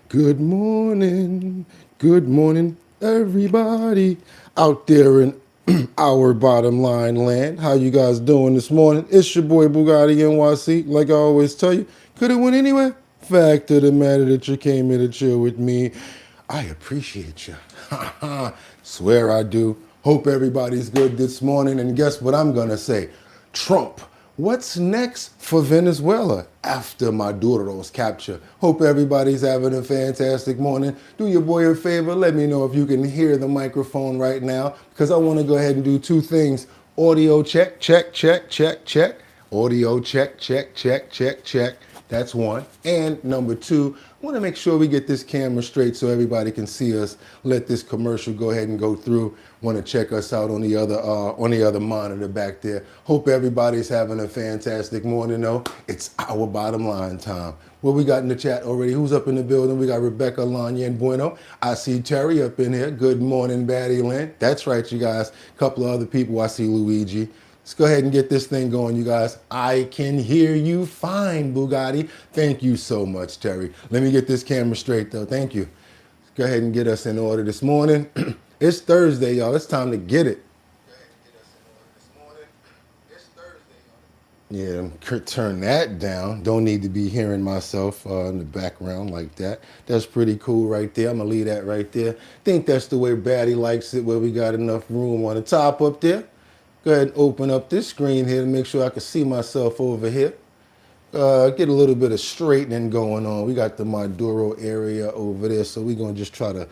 Good morning, everybody out there in our bottom line land. How you guys doing this morning? It's your boy Bugatti NYC. Like I always tell you, could have went anywhere. Fact of the matter that you came here to chill with me. I appreciate you. Swear I do. Hope everybody's good this morning. And guess what I'm gonna say? Trump. What's next for Venezuela after Maduro's capture? Hope everybody's having a fantastic morning. Do your boy a favor. Let me know if you can hear the microphone right now because I want to go ahead and do two things. Audio check, check, check, check, check. Audio check, check, check, check, check. That's one. And number two, I want to make sure we get this camera straight so everybody can see us. Let this commercial go ahead and go through. Want to check us out on the other monitor back there. Hope everybody's having a fantastic morning though. It's our bottom line time. What we got in the chat already? Who's up in the building? We got Rebecca, Lanya, and Bueno. I see Terry up in here. Good morning, Batty Lynn. That's right, you guys. A couple of other people. I see Luigi. Let's go ahead and get this thing going, you guys. I can hear you fine, Bugatti. Thank you so much, Terry. Let me get this camera straight, though. Thank you. Let's go ahead and get us in order this morning. It's Thursday, y'all. It's time to get it. Go ahead and get us in order this morning. It's Thursday, y'all. Yeah, turn that down. Don't need to be hearing myself in the background like that. That's pretty cool right there. I'm going to leave that right there. Think that's the way Batty likes it, where we got enough room on the top up there. Go ahead and open up this screen here to make sure I can see myself over here. Get a little bit of straightening going on. We got the Maduro area over there, so we're going to just try to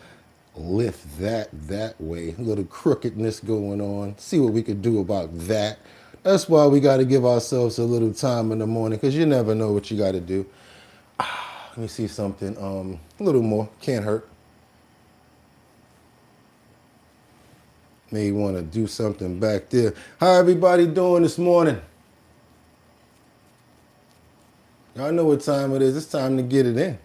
lift that way. A little crookedness going on. See what we could do about that. That's why we got to give ourselves a little time in the morning, because you never know what you got to do. Let me see something. A little more. Can't hurt. May want to do something back there. How everybody doing this morning? Y'all know what time it is. It's time to get it in.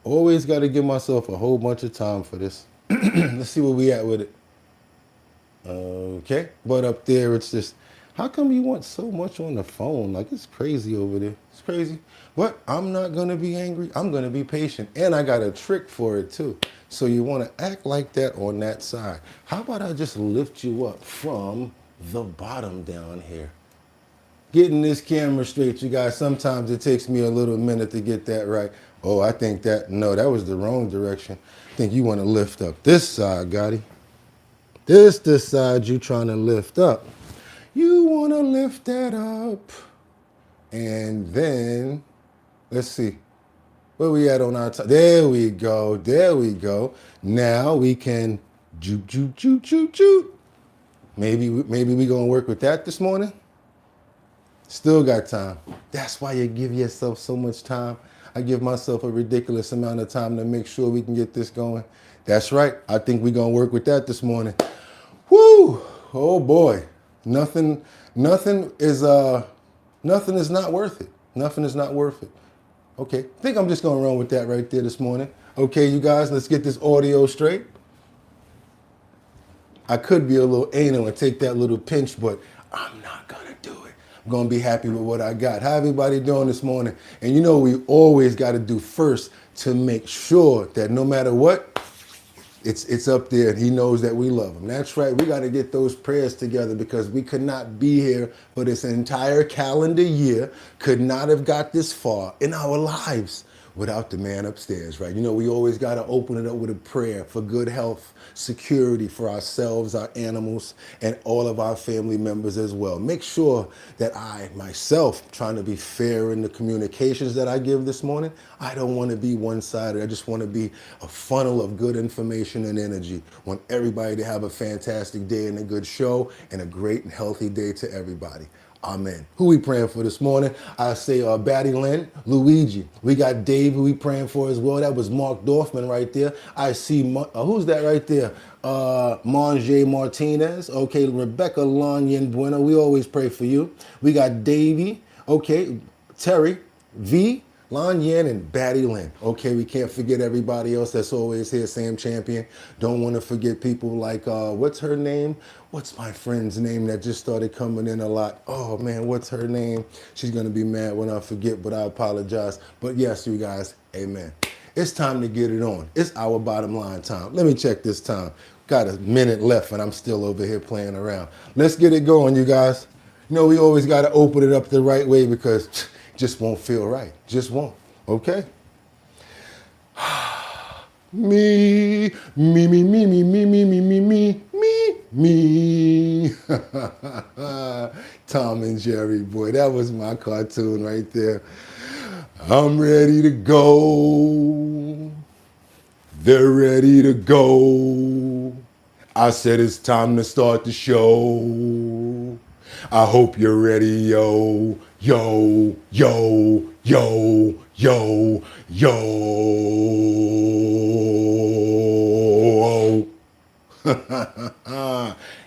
Always got to give myself a whole bunch of time for this. Let's see where we at with it. Okay. But up there, it's just, how come you want so much on the phone? Like, it's crazy over there. It's crazy. But I'm not going to be angry. I'm going to be patient. And I got a trick for it, too. So you want to act like that on that side. How about I just lift you up from the bottom down here? Getting this camera straight, you guys. Sometimes it takes me a little minute to get that right. Oh, I think that, no, that was the wrong direction. I think you want to lift up this side, Gotti. This side you trying to lift up. You want to lift that up. And then, let's see. Where we at on our time? There we go. There we go. Now we can juke, juke, juke, juke, juke. Maybe we gonna work with that this morning. Still got time. That's why you give yourself so much time. I give myself a ridiculous amount of time to make sure we can get this going. That's right. I think we're gonna work with that this morning. Woo! Oh boy. Nothing is not worth it. Nothing is not worth it. Okay, I think I'm just going to run with that right there this morning. Okay, you guys, let's get this audio straight. I could be a little anal and take that little pinch, but I'm not going to do it. I'm going to be happy with what I got. How everybody doing this morning? And you know we always got to do first to make sure that no matter what, it's up there and he knows that we love him. That's right. We got to get those prayers together because we could not be here for this entire calendar year, could not have got this far in our lives without the man upstairs, right? You know, we always got to open it up with a prayer for good health, security for ourselves, our animals, and all of our family members as well. Make sure that I, myself, trying to be fair in the communications that I give this morning, I don't want to be one-sided. I just want to be a funnel of good information and energy. Want everybody to have a fantastic day and a good show and a great and healthy day to everybody. Amen. Who we praying for this morning? I say Batty Lynn, Luigi. We got Dave who we praying for as well. That was Mark Dorfman right there. I see, who's that right there? Manje Martinez. Okay, Rebecca Lanyan Bueno. We always pray for you. We got Davey. Okay, Terry V. Lon Yan and Batty Lynn. Okay, we can't forget everybody else that's always here. Sam Champion. Don't want to forget people like, what's her name? What's my friend's name that just started coming in a lot? Oh man, what's her name? She's going to be mad when I forget, but I apologize. But yes, you guys, amen. It's time to get it on. It's our bottom line time. Let me check this time. Got a minute left and I'm still over here playing around. Let's get it going, you guys. You know, we always got to open it up the right way because it just won't feel right. Just won't. Okay? Me. Tom and Jerry, boy, that was my cartoon right there. I'm ready to go. They're ready to go. I said it's time to start the show. I hope you're ready, yo, yo, yo, yo, yo, yo.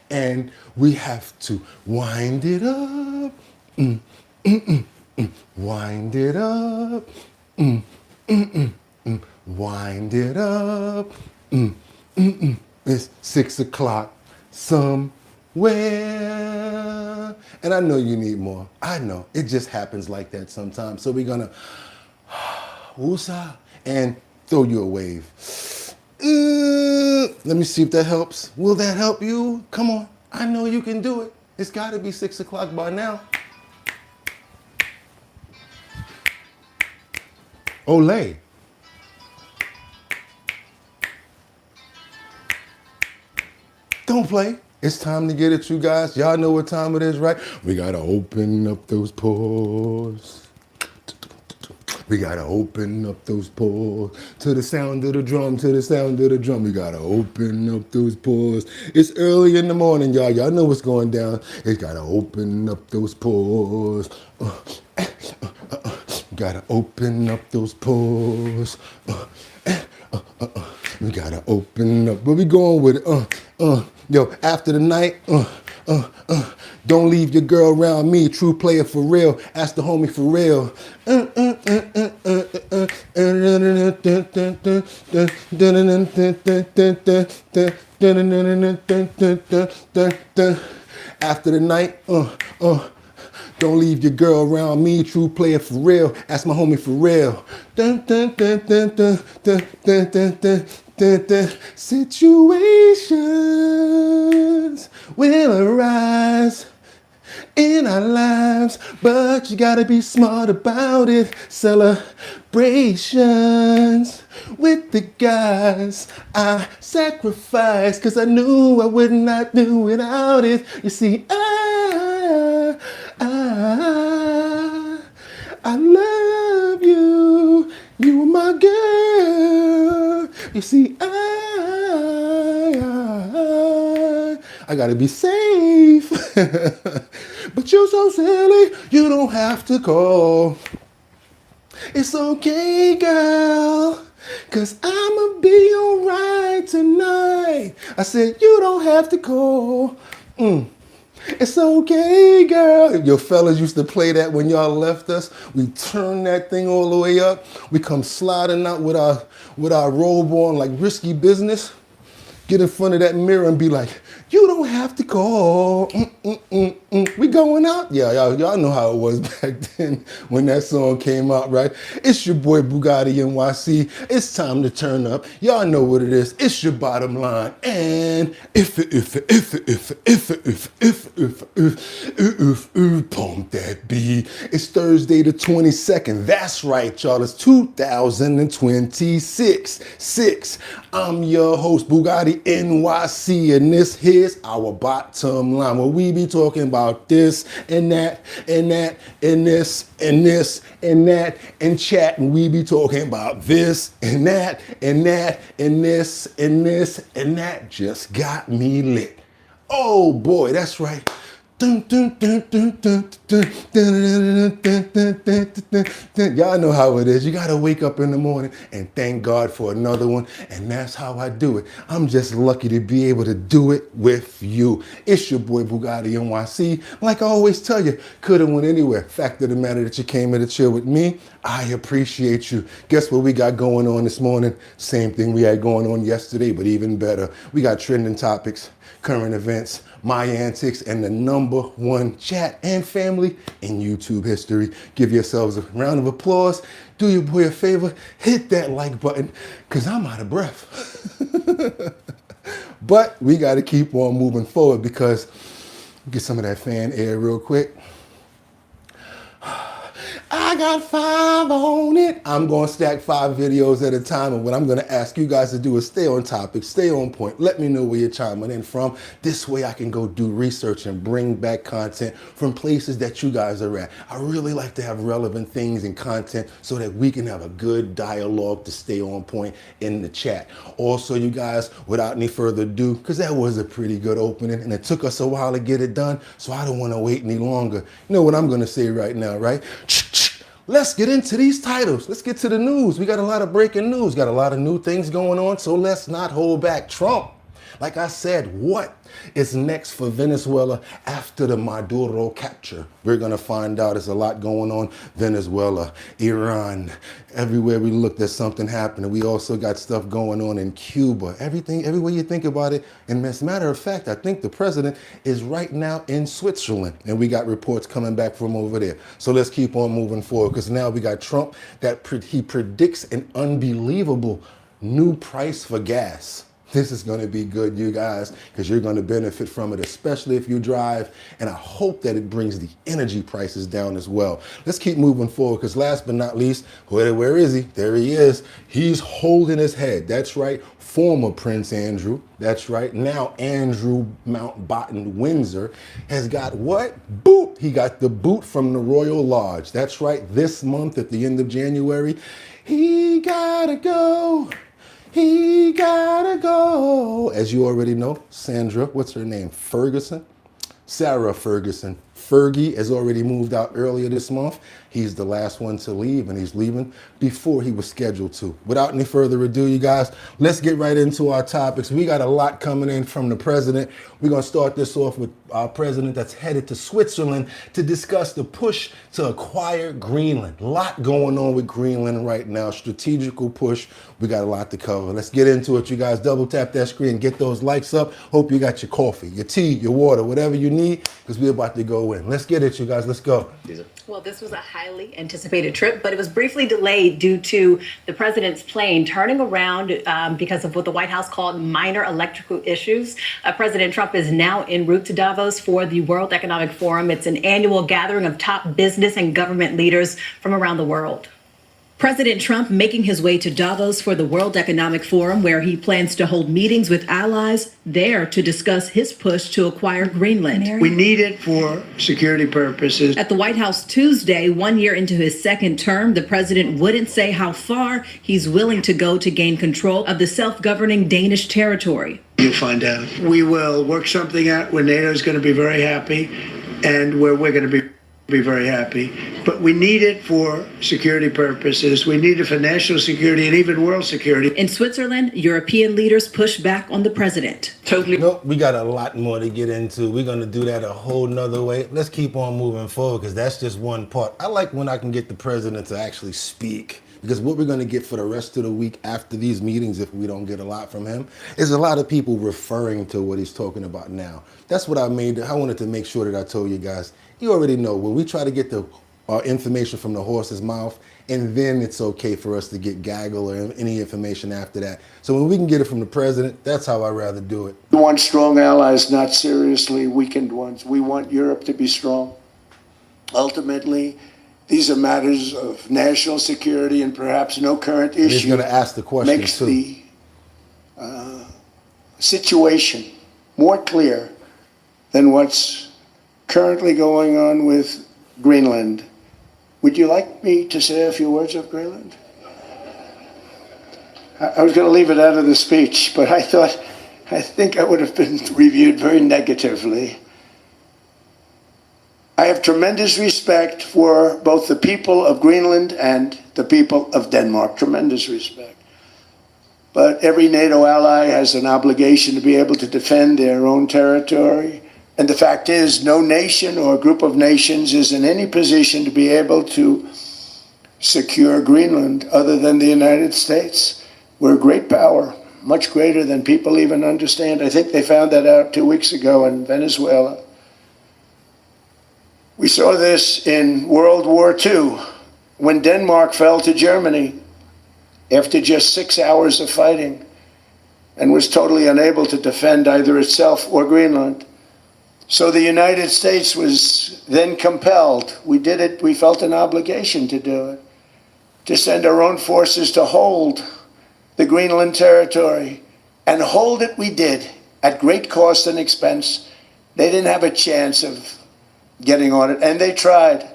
And we have to wind it up. Wind it up. Wind it up. It's 6 o'clock somewhere. And I know you need more. I know. It just happens like that sometimes. So we're going to woosah and throw you a wave. Let me see if that helps. Will that help you? Come on. I know you can do it. It's got to be 6 o'clock by now. Olay. Don't play. It's time to get it, you guys. Y'all know what time it is, right? We got to open up those pores. We got to open up those pores. To the sound of the drum, to the sound of the drum. We got to open up those pores. It's early in the morning, y'all. Y'all know what's going down. It's got to open up those pores. Gotta open up those pores. We gotta open up. Where we going with it? Yo, after the night, don't leave your girl around me. True player for real. Ask the homie for real. After the night, don't leave your girl around me, true player for real. Ask my homie for real. Situations will arise in our lives, but you gotta be smart about it. Celebrations with the guys I sacrificed, cause I knew I would not do without it. You see, I love you. You are my girl. You see, I gotta be safe. But you're so silly, you don't have to call. It's okay, girl, cause I'ma be alright tonight. I said, you don't have to call. It's okay, girl. Your fellas used to play that when y'all left us. We turn that thing all the way up. We come sliding out with our robe on like risky business. Get in front of that mirror and be like, you don't have to call. We going out? Yeah, y'all know how it was back then when that song came out, right? It's your boy BOOGOTTINYC. It's time to turn up. Y'all know what it is. It's your bottom line. And if pump that beat. It's Thursday the 22nd. That's right, y'all. It's 2026. I'm your host, Bugatti NYC, and this here's our bottom line, where we be talking about this and that and that and this and this and that and chat, and we be talking about this and that and that and this and this and that. Just got me lit. Oh boy, that's right. Y'all know how it is. You got to wake up in the morning and thank God for another one. And that's how I do it. I'm just lucky to be able to do it with you. It's your boy Bugatti NYC. Like I always tell you, could have went anywhere. Fact of the matter that you came here to chill with me, I appreciate you. Guess what we got going on this morning? Same thing we had going on yesterday, but even better. We got trending topics, current events, my antics, and the #1 chat and family in YouTube history. Give yourselves a round of applause. Do your boy a favor, hit that like button, because I'm out of breath. But we got to keep on moving forward because get some of that fan air real quick. I got 5 on it. I'm going to stack 5 videos at a time. And what I'm going to ask you guys to do is stay on topic, stay on point. Let me know where you're chiming in from. This way I can go do research and bring back content from places that you guys are at. I really like to have relevant things and content so that we can have a good dialogue to stay on point in the chat. Also, you guys, without any further ado, because that was a pretty good opening and it took us a while to get it done, so I don't want to wait any longer. You know what I'm going to say right now, right? Let's get into these titles. Let's get to the news. We got a lot of breaking news, got a lot of new things going on, so let's not hold back. Trump, like I said, what is next for Venezuela after the Maduro capture? We're gonna find out. There's a lot going on. Venezuela, Iran, everywhere we look, there's something happening. We also got stuff going on in Cuba. Everything, everywhere you think about it. And as a matter of fact, I think the president is right now in Switzerland, and we got reports coming back from over there. So let's keep on moving forward, because now we got Trump that he predicts an unbelievable new price for gas. This is going to be good, you guys, because you're going to benefit from it, especially if you drive. And I hope that it brings the energy prices down as well. Let's keep moving forward, because last but not least, where is he? There he is. He's holding his head. That's right. Former Prince Andrew. That's right. Now Andrew Mountbatten Windsor has got what? Boot. He got the boot from the Royal Lodge. That's right. This month at the end of January, he gotta go. He gotta go. As you already know, Sandra, what's her name? Ferguson? Sarah Ferguson. Fergie has already moved out earlier this month. He's the last one to leave, and he's leaving before he was scheduled to. Without any further ado, you guys, let's get right into our topics. We got a lot coming in from the president. We're going to start this off with our president that's headed to Switzerland to discuss the push to acquire Greenland. A lot going on with Greenland right now. Strategical push. We got a lot to cover. Let's get into it, you guys. Double tap that screen. Get those likes up. Hope you got your coffee, your tea, your water, whatever you need, because we're about to go in. Let's get it, you guys. Let's go. Well, this was a highly anticipated trip, but it was briefly delayed due to the president's plane turning around because of what the White House called minor electrical issues. President Trump is now en route to Davos for the World Economic Forum. It's an annual gathering of top business and government leaders from around the world. President Trump making his way to Davos for the World Economic Forum, where he plans to hold meetings with allies there to discuss his push to acquire Greenland. We need it for security purposes. At the White House Tuesday, 1 year into his second term, the president wouldn't say how far he's willing to go to gain control of the self-governing Danish territory. You'll find out. We will work something out where NATO is going to be very happy and where we're going to be very happy, but we need it for security purposes. We need it for national security and even world security. In Switzerland, European leaders push back on the president. Totally. Nope, we got a lot more to get into. We're going to do that a whole nother way. Let's keep on moving forward, because that's just one part. I like when I can get the president to actually speak, because what we're going to get for the rest of the week after these meetings, if we don't get a lot from him, is a lot of people referring to what he's talking about now. That's what I wanted to make sure that I told you guys. You already know, when we try to get the information from the horse's mouth, and then it's okay for us to get gaggle or any information after that. So when we can get it from the president, that's how I'd rather do it. We want strong allies, not seriously weakened ones. We want Europe to be strong. Ultimately, these are matters of national security, and perhaps no current issue He's going to ask the question makes too. the situation more clear than what's currently going on with Greenland. Would you like me to say a few words of Greenland? I was going to leave it out of the speech, but I think I would have been reviewed very negatively. I have tremendous respect for both the people of Greenland and the people of Denmark, tremendous respect. But every NATO ally has an obligation to be able to defend their own territory. And the fact is, no nation or group of nations is in any position to be able to secure Greenland other than the United States. We're a great power, much greater than people even understand. I think they found that out 2 weeks ago in Venezuela. We saw this in World War II, when Denmark fell to Germany after just 6 hours of fighting and was totally unable to defend either itself or Greenland. So the United States was then compelled, we did it, we felt an obligation to do it, to send our own forces to hold the Greenland territory. And hold it we did, at great cost and expense. They didn't have a chance of getting on it, and they tried.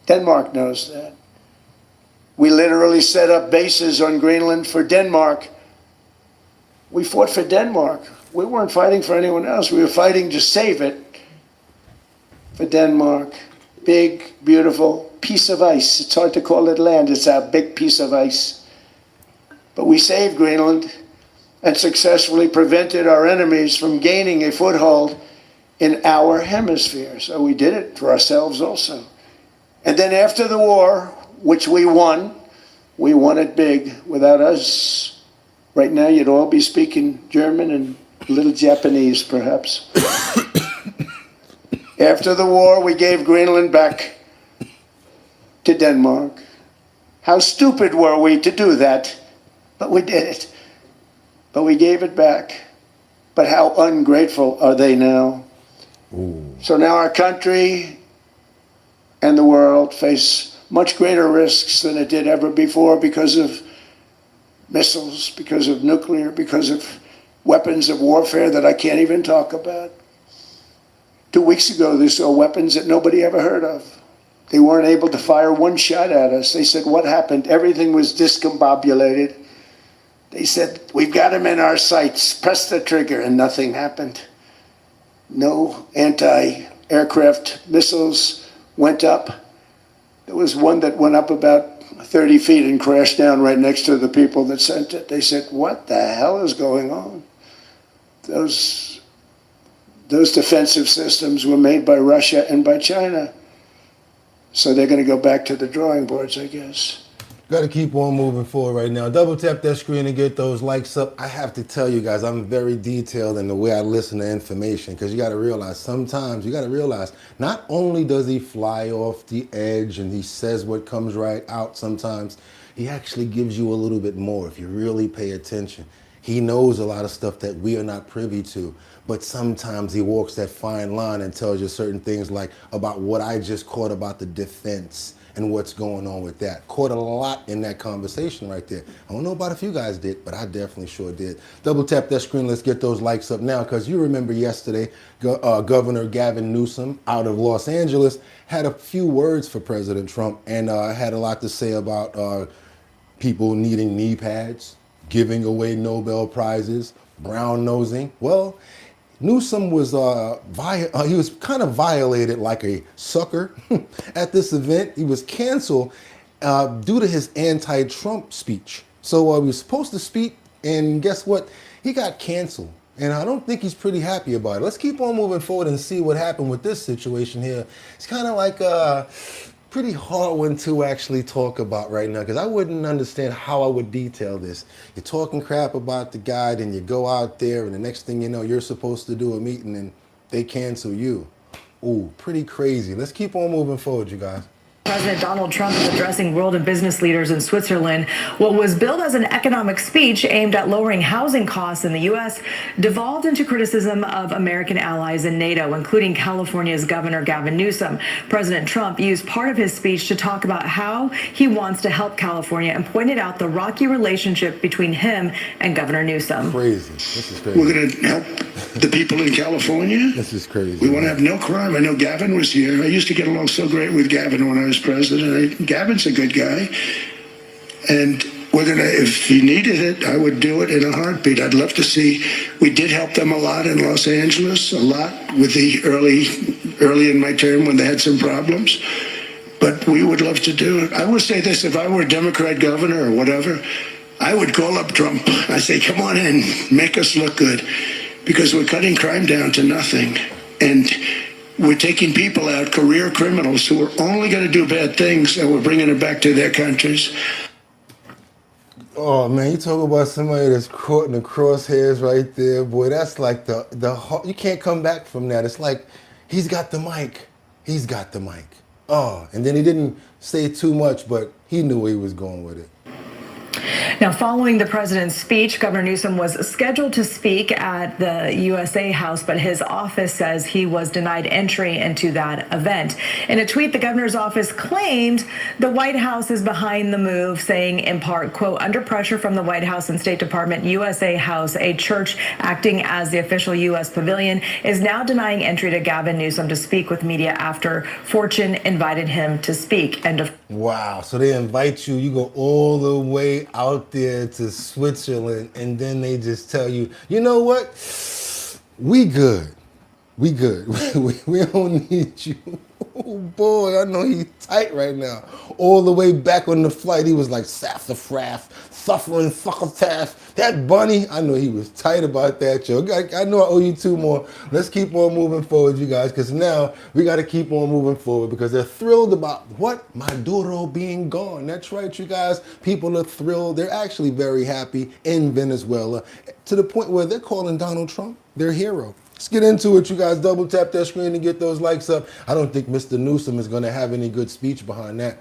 Denmark knows that. We literally set up bases on Greenland for Denmark. We fought for Denmark. We weren't fighting for anyone else. We were fighting to save it for Denmark. Big, beautiful piece of ice. It's hard to call it land. It's a big piece of ice. But we saved Greenland and successfully prevented our enemies from gaining a foothold in our hemisphere. So we did it for ourselves also. And then after the war, which we won it big. Without us, right now you'd all be speaking German and a little Japanese, perhaps. After the war, we gave Greenland back to Denmark. How stupid were we to do that? But we did it. But we gave it back. But how ungrateful are they now? Ooh. So now our country and the world face much greater risks than it did ever before because of missiles, because of nuclear, because of weapons of warfare that I can't even talk about. 2 weeks ago, they saw weapons that nobody ever heard of. They weren't able to fire one shot at us. They said, what happened? Everything was discombobulated. They said, we've got them in our sights. Press the trigger, and nothing happened. No anti-aircraft missiles went up. There was one that went up about 30 feet and crashed down right next to the people that sent it. They said, what the hell is going on? Those defensive systems were made by Russia and by China. So they're going to go back to the drawing boards, I guess. Got to keep on moving forward right now. Double tap that screen and get those likes up. I have to tell you guys, I'm very detailed in the way I listen to information, because you got to realize sometimes, not only does he fly off the edge and he says what comes right out, sometimes he actually gives you a little bit more if you really pay attention. He knows a lot of stuff that we are not privy to, but sometimes he walks that fine line and tells you certain things like about what I just caught about the defense and what's going on with that. Caught a lot in that conversation right there. I don't know about if you guys did, but I definitely sure did. Double tap that screen. Let's get those likes up now, because you remember yesterday, Governor Gavin Newsom out of Los Angeles had a few words for President Trump and had a lot to say about people needing knee pads, giving away Nobel Prizes, brown nosing. Well, Newsom was he was kind of violated like a sucker at this event. He was canceled due to his anti-Trump speech. So he was supposed to speak, and guess what? He got canceled. And I don't think he's pretty happy about it. Let's keep on moving forward and see what happened with this situation here. It's kind of like pretty hard one to actually talk about right now, because I wouldn't understand how I would detail this. You're talking crap about the guy, then you go out there, and the next thing you know, you're supposed to do a meeting and they cancel you. Ooh, pretty crazy. Let's keep on moving forward, you guys. President Donald Trump is addressing world and business leaders in Switzerland. What was billed as an economic speech aimed at lowering housing costs in the U.S. devolved into criticism of American allies in NATO, including California's Governor Gavin Newsom. President Trump used part of his speech to talk about how he wants to help California and pointed out the rocky relationship between him and Governor Newsom. Crazy. This is crazy. We're going to help the people in California. This is crazy. We want to have no crime. I know Gavin was here. I used to get along so great with Gavin when I was president. Gavin's a good guy. And we're going to, if you needed it, I would do it in a heartbeat. I'd love to see, we did help them a lot in Los Angeles, a lot with the early in my term when they had some problems. But we would love to do it. I will say this, if I were a Democrat governor or whatever, I would call up Trump. I say, come on in, make us look good, because we're cutting crime down to nothing. And we're taking people out, career criminals who are only going to do bad things, and we're bringing them back to their countries. Oh man, you talk about somebody that's caught in the crosshairs right there, boy. That's like you can't come back from that. It's like he's got the mic. He's got the mic. Oh, and then he didn't say too much, but he knew where he was going with it. Now, following the president's speech, Governor Newsom was scheduled to speak at the USA House, but his office says he was denied entry into that event. In a tweet, the governor's office claimed the White House is behind the move, saying in part, quote, under pressure from the White House and State Department, USA House, a church acting as the official U.S. pavilion, is now denying entry to Gavin Newsom to speak with media after Fortune invited him to speak. End of. Wow, so they invite you, you go all the way out there to Switzerland, and then they just tell you, you know what? We good. We good. We don't need you. Oh boy, I know he's tight right now. All the way back on the flight, he was like sassafras, suffering, succotash. That bunny, I know he was tight about that, yo. I know I owe you 2 more. Let's keep on moving forward, you guys, because now we got to keep on moving forward because they're thrilled about what? Maduro being gone. That's right, you guys. People are thrilled. They're actually very happy in Venezuela to the point where they're calling Donald Trump their hero. Let's get into it, you guys. Double tap that screen and get those likes up. I don't think Mr. Newsom is going to have any good speech behind that.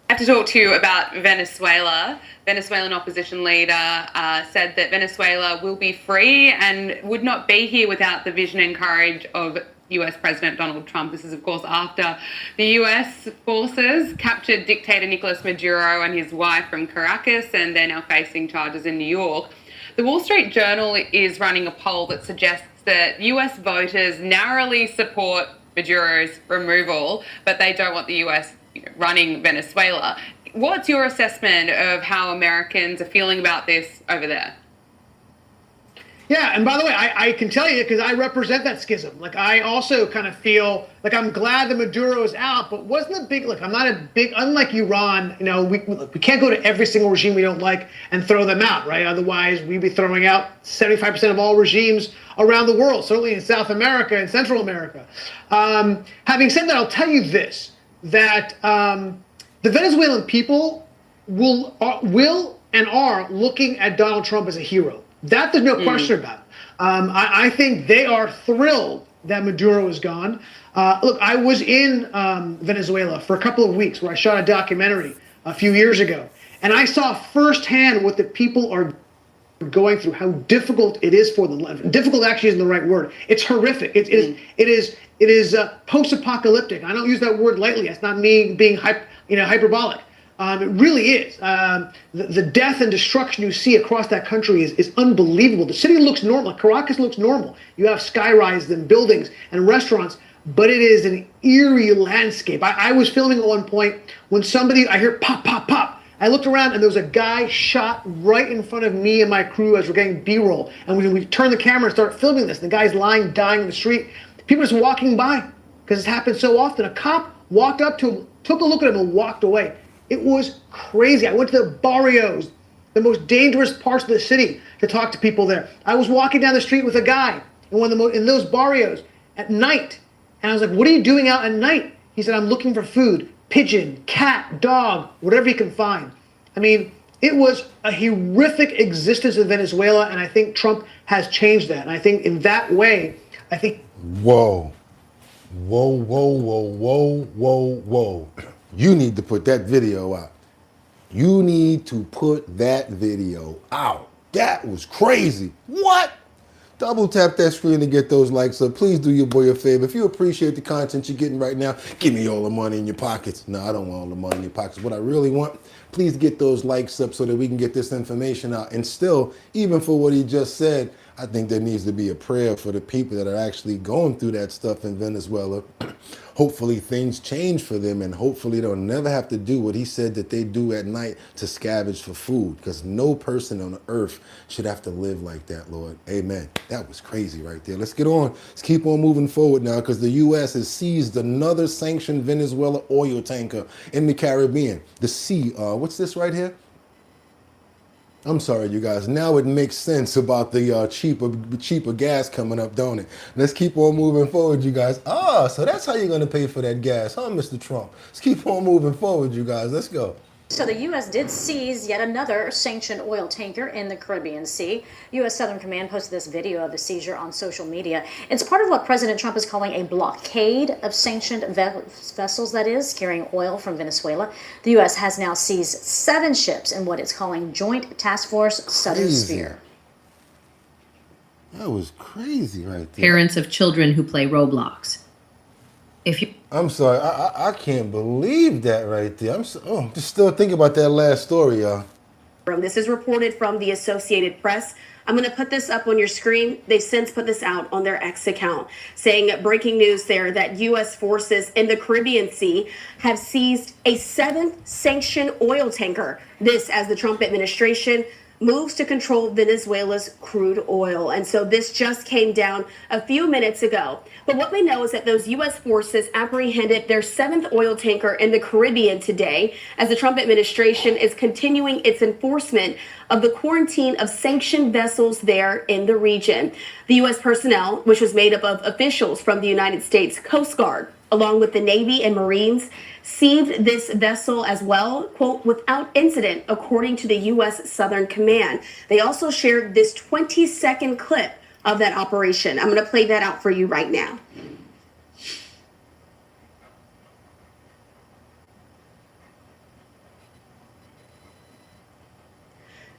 I have to talk to you about Venezuela. Venezuelan opposition leader said that Venezuela will be free and would not be here without the vision and courage of US President Donald Trump. This is, of course, after the US forces captured dictator Nicolas Maduro and his wife from Caracas, and they're now facing charges in New York. The Wall Street Journal is running a poll that suggests that US voters narrowly support Maduro's removal, but they don't want the US running Venezuela. What's your assessment of how Americans are feeling about this over there? Yeah, and by the way, I can tell you because I represent that schism. Like, I also kind of feel like I'm glad that Maduro is out, but wasn't a big, I'm not a big, unlike Iran, we can't go to every single regime we don't like and throw them out, right? Otherwise, we'd be throwing out 75% of all regimes around the world, certainly in South America and Central America. Having said that, I'll tell you this, that the Venezuelan people will and are looking at Donald Trump as a hero. That there's no question about. I think they are thrilled that Maduro is gone. Look, I was in Venezuela for a couple of weeks where I shot a documentary a few years ago, and I saw firsthand what the people are going through, how difficult it is for them. Difficult actually isn't the right word. It's horrific. It is post-apocalyptic. I don't use that word lightly. It's not me being hyperbolic. It really is. The death and destruction you see across that country is unbelievable. The city looks normal. Caracas looks normal. You have skyrises and buildings and restaurants, but it is an eerie landscape. I was filming at one point when I hear pop, pop, pop. I looked around and there was a guy shot right in front of me and my crew as we're getting B-roll. And we turned the camera and start filming this. The guy's lying, dying in the street. People are just walking by because it's happened so often. A cop walked up to him, took a look at him and walked away. It was crazy. I went to the barrios, the most dangerous parts of the city, to talk to people there. I was walking down the street with a guy in those barrios at night. And I was like, what are you doing out at night? He said, I'm looking for food, pigeon, cat, dog, whatever you can find. I mean, it was a horrific existence in Venezuela, and I think Trump has changed that. And I think in that way, Whoa. Whoa, whoa, whoa, whoa, whoa, whoa. You need to put that video out. You need to put that video out. That was crazy. What? Double tap that screen to get those likes up. Please do your boy a favor. If you appreciate the content you're getting right now, give me all the money in your pockets. No, I don't want all the money in your pockets. What I really want, please get those likes up so that we can get this information out. And still, even for what he just said, I think there needs to be a prayer for the people that are actually going through that stuff in Venezuela. Hopefully things change for them, and hopefully they'll never have to do what he said that they do at night to scavenge for food, because no person on earth should have to live like that, Lord. Amen. That was crazy right there. Let's get on. Let's keep on moving forward now, because the U.S. has seized another sanctioned Venezuela oil tanker in the Caribbean. The sea, what's this right here? I'm sorry, you guys. Now it makes sense about the cheaper gas coming up, don't it? Let's keep on moving forward, you guys. Ah, so that's how you're going to pay for that gas, huh, Mr. Trump? Let's keep on moving forward, you guys. Let's go. So the U.S. did seize yet another sanctioned oil tanker in the Caribbean Sea. U.S. Southern Command posted this video of the seizure on social media. It's part of what President Trump is calling a blockade of sanctioned vessels, that is, carrying oil from Venezuela. The U.S. has now seized 7 ships in what it's calling Joint Task Force Southern Sphere. That was crazy right there. Parents of children who play Roblox. I'm sorry, I can't believe that right there. Just still thinking about that last story, y'all. This is reported from the Associated Press. I'm going to put this up on your screen. They've since put this out on their X account, saying breaking news there that U.S. forces in the Caribbean Sea have seized a 7th sanctioned oil tanker. This as the Trump administration moves to control Venezuela's crude oil. And so this just came down a few minutes ago. But what we know is that those U.S. forces apprehended their 7th oil tanker in the Caribbean today, as the Trump administration is continuing its enforcement of the quarantine of sanctioned vessels there in the region. The U.S. personnel, which was made up of officials from the United States Coast Guard, along with the Navy and Marines, seized this vessel as well, quote, without incident, according to the U.S. Southern Command. They also shared this 20-second clip of that operation. I'm going to play that out for you right now.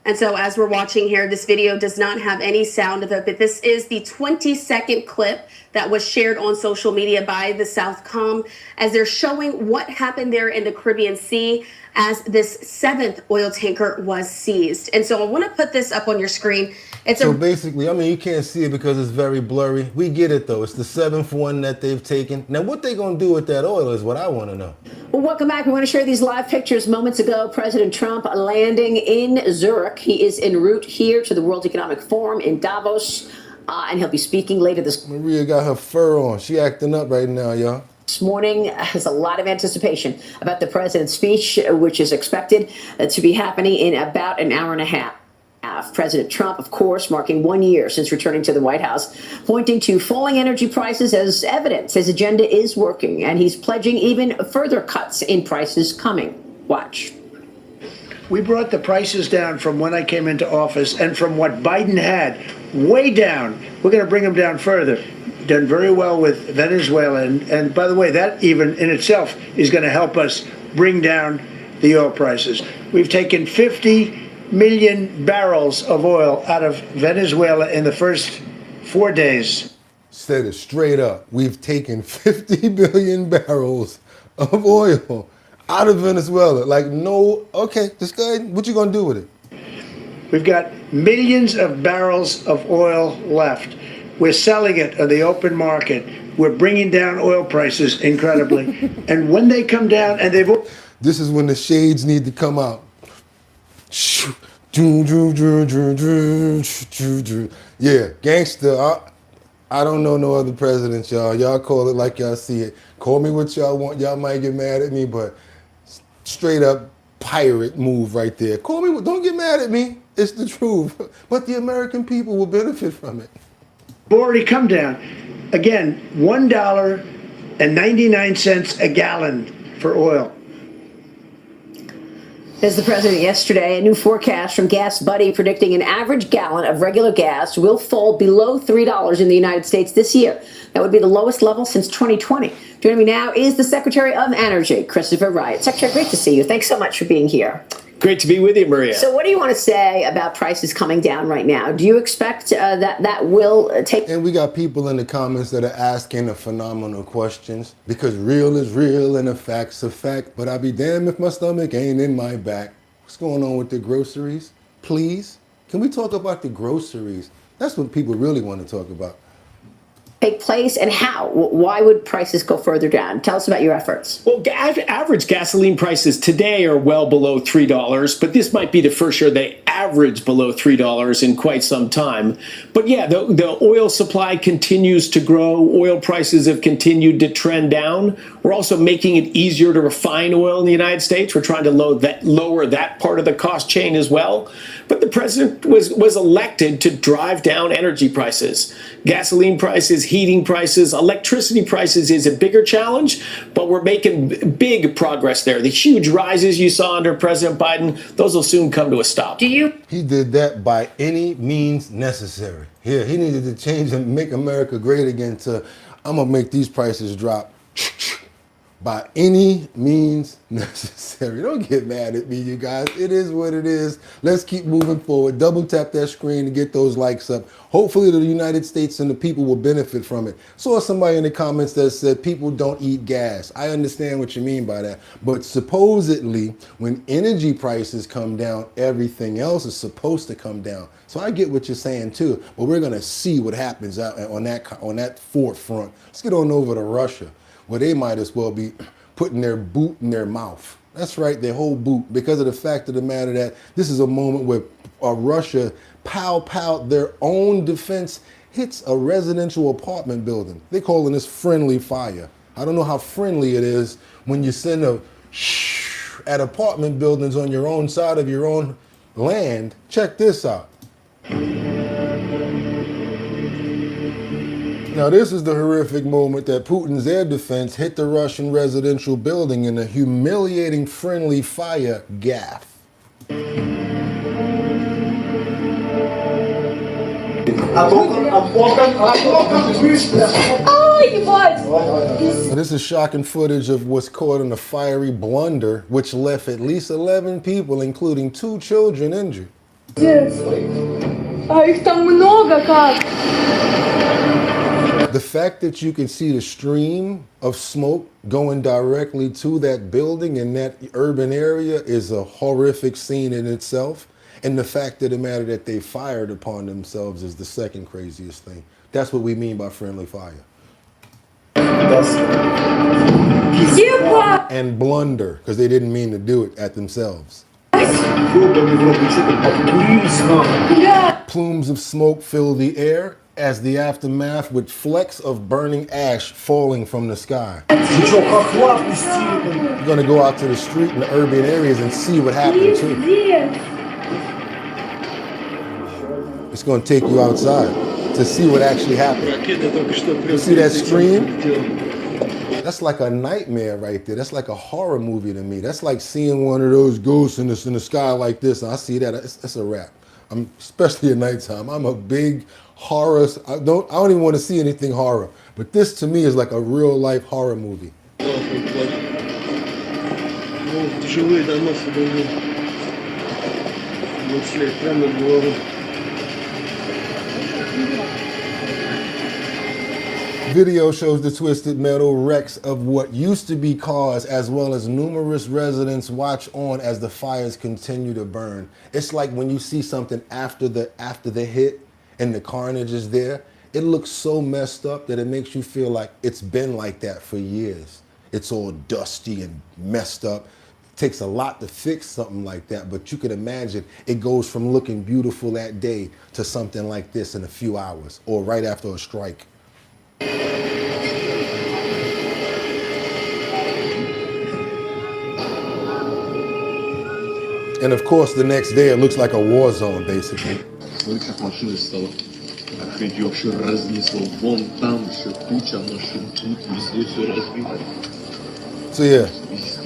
And so as we're watching here, this video does not have any sound of it, but this is the 20-second clip that was shared on social media by the Southcom as they're showing what happened there in the Caribbean Sea as this 7th oil tanker was seized. And so I want to put this up on your screen. So basically, I mean, you can't see it because it's very blurry. We get it, though. It's the 7th one that they've taken. Now, what they going to do with that oil is what I want to know. Well, welcome back. We want to share these live pictures. Moments ago, President Trump landing in Zurich. He is en route here to the World Economic Forum in Davos, and he'll be speaking later this Maria got her fur on. She acting up right now, y'all. This morning has a lot of anticipation about the president's speech, which is expected to be happening in about an hour and a half. President Trump, of course, marking 1 year since returning to the White House, pointing to falling energy prices as evidence his agenda is working, and he's pledging even further cuts in prices coming. Watch. We brought the prices down from when I came into office and from what Biden had, way down. We're going to bring them down further. Done very well with Venezuela. And by the way, that even in itself is going to help us bring down the oil prices. We've taken 50 million barrels of oil out of Venezuela in the first 4 days. Said it straight up. We've taken 50 billion barrels of oil out of Venezuela. Like, no, okay, just go ahead. What you going to do with it? We've got millions of barrels of oil left. We're selling it on the open market. We're bringing down oil prices incredibly. And when they come down, and they've... This is when the shades need to come out. Yeah, gangster. I don't know no other presidents, y'all. Y'all call it like y'all see it. Call me what y'all want. Y'all might get mad at me, but straight up pirate move right there. Call me, don't get mad at me. It's the truth. But the American people will benefit from it. Already come down. Again, $1.99 a gallon for oil. As the president yesterday, a new forecast from Gas Buddy predicting an average gallon of regular gas will fall below $3 in the United States this year. That would be the lowest level since 2020. Joining me now is the Secretary of Energy, Christopher Wright. Secretary, great to see you. Thanks so much for being here. Great to be with you, Maria. So what do you want to say about prices coming down right now? Do you expect that will take... And we got people in the comments that are asking the phenomenal questions, because real is real and a fact's a fact, but I'll be damned if my stomach ain't in my back. What's going on with the groceries? Please, can we talk about the groceries? That's what people really want to talk about. Take place and how? Why would prices go further down? Tell us about your efforts. Well, average gasoline prices today are well below $3, but this might be the first year they average below $3 in quite some time. But yeah, the oil supply continues to grow. Oil prices have continued to trend down. We're also making it easier to refine oil in the United States. We're trying to lower that part of the cost chain as well. But the president was elected to drive down energy prices. Gasoline prices, heating prices, electricity prices is a bigger challenge, but we're making big progress there. The huge rises you saw under President Biden, those will soon come to a stop. He did that by any means necessary. Yeah, he needed to change and make America great again to, I'm gonna make these prices drop by any means necessary. Don't get mad at me, you guys. It is what it is. Let's keep moving forward. Double tap that screen to get those likes up. Hopefully the United States and the people will benefit from it. Saw somebody in the comments that said people don't eat gas. I understand what you mean by that. But supposedly when energy prices come down, everything else is supposed to come down. So I get what you're saying too, but we're gonna see what happens out on that forefront. Let's get on over to Russia, where they might as well be putting their boot in their mouth. That's right, their whole boot, because of the fact of the matter that this is a moment where Russia, their own defense hits a residential apartment building. They're calling this friendly fire. I don't know how friendly it is when you send a at apartment buildings on your own side of your own land. Check this out. Now, this is the horrific moment that Putin's air defense hit the Russian residential building in a humiliating friendly fire gaffe. Now, this is shocking footage of what's caught in a fiery blunder, which left at least 11 people, including 2 children, injured. The fact that you can see the stream of smoke going directly to that building in that urban area is a horrific scene in itself. And the fact of the matter that they fired upon themselves is the second craziest thing. That's what we mean by friendly fire. And blunder, because they didn't mean to do it at themselves. Plumes of smoke fill the air as the aftermath with flecks of burning ash falling from the sky. You're gonna go out to the street in the urban areas and see what happened too. It's gonna take you outside to see what actually happened. You see that scream? That's like a nightmare right there. That's like a horror movie to me. That's like seeing one of those ghosts in the sky like this. And I see that, it's a wrap. Especially at nighttime. I'm a big horror. I don't even want to see anything horror. But this to me is like a real life horror movie. Video shows the twisted metal wrecks of what used to be cars, as well as numerous residents watch on as the fires continue to burn. It's like when you see something after the hit and the carnage is there, it looks so messed up that it makes you feel like it's been like that for years. It's all dusty and messed up. It takes a lot to fix something like that, but you can imagine it goes from looking beautiful that day to something like this in a few hours or right after a strike. And of course, the next day it looks like a war zone, basically. So yeah,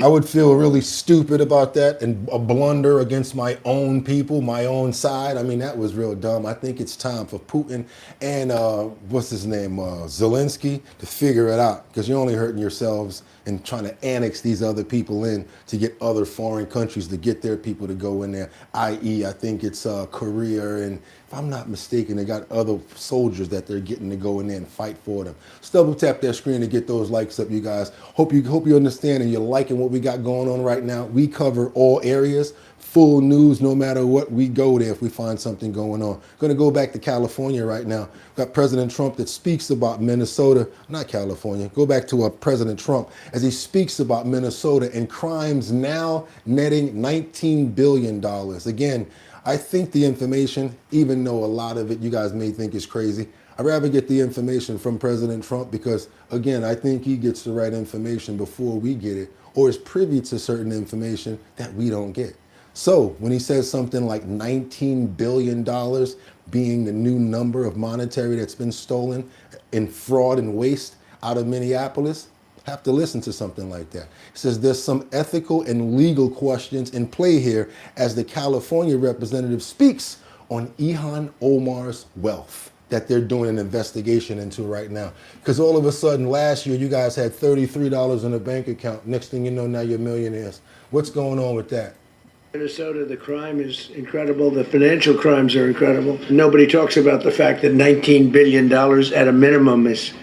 I would feel really stupid about that and a blunder against my own people, my own side. I mean, that was real dumb. I think it's time for Putin and what's his name, Zelensky, to figure it out, because you're only hurting yourselves and trying to annex these other people in to get other foreign countries to get their people to go in there, i.e. I think it's Korea, and if I'm not mistaken, they got other soldiers that they're getting to go in there and fight for them. Just double tap that screen to get those likes up, you guys. Hope you understand and you're liking what we got going on right now. We cover all areas full news no matter what. We go there if we find something going on. Going to go back to California right now. We've got President Trump that speaks about Minnesota, not California. Go back to President Trump as he speaks about Minnesota and crimes now netting $19 billion. Again, I think the information, even though a lot of it you guys may think is crazy, I'd rather get the information from President Trump because, again, I think he gets the right information before we get it or is privy to certain information that we don't get. So when he says something like $19 billion being the new number of monetary that's been stolen in fraud and waste out of Minneapolis, have to listen to something like that. He says there's some ethical and legal questions in play here as the California representative speaks on Ilhan Omar's wealth that they're doing an investigation into right now. Because all of a sudden last year you guys had $33 in a bank account. Next thing you know, now you're millionaires. What's going on with that? Minnesota, the crime is incredible. The financial crimes are incredible. Nobody talks about the fact that $19 billion at a minimum is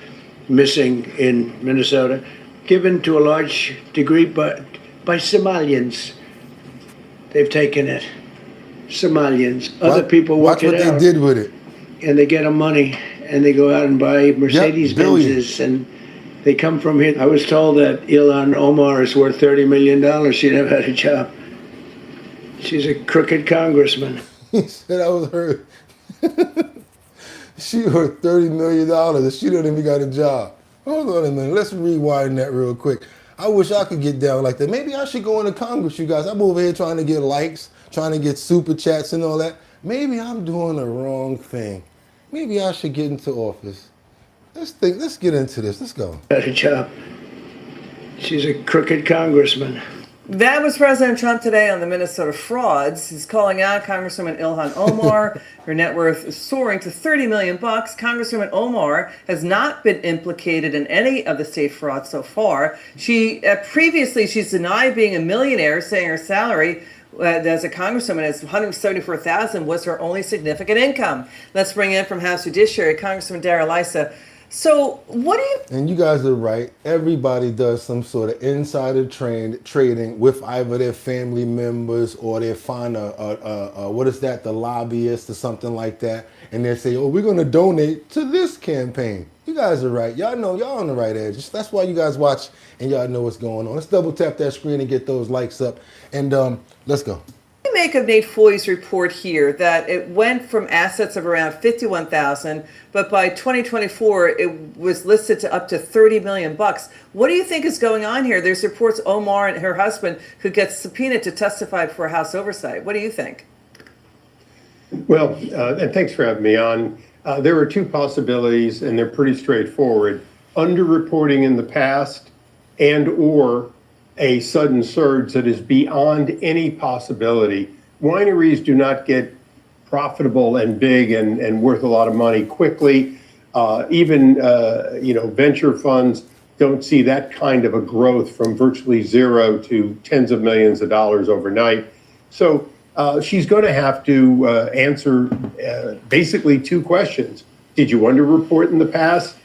missing in Minnesota, given to a large degree by Somalians. They've taken it. Somalians. Other people work it out. Watch what they did with it. And they get them money, and they go out and buy Mercedes Benzes, and they come from here. I was told that Ilhan Omar is worth $30 million. She never had a job. She's a crooked congressman. He said I was her. She worth $30 million and she don't even got a job. Hold on a minute. Let's rewind that real quick. I wish I could get down like that. Maybe I should go into Congress, you guys. I'm over here trying to get likes, trying to get super chats and all that. Maybe I'm doing the wrong thing. Maybe I should get into office. Let's get into this. Let's go. Got a job. She's a crooked congressman. That was President Trump today on the Minnesota frauds. He's calling out Congresswoman Ilhan Omar. Her net worth is soaring to $30 million. Congresswoman Omar has not been implicated in any of the state frauds so far. She previously she's denied being a millionaire, saying her salary as a congresswoman is $174,000 was her only significant income. Let's bring in from House Judiciary Congressman Darrell Issa. So what do you... And you guys are right. Everybody does some sort of insider trading with either their family members or they find what is that, the lobbyist or something like that. And they say, oh, we're going to donate to this campaign. You guys are right. Y'all know y'all on the right edge. That's why you guys watch and y'all know what's going on. Let's double tap that screen and get those likes up. And let's go. What do you make of Nate Foy's report here that it went from assets of around $51,000, but by 2024 it was listed to up to $30 million? What do you think is going on here? There's reports Omar and her husband could get subpoenaed to testify before House oversight. What do you think? Well, and thanks for having me on. There are two possibilities, and they're pretty straightforward. Underreporting in the past and or a sudden surge that is beyond any possibility. Wineries do not get profitable and big and worth a lot of money quickly. Even venture funds don't see that kind of a growth from virtually zero to tens of millions of dollars overnight. So she's going to have to answer basically two questions. Did you underreport in the past?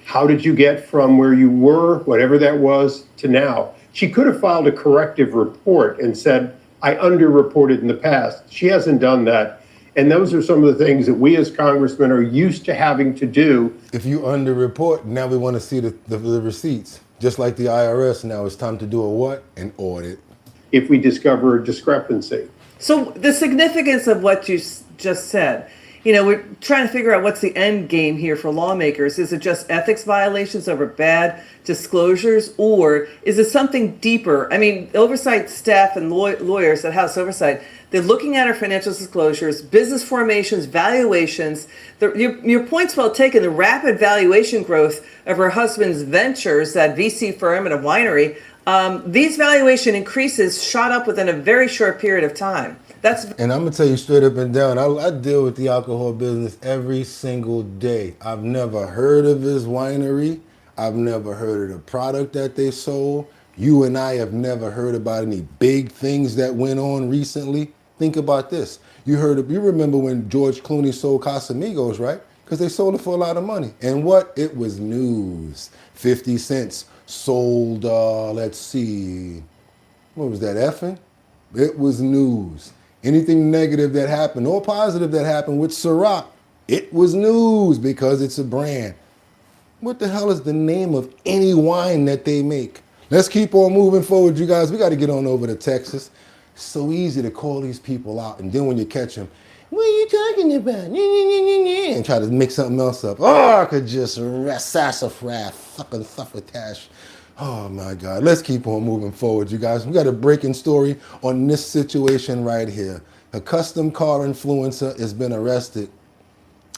How did you get from where you were, whatever that was, to now? She could have filed a corrective report and said, I underreported in the past. She hasn't done that. And those are some of the things that we as congressmen are used to having to do. If you underreport, now we want to see the receipts. Just like the IRS, now it's time to do a what? An audit. If we discover a discrepancy. So the significance of what you just said, we're trying to figure out what's the end game here for lawmakers. Is it just ethics violations over bad disclosures, or is it something deeper? I mean, oversight staff and lawyers at House Oversight, they're looking at our financial disclosures, business formations, valuations. Your point's well taken. The rapid valuation growth of her husband's ventures, that VC firm and a winery, these valuation increases shot up within a very short period of time. And I'm going to tell you straight up and down, I deal with the alcohol business every single day. I've never heard of his winery. I've never heard of the product that they sold. You and I have never heard about any big things that went on recently. Think about this. You remember when George Clooney sold Casamigos, right? Because they sold it for a lot of money. And what? It was news. 50 cents sold, let's see, what was that, effing? It was news. Anything negative that happened or positive that happened with Ciroc, it was news because it's a brand. What the hell is the name of any wine that they make? Let's keep on moving forward, you guys. We got to get on over to Texas. It's so easy to call these people out, and then when you catch them, what are you talking about? And try to mix something else up. Oh, I could just sassafras, fucking suffratash. Oh my God. Let's keep on moving forward, you guys. We got a breaking story on this situation right here. A custom car influencer has been arrested,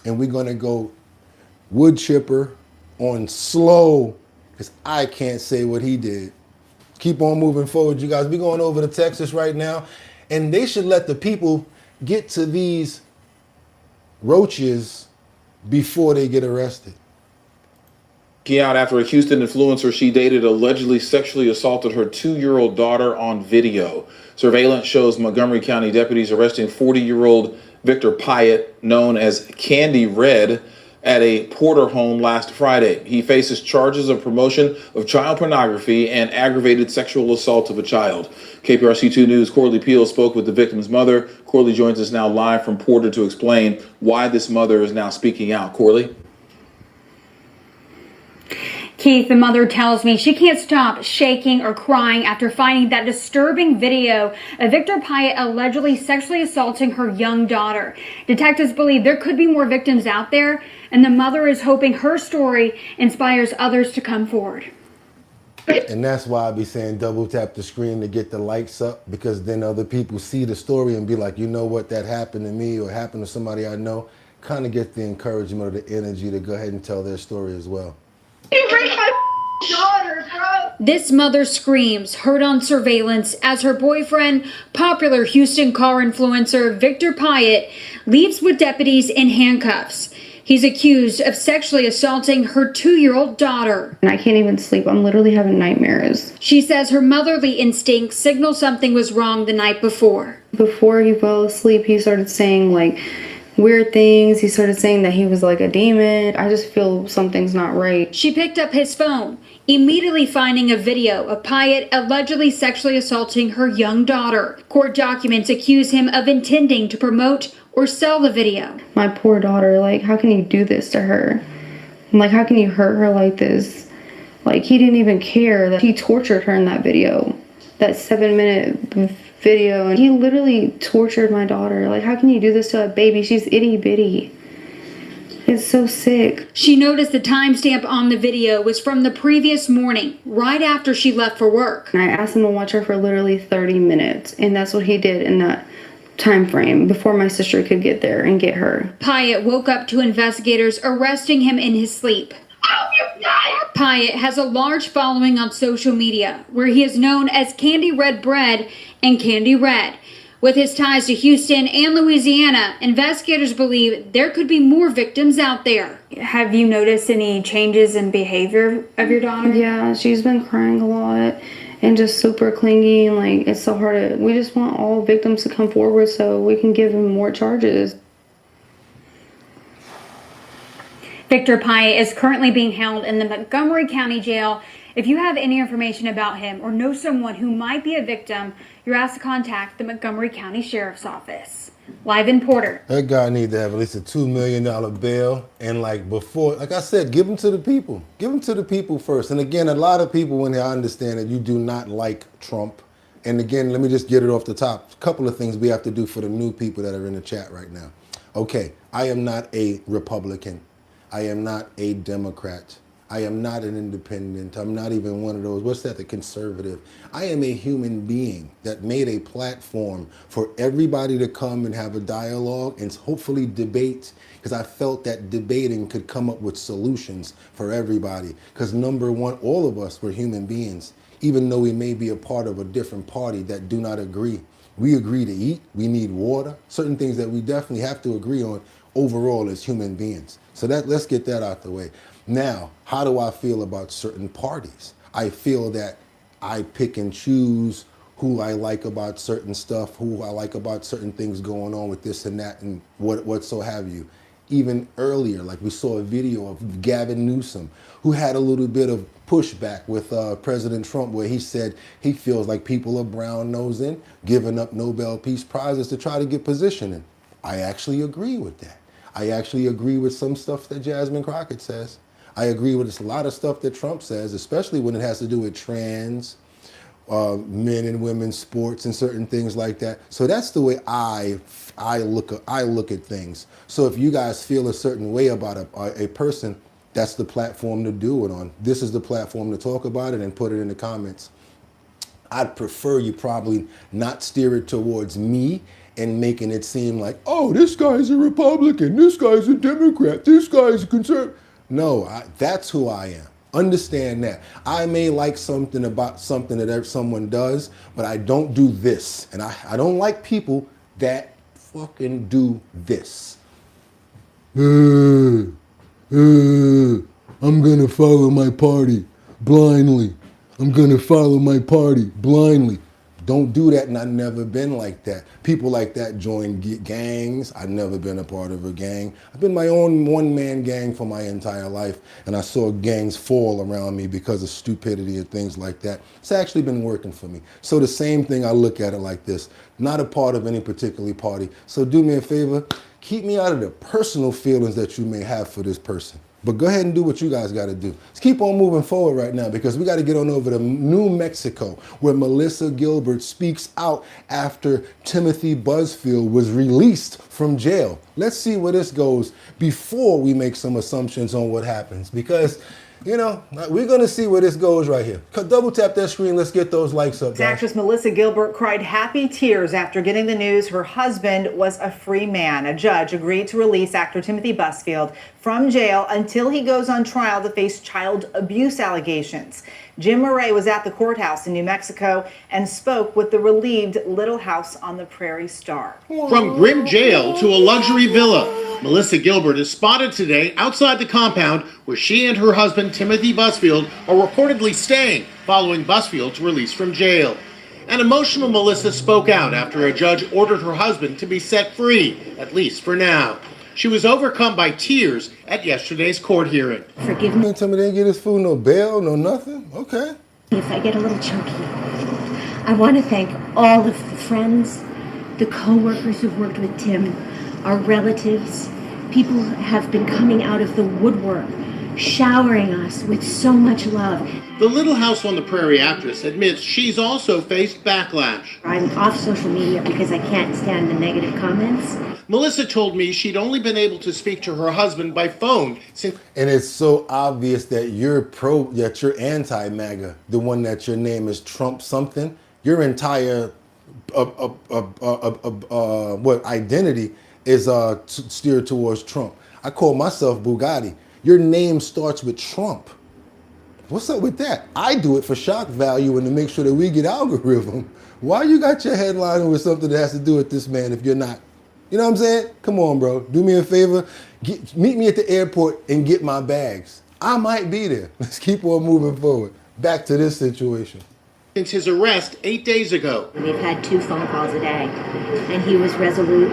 and we're going to go wood chipper on slow because I can't say what he did. Keep on moving forward, you guys. We're going over to Texas right now, and they should let the people get to these roaches before they get arrested. Out after a Houston influencer she dated allegedly sexually assaulted her 2-year-old daughter on video. Surveillance shows Montgomery County deputies arresting 40-year-old Victor Pyatt, known as Candy Red, at a Porter home last Friday. He faces charges of promotion of child pornography and aggravated sexual assault of a child. KPRC2 News' Corley Peel spoke with the victim's mother. Corley joins us now live from Porter to explain why this mother is now speaking out. Corley? Keith, the mother tells me she can't stop shaking or crying after finding that disturbing video of Victor Pyatt allegedly sexually assaulting her young daughter. Detectives believe there could be more victims out there, and the mother is hoping her story inspires others to come forward. And that's why I be saying double tap the screen to get the likes up, because then other people see the story and be like, you know what, that happened to me or happened to somebody I know. Kind of get the encouragement or the energy to go ahead and tell their story as well. You break my daughter, bro. This mother screams, heard on surveillance, as her boyfriend, popular Houston car influencer Victor Pyatt, leaves with deputies in handcuffs. He's accused of sexually assaulting her 2-year-old daughter. And I can't even sleep. I'm literally having nightmares. She says her motherly instincts signal something was wrong the night before. Before he fell asleep, he started saying like weird things. He started saying that he was like a demon. I just feel something's not right. She picked up his phone, immediately finding a video of Pyatt allegedly sexually assaulting her young daughter. Court documents accuse him of intending to promote or sell the video. My poor daughter, like, how can you do this to her? Like, how can you hurt her like this? Like, he didn't even care that he tortured her in that video, that 7-minute video. And he literally tortured my daughter. Like, how can you do this to a baby? She's itty bitty. It's so sick. She noticed the timestamp on the video was from the previous morning, right after she left for work. And I asked him to watch her for literally 30 minutes. And that's what he did in that time frame before my sister could get there and get her. Pyatt woke up to investigators arresting him in his sleep. Pyatt has a large following on social media, where he is known as Candy Red Bread and Candy Red. With his ties to Houston and Louisiana, investigators believe there could be more victims out there. Have you noticed any changes in behavior of your daughter? Yeah, she's been crying a lot and just super clingy. Like, it's so hard. We just want all victims to come forward so we can give them more charges. Victor Pyatt is currently being held in the Montgomery County Jail. If you have any information about him or know someone who might be a victim, you're asked to contact the Montgomery County Sheriff's Office. Live in Porter. That guy needs to have at least a $2 million bail. And like before, like I said, give them to the people. Give them to the people first. And again, a lot of people, when they understand that you do not like Trump. And again, let me just get it off the top. A couple of things we have to do for the new people that are in the chat right now. Okay, I am not a Republican. I am not a Democrat. I am not an independent. I'm not even one of those, what's that, the conservative. I am a human being that made a platform for everybody to come and have a dialogue and hopefully debate, because I felt that debating could come up with solutions for everybody. Because number one, all of us were human beings, even though we may be a part of a different party that do not agree. We agree to eat, we need water, certain things that we definitely have to agree on overall as human beings. So let's get that out the way. Now, how do I feel about certain parties? I feel that I pick and choose who I like about certain stuff, who I like about certain things going on with this and that and what so have you. even earlier. Like we saw a video of Gavin Newsom, who had a little bit of pushback with President Trump, where he said he feels like people are brown-nosing, giving up Nobel Peace Prizes to try to get positioning. I actually agree with that. I actually agree with some stuff that Jasmine Crockett says. I agree with a lot of stuff that Trump says, especially when it has to do with trans, men and women's sports and certain things like that. So that's the way I look at things. So if you guys feel a certain way about a person, that's the platform to do it on. This is the platform to talk about it and put it in the comments. I'd prefer you probably not steer it towards me and making it seem like, oh, this guy's a Republican, this guy's a Democrat, this guy's a conservative. No, that's who I am. Understand that. I may like something about something that someone does, but I don't do this. And I don't like people that fucking do this. I'm gonna follow my party blindly. I'm gonna follow my party blindly. Don't do that, and I've never been like that. People like that join gangs. I've never been a part of a gang. I've been my own one-man gang for my entire life, and I saw gangs fall around me because of stupidity and things like that. It's actually been working for me. So the same thing, I look at it like this. Not a part of any particular party. So do me a favor, keep me out of the personal feelings that you may have for this person. But go ahead and do what you guys got to do. Let's keep on moving forward right now, because we got to get on over to New Mexico, where Melissa Gilbert speaks out after Timothy Busfield was released from jail. Let's see where this goes before we make some assumptions on what happens, because, you know, we're going to see where this goes right here. Double tap that screen. Let's get those likes up, guys. Actress Melissa Gilbert cried happy tears after getting the news her husband was a free man. A judge agreed to release actor Timothy Busfield from jail until he goes on trial to face child abuse allegations. Jim Murray was at the courthouse in New Mexico and spoke with the relieved Little House on the Prairie star. From grim jail to a luxury villa, Melissa Gilbert is spotted today outside the compound where she and her husband Timothy Busfield are reportedly staying following Busfield's release from jail. An emotional Melissa spoke out after a judge ordered her husband to be set free, at least for now. She was overcome by tears at yesterday's court hearing. Forgive me. Tell me they didn't get his food, no bail, no nothing? Okay. If I get a little chunky, I want to thank all of the friends, the co-workers who've worked with Tim, our relatives. People have been coming out of the woodwork, showering us with so much love. The Little House on the Prairie actress admits she's also faced backlash. I'm off social media because I can't stand the negative comments. Melissa told me she'd only been able to speak to her husband by phone since... And it's so obvious that you're you're anti-MAGA, the one that your name is Trump something. Your entire identity is steered towards Trump. I call myself Bugatti. Your name starts with Trump. What's up with that? I do it for shock value and to make sure that we get algorithm. Why you got your headline with something that has to do with this man if you're not? You know what I'm saying? Come on, bro. Do me a favor. Meet me at the airport and get my bags. I might be there. Let's keep on moving forward. Back to this situation. Since his arrest 8 days ago. We've had 2 phone calls a day, and he was resolute.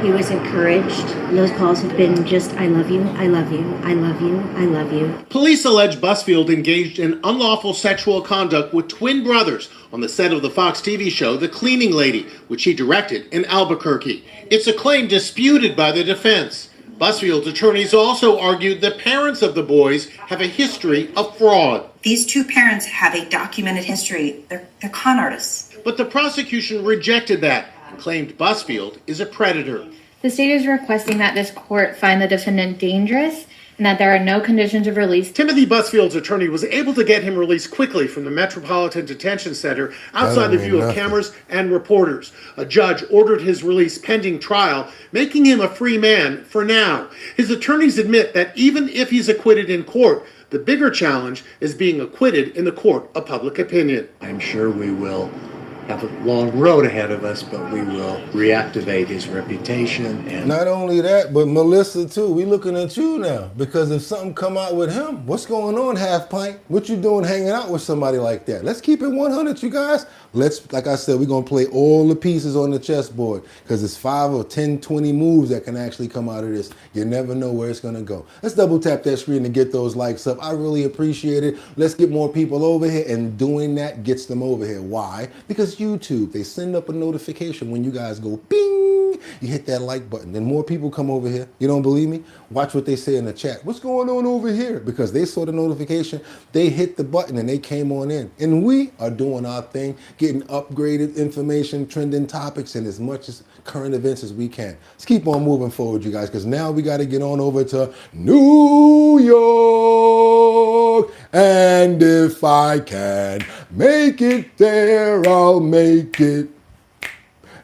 He was encouraged. Those calls have been just, I love you, I love you, I love you, I love you. Police allege Busfield engaged in unlawful sexual conduct with twin brothers on the set of the Fox TV show The Cleaning Lady, which he directed in Albuquerque. It's a claim disputed by the defense. Busfield's attorneys also argued the parents of the boys have a history of fraud. These 2 parents have a documented history. They're con artists. But the prosecution rejected that and claimed Busfield is a predator. The state is requesting that this court find the defendant dangerous and that there are no conditions of release. Timothy Busfield's attorney was able to get him released quickly from the Metropolitan Detention Center outside the view of cameras and reporters. A judge ordered his release pending trial, making him a free man for now. His attorneys admit that even if he's acquitted in court, the bigger challenge is being acquitted in the court of public opinion. I'm sure we will have a long road ahead of us, but we will reactivate his reputation. And not only that, but Melissa too. We looking at you now, because if something come out with him, what's going on, Half Pint? What you doing hanging out with somebody like that? Let's keep it 100, you guys. Let's, like I said, we're gonna play all the pieces on the chessboard, because it's 5 or 10, 20 moves that can actually come out of this. You never know where it's gonna go. Let's double tap that screen and get those likes up. I really appreciate it. Let's get more people over here, and doing that gets them over here. Why? Because YouTube, they send up a notification when you guys go bing, you hit that like button, then more people come over here. You don't believe me? Watch what they say in the chat. What's going on over here? Because they saw the notification, they hit the button and they came on in. And we are doing our thing, getting upgraded information, trending topics, and as much as current events as we can. Let's keep on moving forward, you guys, because now we got to get on over to New York. And if I can make it there, I'll make it.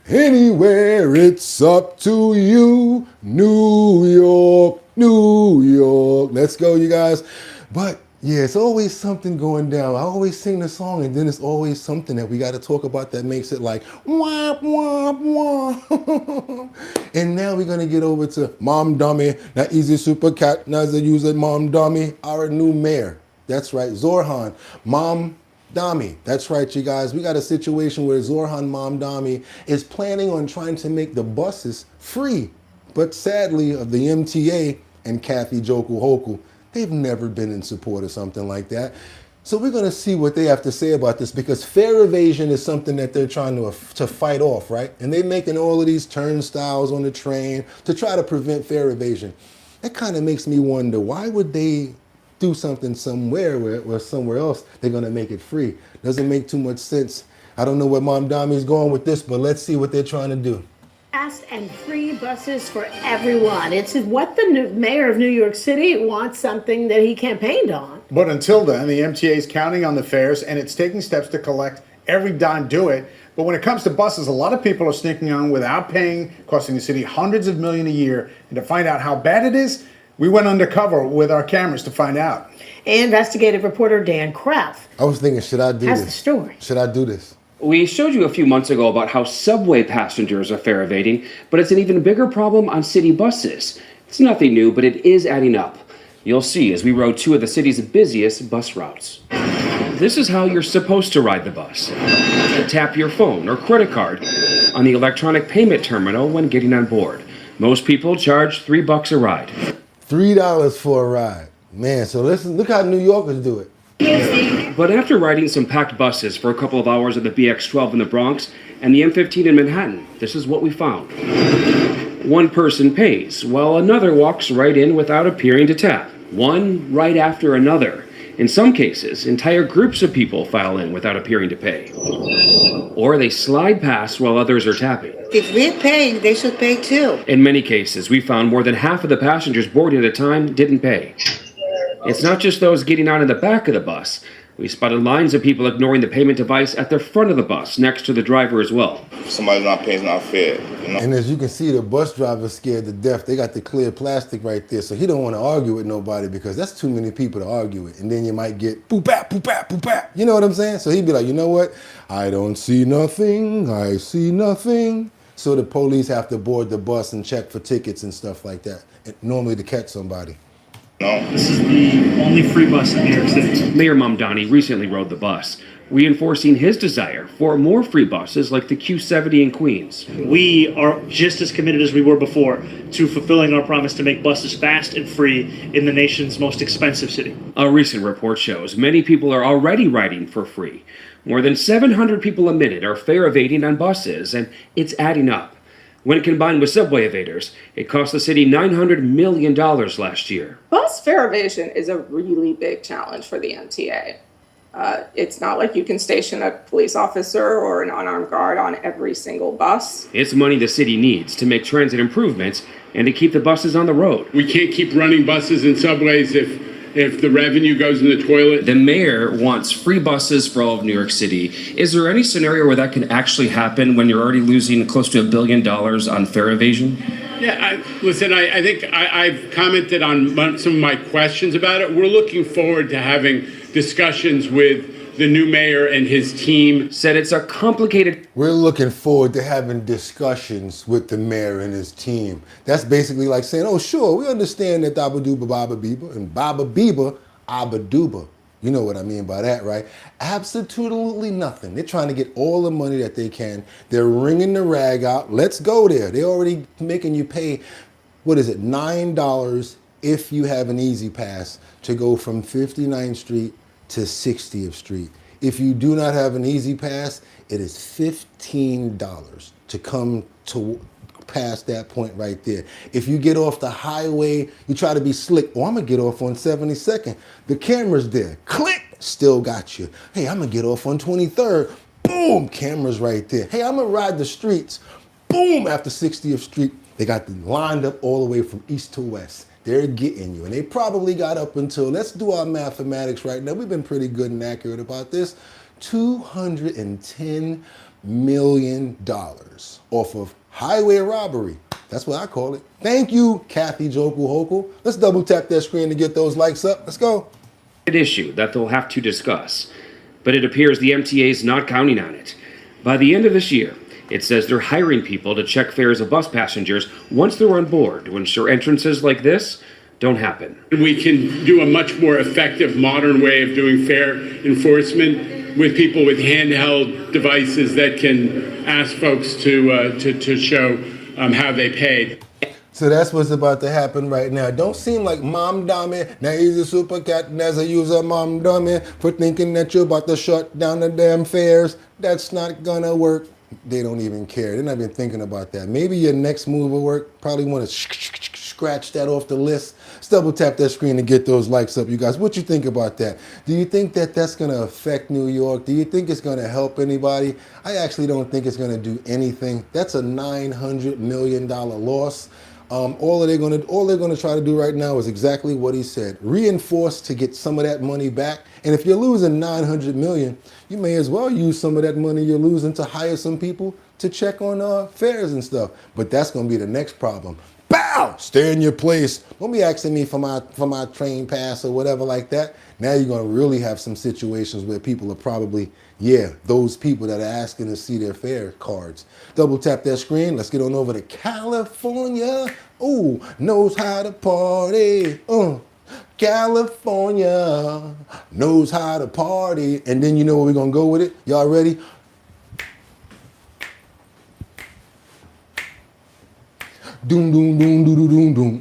Anywhere, it's up to you. New York, New York. Let's go, you guys. But yeah, it's always something going down. I always sing the song, and then it's always something that we got to talk about that makes it like womp, womp, womp. And now we're going to get over to Mom Dummy, that easy super cat, Naza user Mom Dummy, our new mayor. That's right, Zorhan, Mom Dami. That's right, you guys. We got a situation where Zorhan Mamdani is planning on trying to make the buses free. But sadly, of the MTA and Kathy Joku Hoku, they've never been in support of something like that. So we're going to see what they have to say about this, because fare evasion is something that they're trying to fight off, right? And they're making all of these turnstiles on the train to try to prevent fare evasion. That kind of makes me wonder, why would they do something somewhere where somewhere else they're going to make it free? Doesn't make too much sense. I don't know where Mom Dami's going with this, but let's see what they're trying to do. Fast and free buses for everyone. It's what the mayor of New York City wants, something that he campaigned on. But until then, the MTA is counting on the fares, and it's taking steps to collect every dime do it. But when it comes to buses, a lot of people are sneaking on without paying, costing the city hundreds of millions a year. And to find out how bad it is, we went undercover with our cameras to find out. Investigative reporter Dan Kraft I was thinking, should I do has this? the story. Should I do this? We showed you a few months ago about how subway passengers are fare evading, but it's an even bigger problem on city buses. It's nothing new, but it is adding up. You'll see as we rode 2 of the city's busiest bus routes. This is how you're supposed to ride the bus. Tap your phone or credit card on the electronic payment terminal when getting on board. Most people charge $3 a ride. $3 for a ride. Man, so listen, look how New Yorkers do it. But after riding some packed buses for a couple of hours at the BX12 in the Bronx and the M15 in Manhattan, this is what we found. One person pays, while another walks right in without appearing to tap. One right after another. In some cases, entire groups of people file in without appearing to pay. Or they slide past while others are tapping. If we're paying, they should pay too. In many cases, we found more than half of the passengers boarding at a time didn't pay. It's not just those getting on in the back of the bus. We spotted lines of people ignoring the payment device at the front of the bus, next to the driver as well. If somebody's not paying, it's not fair. You know? And as you can see, the bus driver's scared to death. They got the clear plastic right there, so he don't want to argue with nobody, because that's too many people to argue with. And then you might get boop bap, boop bap, boop bap. You know what I'm saying? So he'd be like, you know what? I don't see nothing. I see nothing. So the police have to board the bus and check for tickets and stuff like that, normally to catch somebody. This is the only free bus in New York City. Mayor Mamdani recently rode the bus, reinforcing his desire for more free buses like the Q70 in Queens. We are just as committed as we were before to fulfilling our promise to make buses fast and free in the nation's most expensive city. A recent report shows many people are already riding for free. More than 700 people admitted are fare evading on buses, and it's adding up. When combined with subway evaders, it cost the city $900 million last year. Bus fare evasion is a really big challenge for the MTA. It's not like you can station a police officer or an unarmed guard on every single bus. It's money the city needs to make transit improvements and to keep the buses on the road. We can't keep running buses and subways if the revenue goes in the toilet. The mayor wants free buses for all of New York City. Is there any scenario where that can actually happen when you're already losing close to $1 billion on fare evasion? Yeah, I think I've commented on some of my questions about it. We're looking forward to having discussions with the new mayor and his team said it's a complicated. We're looking forward to having discussions with the mayor and his team. That's basically like saying, oh, sure, we understand that Abba Duba Baba Biba and Baba Biba Abba Duba. You know what I mean by that, right? Absolutely nothing. They're trying to get all the money that they can. They're wringing the rag out. Let's go there. They're already making you pay, what is it, $9 if you have an easy pass to go from 59th Street to 60th Street. If you do not have an easy pass, it is $15 to come to past that point right there. If you get off the highway, you try to be slick. Oh, I'm gonna get off on 72nd. The camera's there. Click, still got you. Hey, I'm gonna get off on 23rd. Boom, camera's right there. Hey, I'm gonna ride the streets. Boom, after 60th Street. They got them lined up all the way from east to west. They're getting you. And they probably got up until, let's do our mathematics right now. We've been pretty good and accurate about this. $210 million off of highway robbery. That's what I call it. Thank you, Kathy Joku Hoku. Let's double tap that screen to get those likes up. Let's go. An issue that they'll have to discuss, but it appears the MTA is not counting on it. By the end of this year, it says they're hiring people to check fares of bus passengers once they're on board to ensure entrances like this don't happen. We can do a much more effective modern way of doing fare enforcement with people with handheld devices that can ask folks to show how they paid. So that's what's about to happen right now. Don't seem like mom dummy. Now he's a super cat and as a user mom dummy for thinking that you're about to shut down the damn fares. That's not gonna work. They don't even care. They're not even thinking about that. Maybe your next move will work. Probably want to scratch that off the list. Let's double tap that screen to get those likes up, you guys. What you think about that? Do you think that that's going to affect New York? Do you think it's going to help anybody? I actually don't think it's going to do anything. That's a $900 million loss. All they're going to try to do right now is exactly what he said. Reinforce to get some of that money back. And if you're losing $900 million, you may as well use some of that money you're losing to hire some people to check on fares and stuff. But that's going to be the next problem. Bow! Stay in your place. Don't be asking me for my train pass or whatever like that. Now you're going to really have some situations where people are probably, those people that are asking to see their fare cards. Double tap that screen. Let's get on over to California. Ooh, knows how to party. California knows how to party. And then you know where we're going to go with it. Y'all ready? Doom, doom, doom, doo, doo, doom, doom.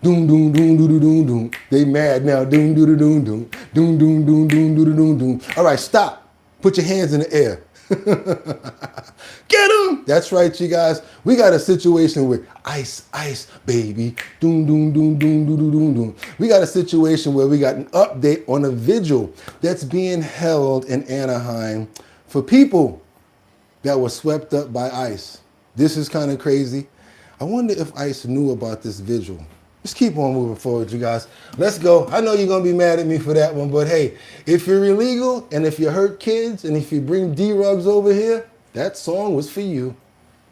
Doom, doom, doom, doo, doo, doom, doom. They mad now. Doom, doo, doo, doom, doom. Doom, doom, doom, doom, doo, doo, doom, doom. All right, stop. Put your hands in the air. Get him! That's right, you guys. We got a situation with ice, ice, baby. Doom, doom, doom, doom, doom, doom, doom, doom. We got a situation where we got an update on a vigil that's being held in Anaheim for people that were swept up by ice. This is kind of crazy. I wonder if ICE knew about this vigil. Let's keep on moving forward, you guys. Let's go. I know you're going to be mad at me for that one, but hey, if you're illegal and if you hurt kids and if you bring D-Rugs over here, that song was for you.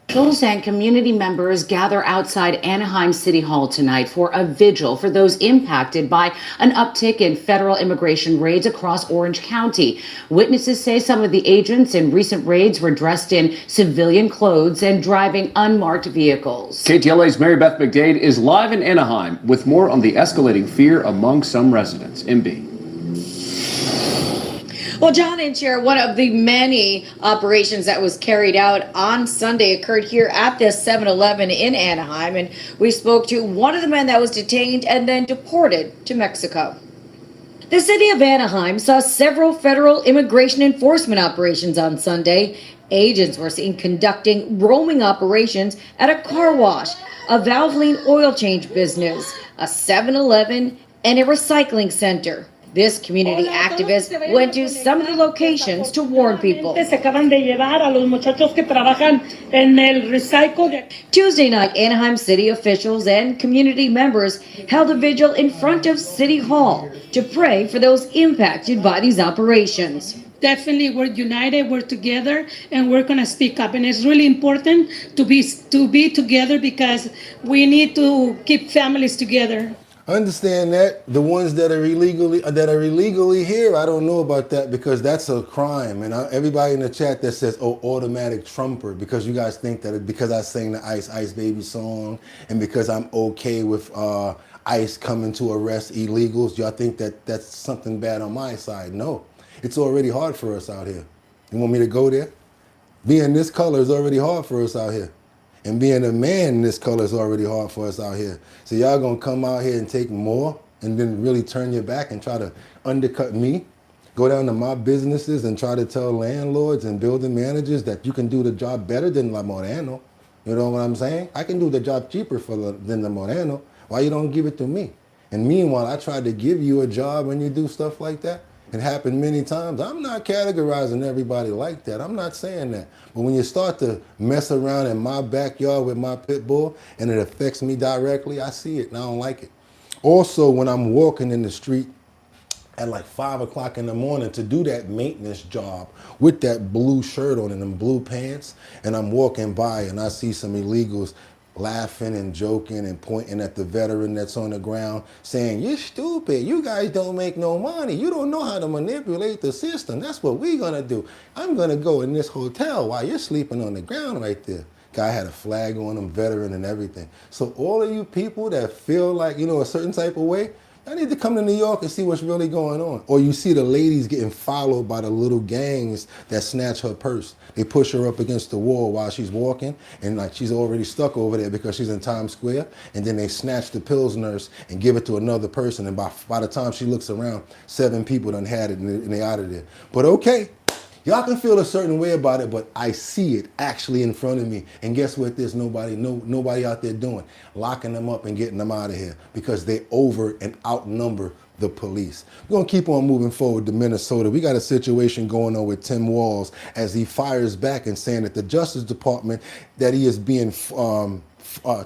Officials and community members gather outside Anaheim City Hall tonight for a vigil for those impacted by an uptick in federal immigration raids across Orange County. Witnesses say some of the agents in recent raids were dressed in civilian clothes and driving unmarked vehicles. KTLA's Mary Beth McDade is live in Anaheim with more on the escalating fear among some residents. MB. Well, John and Chair, one of the many operations that was carried out on Sunday occurred here at this 7-Eleven in Anaheim, and we spoke to one of the men that was detained and then deported to Mexico. The city of Anaheim saw several federal immigration enforcement operations on Sunday. Agents were seen conducting roaming operations at a car wash, a Valvoline oil change business, a 7-Eleven, and a recycling center. This community activist went to some of the locations to warn people. Tuesday night, Anaheim city officials and community members held a vigil in front of City Hall to pray for those impacted by these operations. Definitely, we're united, we're together, and we're going to speak up. And it's really important to be together because we need to keep families together. I understand that. The ones that are illegally here, I don't know about that because that's a crime. And everybody in the chat that says, "Oh, automatic Trumper," because you guys think that because I sang the Ice Ice Baby song and because I'm okay with ICE coming to arrest illegals, y'all think that that's something bad on my side? No, it's already hard for us out here. You want me to go there? Being this color is already hard for us out here. And being a man in this color is already hard for us out here. So y'all gonna come out here and take more and then really turn your back and try to undercut me? Go down to my businesses and try to tell landlords and building managers that you can do the job better than La Moreno. You know what I'm saying? I can do the job cheaper than La Moreno. Why you don't give it to me? And meanwhile, I tried to give you a job when you do stuff like that. It happened many times. I'm not categorizing everybody like that. I'm not saying that. But when you start to mess around in my backyard with my pit bull and it affects me directly, I see it and I don't like it. Also, when I'm walking in the street at like 5 o'clock in the morning to do that maintenance job with that blue shirt on and them blue pants, and I'm walking by and I see some illegals laughing and joking and pointing at the veteran that's on the ground saying, "You're stupid, you guys don't make no money, you don't know how to manipulate the system, that's what we're gonna do. I'm gonna go in this hotel while you're sleeping on the ground right there." Guy had a flag on him, veteran and everything. So all of you people that feel like, you know, a certain type of way, I need to come to New York and see what's really going on. Or you see the ladies getting followed by the little gangs that snatch her purse. They push her up against the wall while she's walking, and like she's already stuck over there because she's in Times Square, and then they snatch the pills nurse and give it to another person, and by the time she looks around, 7 people done had it and they out of there. But okay, y'all can feel a certain way about it, but I see it actually in front of me. And guess what there's nobody out there doing? Locking them up and getting them out of here because they over and outnumber the police. We're going to keep on moving forward to Minnesota. We got a situation going on with Tim Walz as he fires back and saying that the Justice Department, that he is being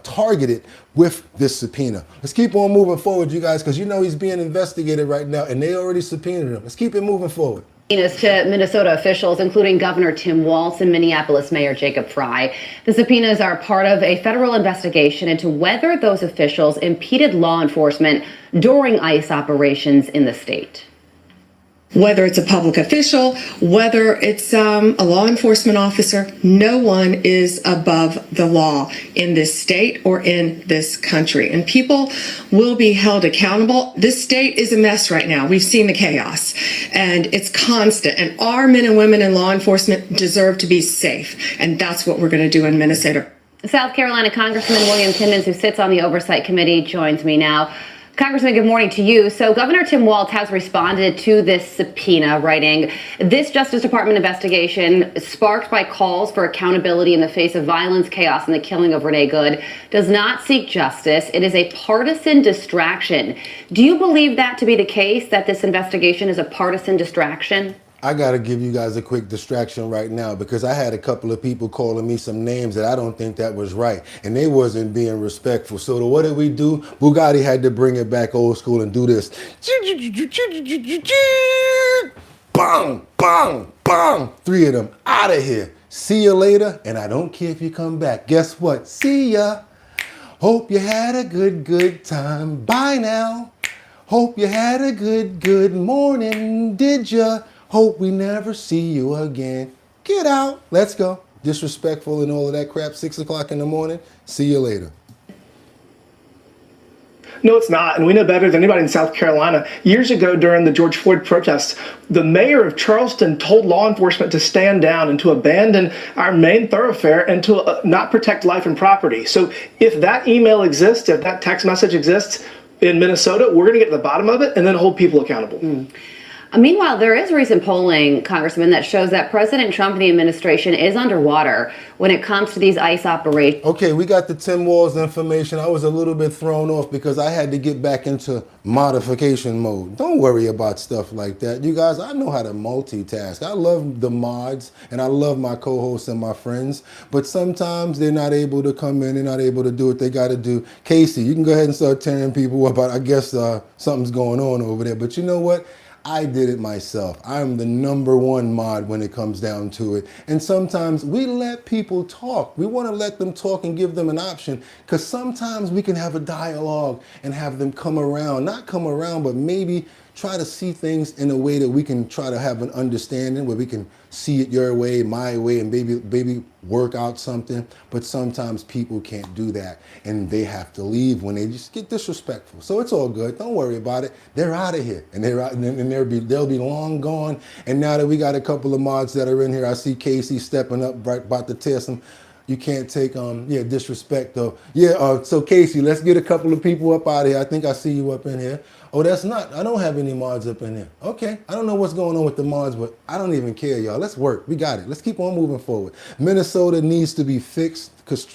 targeted with this subpoena. Let's keep on moving forward, you guys, because you know he's being investigated right now and they already subpoenaed him. Let's keep it moving forward. Subpoenas to Minnesota officials, including Governor Tim Walz and Minneapolis Mayor Jacob Frey. The subpoenas are part of a federal investigation into whether those officials impeded law enforcement during ICE operations in the state. Whether it's a public official, whether it's a law enforcement officer, no one is above the law in this state or in this country. And people will be held accountable. This state is a mess right now. We've seen the chaos and it's constant. And our men and women in law enforcement deserve to be safe. And that's what we're going to do in Minnesota. South Carolina Congressman William Timmons, who sits on the Oversight Committee, joins me now. Congressman, good morning to you. So Governor Tim Walz has responded to this subpoena, writing, "This Justice Department investigation, sparked by calls for accountability in the face of violence, chaos, and the killing of Renee Good, does not seek justice. It is a partisan distraction." Do you believe that to be the case, that this investigation is a partisan distraction? I got to give you guys a quick distraction right now because I had a couple of people calling me some names that I don't think that was right. And they wasn't being respectful. So what did we do? Bugatti had to bring it back old school and do this. Bang, bang, bang. 3 of them out of here. See you later. And I don't care if you come back. Guess what? See ya. Hope you had a good time. Bye now. Hope you had a good morning. Did ya? Hope we never see you again. Get out. Let's go. Disrespectful and all of that crap. 6 o'clock in the morning. See you later. No, it's not. And we know better than anybody in South Carolina. Years ago, during the George Floyd protests, the mayor of Charleston told law enforcement to stand down and to abandon our main thoroughfare and to not protect life and property. So if that email exists, if that text message exists in Minnesota, we're going to get to the bottom of it and then hold people accountable. Meanwhile, there is recent polling, Congressman, that shows that President Trump and the administration is underwater when it comes to these ICE operations. Okay, we got the Tim Walz information. I was a little bit thrown off because I had to get back into modification mode. Don't worry about stuff like that. You guys, I know how to multitask. I love the mods and I love my co-hosts and my friends, but sometimes they're not able to come in. They're not able to do what they got to do. Casey, you can go ahead and start tearing people up. I guess something's going on over there. But you know what? I did it myself. I'm the #1 mod when it comes down to it. And sometimes we let people talk. We want to let them talk and give them an option, because sometimes we can have a dialogue and have them come around. Not come around, but maybe try to see things in a way that we can try to have an understanding, where we can see it your way, my way, and maybe work out something. But sometimes people can't do that, and they have to leave when they just get disrespectful. So it's all good. Don't worry about it. They're out of here, and they're out, and they'll be long gone. And now that we got a couple of mods that are in here, I see Casey stepping up, right, about to tear some. You can't take disrespect though. So Casey, let's get a couple of people up out of here. I think I see you up in here. Oh, that's not. I don't have any mods up in here. Okay, I don't know what's going on with the mods, but I don't even care, y'all. Let's work. We got it. Let's keep on moving forward. Minnesota needs to be fixed, because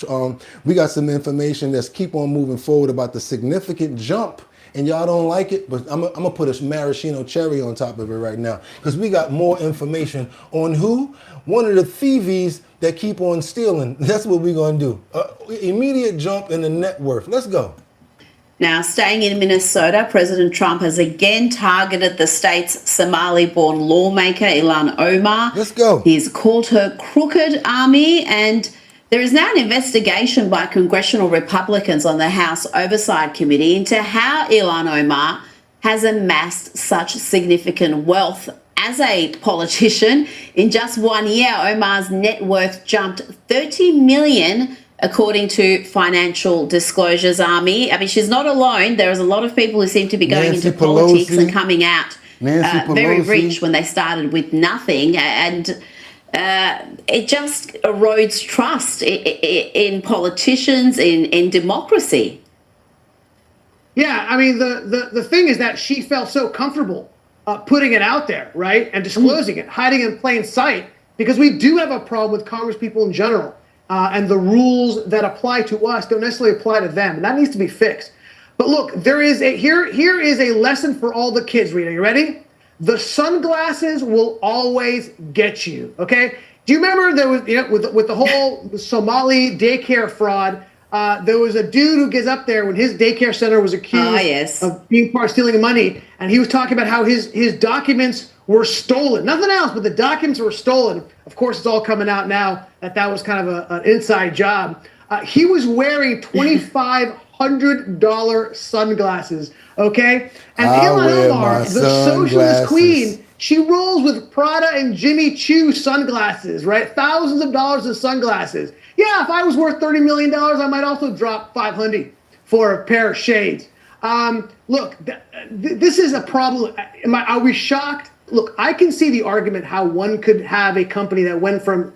we got some information that's keep on moving forward about the significant jump. And y'all don't like it, but I'm gonna put a maraschino cherry on top of it right now, because we got more information on who? One of the thieves that keep on stealing. That's what we're gonna do. Immediate jump in the net worth. Let's go. Now, staying in Minnesota, President Trump has again targeted the state's Somali-born lawmaker, Ilhan Omar. Let's go. He's called her crooked army, and there is now an investigation by congressional Republicans on the House Oversight Committee into how Ilhan Omar has amassed such significant wealth as a politician. In just 1 year, Omar's net worth jumped $30 million, according to Financial Disclosures Army. I mean, she's not alone. There's a lot of people who seem to be going into politics and coming out very rich when they started with nothing. And it just erodes trust in politicians, in democracy. Yeah, I mean, the thing is that she felt so comfortable putting it out there, right, and disclosing it, hiding in plain sight, because we do have a problem with congresspeople in general, and the rules that apply to us don't necessarily apply to them, and that needs to be fixed. But look, here is a lesson for all the kids, Rita. You ready? The sunglasses will always get you, okay? Do you remember there was, with the whole Somali daycare fraud, there was a dude who gets up there when his daycare center was accused of being part of stealing money, and he was talking about how his documents were stolen. Nothing else, but the documents were stolen. Of course, it's all coming out now that was kind of an inside job. He was wearing $2,500 sunglasses, okay? And Ilhan Omar, the socialist queen, she rolls with Prada and Jimmy Choo sunglasses, right? Thousands of dollars in sunglasses. Yeah, if I was worth $30 million, I might also drop $500 for a pair of shades. Look, this is a problem. Are we shocked? Look, I can see the argument how one could have a company that went from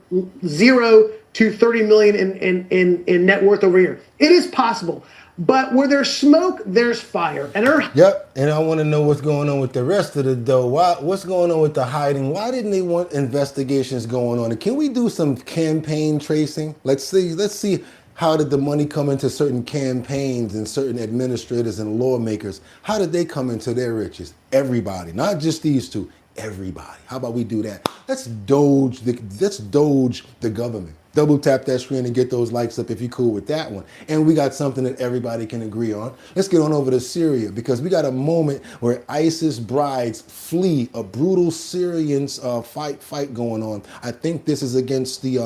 0 to 30 million in net worth over here. It is possible. But where there's smoke, there's fire. And Yep, and I want to know what's going on with the rest of the dough. What's going on with the hiding? Why didn't they want investigations going on? Can we do some campaign tracing? Let's see how did the money come into certain campaigns and certain administrators and lawmakers? How did they come into their riches? Everybody, not just these two. Everybody. How about we do that? Let's doge the government. Double tap that screen and get those likes up if you're cool with that one. And we got something that everybody can agree on. Let's get on over to Syria, because we got a moment where ISIS brides flee a brutal Syrian fight going on. I think this is against the,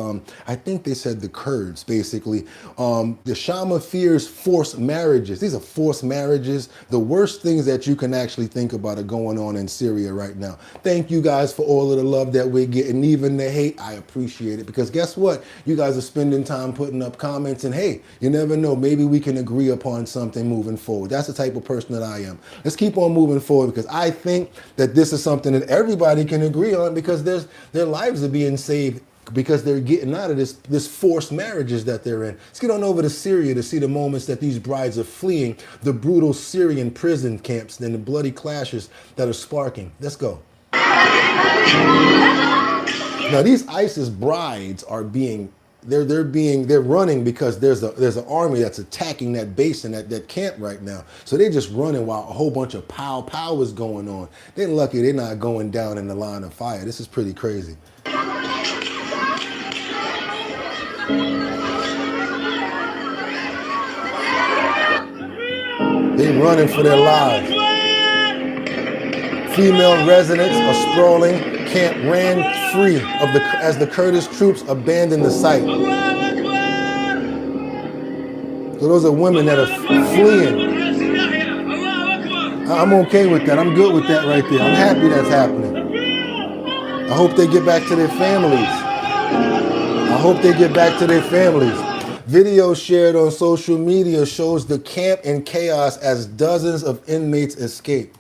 I think they said the Kurds, basically. The Shama fears forced marriages. These are forced marriages. The worst things that you can actually think about are going on in Syria right now. Thank you guys for all of the love that we're getting, even the hate. I appreciate it, because guess what? You guys are spending time putting up comments, and hey, you never know, maybe we can agree upon something moving forward. That's the type of person that I am. Let's keep on moving forward, because I think that this is something that everybody can agree on, because their lives are being saved because they're getting out of this forced marriages that they're in. Let's get on over to Syria to see the moments that these brides are fleeing the brutal Syrian prison camps and the bloody clashes that are sparking. Let's go. Now these ISIS brides are they're running because there's an army that's attacking that base and that camp right now. So they're just running while a whole bunch of pow is going on. They're lucky they're not going down in the line of fire. This is pretty crazy. They're running for their lives. Female residents of sprawling camp ran free as the Kurdish troops abandoned the site. So those are women that are fleeing. I'm okay with that. I'm good with that right there. I'm happy that's happening. I hope they get back to their families. I hope they get back to their families. Video shared on social media shows the camp in chaos as dozens of inmates escape.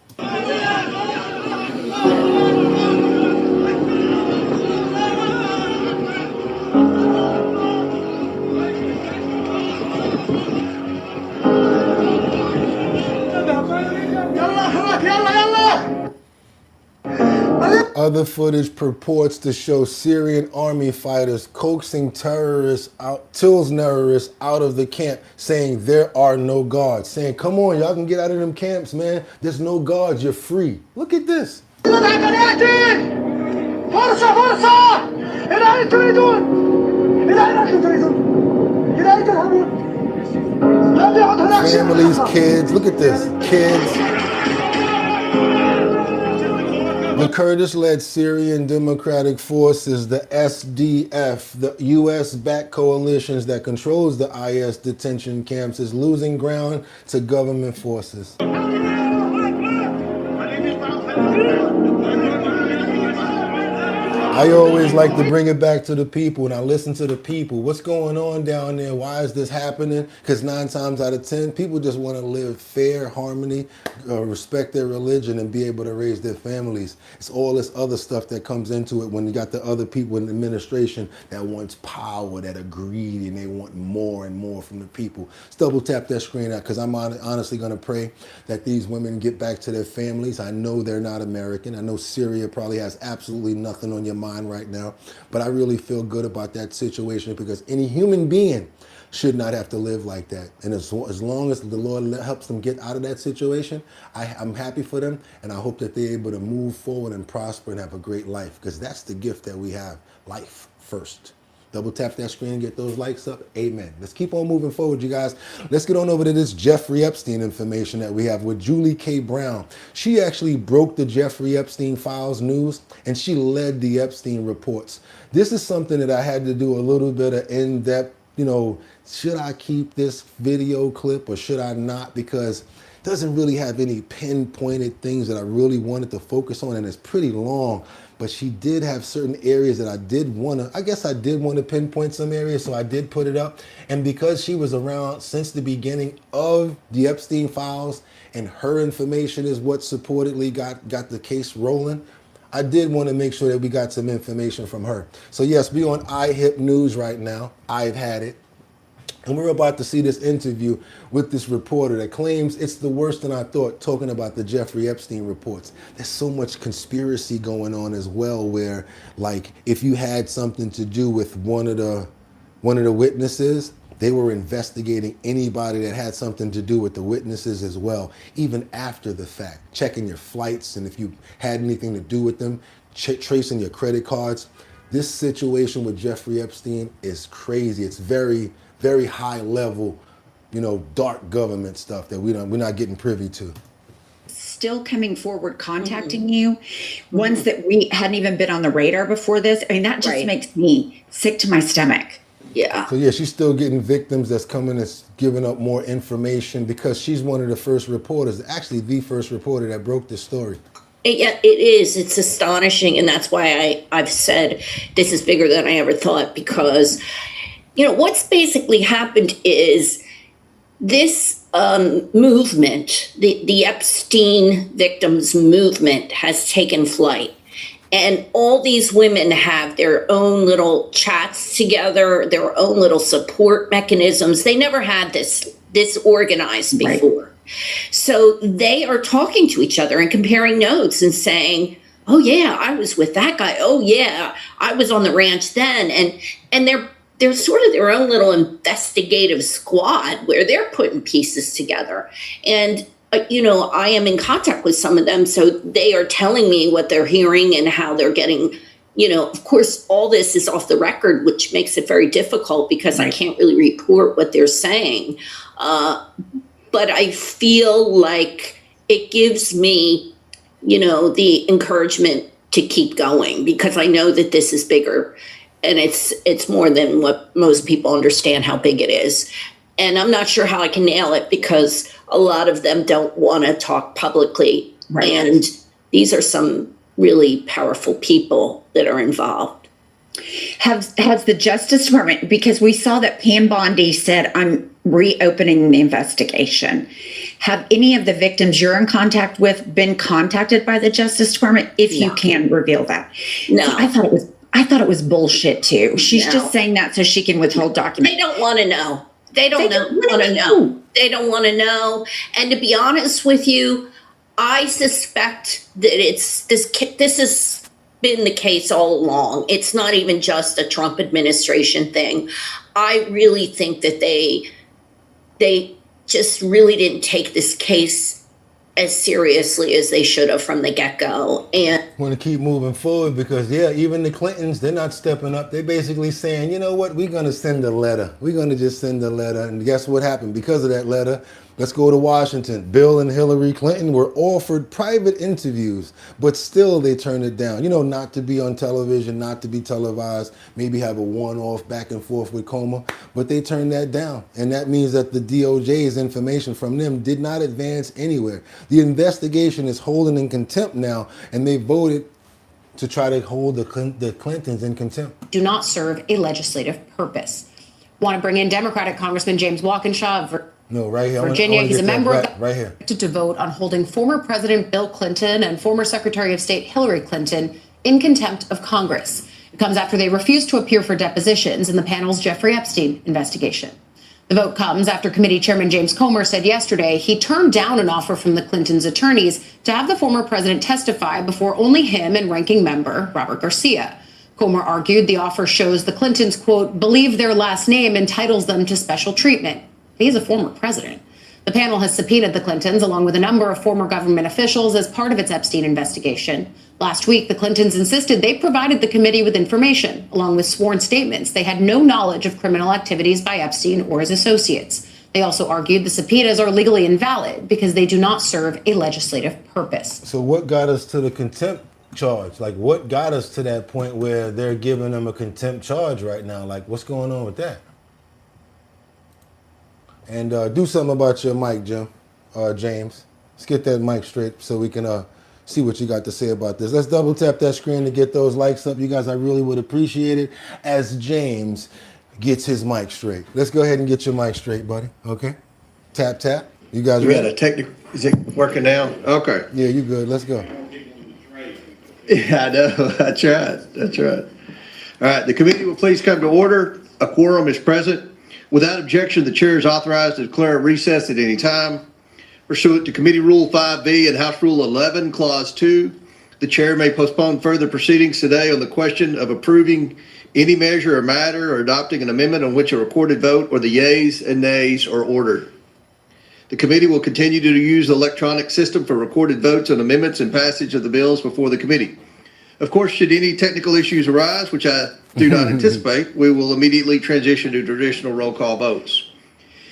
Other footage purports to show Syrian army fighters coaxing terrorists out of the camp, saying there are no guards, saying, come on, y'all can get out of them camps, man. There's no guards, you're free. Look at this. Families, kids, look at this, kids. The Kurdish-led Syrian Democratic Forces, the SDF, the U.S.-backed coalitions that controls the IS detention camps, is losing ground to government forces. I always like to bring it back to the people, and I listen to the people. What's going on down there? Why is this happening? Because 9 times out of 10, people just want to live fair, harmony, respect their religion, and be able to raise their families. It's all this other stuff that comes into it when you got the other people in the administration that wants power, that are greedy, and they want more and more from the people. Let's double tap that screen out, because I'm honestly going to pray that these women get back to their families. I know they're not American. I know Syria probably has absolutely nothing on your mind right now, but I really feel good about that situation, because any human being should not have to live like that. And as long as the Lord helps them get out of that situation, I'm happy for them, and I hope that they're able to move forward and prosper and have a great life, because that's the gift that we have, life first. Double tap that screen and get those likes up. Amen. Let's keep on moving forward, you guys. Let's get on over to this Jeffrey Epstein information that we have with Julie K. Brown. She actually broke the Jeffrey Epstein files news, and she led the Epstein reports. This is something that I had to do a little bit of in-depth, should I keep this video clip or should I not? Because it doesn't really have any pinpointed things that I really wanted to focus on, and it's pretty long. But she did have certain areas that I did want to pinpoint some areas, so I did put it up. And because she was around since the beginning of the Epstein files, and her information is what supportedly got the case rolling, I did want to make sure that we got some information from her. So yes, we on iHip News right now. I've had it. And we're about to see this interview with this reporter that claims it's the worst than I thought, talking about the Jeffrey Epstein reports. There's so much conspiracy going on as well, where like if you had something to do with one of the witnesses, they were investigating anybody that had something to do with the witnesses as well, even after the fact, checking your flights, and if you had anything to do with them, tracing your credit cards. This situation with Jeffrey Epstein is crazy. It's very, very high level, dark government stuff that we're not getting privy to. Still coming forward, contacting you, ones that we hadn't even been on the radar before this. I mean, that just makes me sick to my stomach. Yeah. So yeah, she's still getting victims that's coming, that's giving up more information, because she's one of the first reporters, actually the first reporter that broke this story. Yeah, it is. It's astonishing. And that's why I've said this is bigger than I ever thought, because, what's basically happened is this movement, the Epstein victims movement, has taken flight. And all these women have their own little chats together, their own little support mechanisms. They never had this organized before. Right. So they are talking to each other and comparing notes and saying, oh yeah, I was with that guy. Oh yeah, I was on the ranch then. And they're sort of their own little investigative squad where they're putting pieces together. And I am in contact with some of them, so they are telling me what they're hearing and how they're getting, of course, all this is off the record, which makes it very difficult because I can't really report what they're saying. But I feel like it gives me the encouragement to keep going, because I know that this is bigger and it's more than what most people understand how big it is. And I'm not sure how I can nail it because a lot of them don't want to talk publicly. Right. And these are some really powerful people that are involved. Has the Justice Department, because we saw that Pam Bondi said, I'm reopening the investigation. Have any of the victims you're in contact with been contacted by the Justice Department? If you can reveal that. No. See, I thought it was bullshit too. She's just saying that so she can withhold documents. They don't want to know. They don't want to know. They don't want to know. And to be honest with you, I suspect that this has been the case all along. It's not even just a Trump administration thing. I really think that they just really didn't take this case as seriously as they should have from the get-go. And want to keep moving forward because, even the Clintons, they're not stepping up. They're basically saying, you know what, we're going to send a letter. We're going to just send a letter. And guess what happened? Because of that letter, let's go to Washington. Bill and Hillary Clinton were offered private interviews, but still they turned it down. Not to be on television, not to be televised, maybe have a one-off back and forth with Comer, but they turned that down. And that means that the DOJ's information from them did not advance anywhere. The investigation is holding in contempt now, and they voted to try to hold the Clintons in contempt. Do not serve a legislative purpose. Want to bring in Democratic Congressman James Walkinshaw of No, right here. Virginia. He's a member of right here. to vote on holding former President Bill Clinton and former Secretary of State Hillary Clinton in contempt of Congress. It comes after they refused to appear for depositions in the panel's Jeffrey Epstein investigation. The vote comes after committee chairman James Comer said yesterday he turned down an offer from the Clintons' attorneys to have the former president testify before only him and ranking member Robert Garcia. Comer argued the offer shows the Clintons, quote, believe their last name entitles them to special treatment. He's a former president. The panel has subpoenaed the Clintons along with a number of former government officials as part of its Epstein investigation. Last week, the Clintons insisted they provided the committee with information, along with sworn statements. They had no knowledge of criminal activities by Epstein or his associates. They also argued the subpoenas are legally invalid because they do not serve a legislative purpose. So what got us to the contempt charge? Like, what got us to that point where they're giving them a contempt charge right now? Like, what's going on with that? And do something about your mic, James. Let's get that mic straight so we can see what you got to say about this. Let's double tap that screen to get those likes up. You guys, I really would appreciate it as James gets his mic straight. Let's go ahead and get your mic straight, buddy. Okay? Tap, tap. You guys We ready? had a technical, is it working now? Okay. Yeah, you good. Let's go. Yeah, I know. I tried. All right, the committee will please come to order. A quorum is present. Without objection, the chair is authorized to declare a recess at any time. Pursuant to Committee Rule 5B and House Rule 11, Clause 2, the chair may postpone further proceedings today on the question of approving any measure or matter or adopting an amendment on which a recorded vote or the yeas and nays are ordered. The committee will continue to use the electronic system for recorded votes on amendments and passage of the bills before the committee. Of course, should any technical issues arise, which I do not anticipate, we will immediately transition to traditional roll call votes.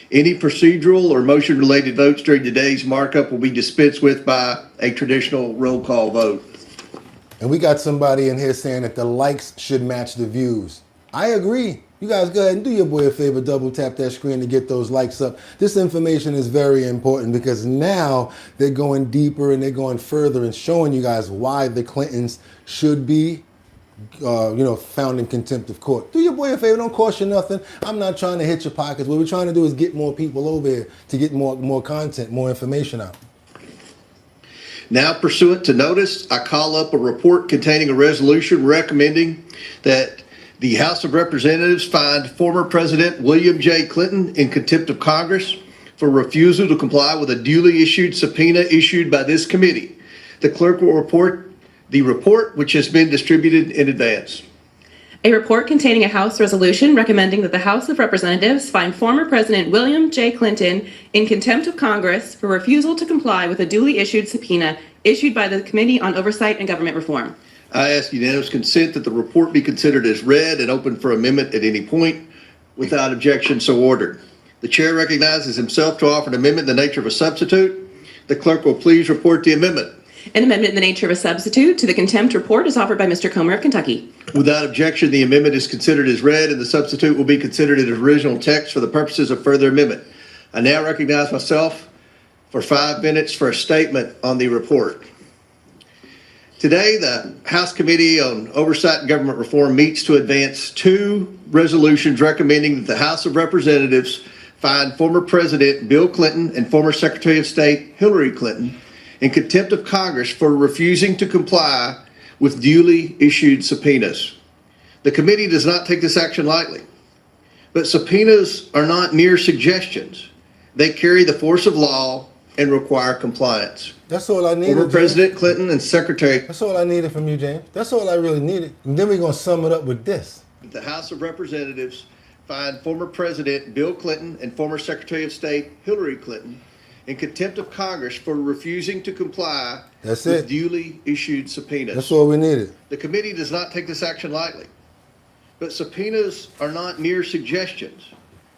Any procedural or motion-related votes during today's markup will be dispensed with by a traditional roll call vote. And we got somebody in here saying that the likes should match the views. I agree. You guys go ahead and do your boy a favor, double tap that screen to get those likes up. This information is very important because now they're going deeper and they're going further and showing you guys why the Clintons should be found in contempt of court. Do your boy a favor, don't cost you nothing. I'm not trying to hit your pockets. What we're trying to do is get more people over here to get more content, more information out. Now, pursuant to notice, I call up a report containing a resolution recommending that the House of Representatives find former President William J. Clinton in contempt of Congress for refusal to comply with a duly issued subpoena issued by this committee. The clerk will report the report, which has been distributed in advance. A report containing a House resolution recommending that the House of Representatives find former President William J. Clinton in contempt of Congress for refusal to comply with a duly issued subpoena issued by the Committee on Oversight and Government Reform. I ask unanimous consent that the report be considered as read and open for amendment at any point. Without objection, so ordered. The chair recognizes himself to offer an amendment in the nature of a substitute. The clerk will please report the amendment. An amendment in the nature of a substitute to the contempt report is offered by Mr. Comer of Kentucky. Without objection, the amendment is considered as read, and the substitute will be considered in original text for the purposes of further amendment. I now recognize myself for 5 minutes for a statement on the report. Today, the House Committee on Oversight and Government Reform meets to advance 2 resolutions recommending that the House of Representatives find former President Bill Clinton and former Secretary of State Hillary Clinton in contempt of Congress for refusing to comply with duly issued subpoenas. The committee does not take this action lightly, but subpoenas are not mere suggestions. They carry the force of law and require compliance. That's all I needed. Former President Clinton and Secretary. That's all I needed from you, James. That's all I really needed. And then we're going to sum it up with this. The House of Representatives find former President Bill Clinton and former Secretary of State Hillary Clinton in contempt of Congress for refusing to comply with duly issued subpoenas. That's all we needed. The committee does not take this action lightly, but subpoenas are not mere suggestions.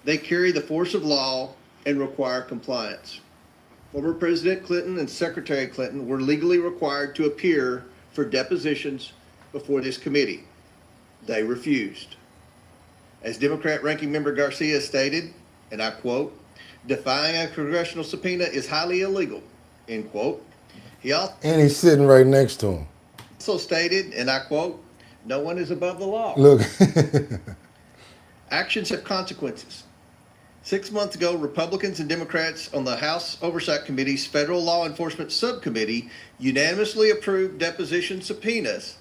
They carry the force of law and require compliance. Former President Clinton and Secretary Clinton were legally required to appear for depositions before this committee. They refused. As Democrat Ranking Member Garcia stated, and I quote, "Defying a congressional subpoena is highly illegal," end quote. And he's sitting right next to him. Also stated, and I quote, "No one is above the law." Look. Actions have consequences. 6 months ago, Republicans and Democrats on the House Oversight Committee's Federal Law Enforcement Subcommittee unanimously approved deposition subpoenas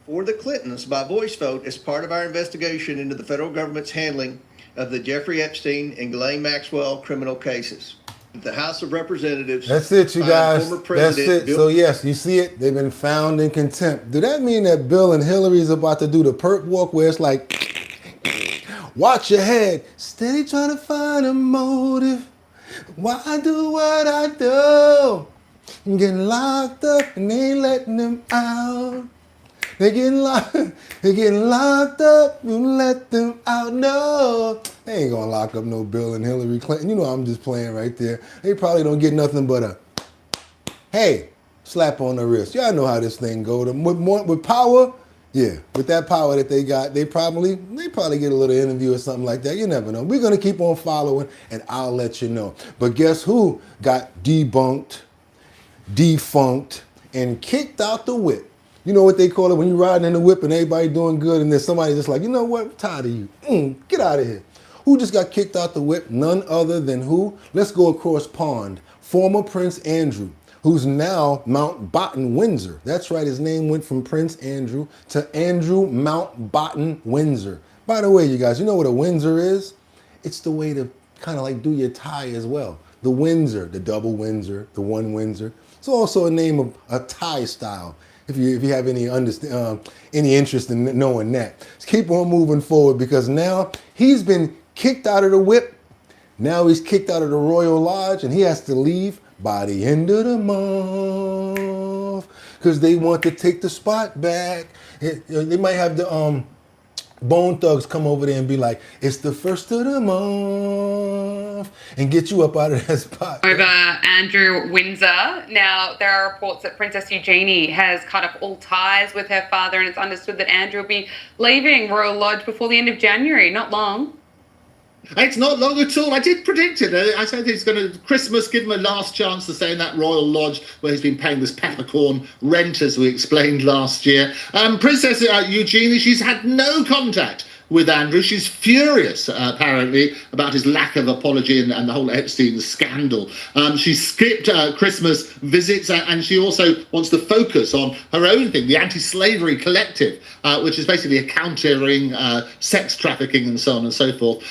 for the Clintons by voice vote as part of our investigation into the federal government's handling of the Jeffrey Epstein and Ghislaine Maxwell criminal cases. The House of Representatives. That's it, you guys. Former That's President it. So yes, you see it. They've been found in contempt. Do that mean that Bill and Hillary is about to do the perp walk where it's like, watch your head, steady trying to find a motive. Why I do what I do? I'm getting locked up and they ain't letting them out. They're getting locked up, you let them out. No, they ain't gonna lock up no Bill and Hillary Clinton. You know I'm just playing right there. They probably don't get nothing but a, hey, slap on the wrist. Y'all know how this thing goes. With power, yeah, with that power that they got, they probably get a little interview or something like that. You never know. We're gonna keep on following and I'll let you know. But guess who got debunked, defunct, and kicked out the whip? You know what they call it when you're riding in the whip and everybody doing good and then somebody just like, you know what, I'm tired of you. Get out of here. Who just got kicked out the whip? None other than who? Let's go across pond. Former Prince Andrew, who's now Mountbatten Windsor. That's right, his name went from Prince Andrew to Andrew Mountbatten Windsor. By the way, you guys, you know what a Windsor is? It's the way to kind of like do your tie as well. The Windsor, the double Windsor, the one Windsor. It's also a name of a tie style. If you have any interest in knowing that. Let's keep on moving forward because now he's been kicked out of the whip. Now he's kicked out of the Royal Lodge and he has to leave by the end of the month because they want to take the spot back. They might have the Bone Thugs come over there and be like, it's the first of the month and get you up out of that spot. Over Andrew Windsor. Now, there are reports that Princess Eugenie has cut off all ties with her father, and it's understood that Andrew will be leaving Royal Lodge before the end of January. Not long. It's not long at all. I did predict it. I said he's going to Christmas, give him a last chance to stay in that Royal Lodge where he's been paying this peppercorn rent, as we explained last year. Princess Eugenie, she's had no contact with Andrew. She's furious, apparently, about his lack of apology and the whole Epstein scandal. She skipped Christmas visits and she also wants to focus on her own thing, the anti-slavery collective, which is basically countering sex trafficking and so on and so forth.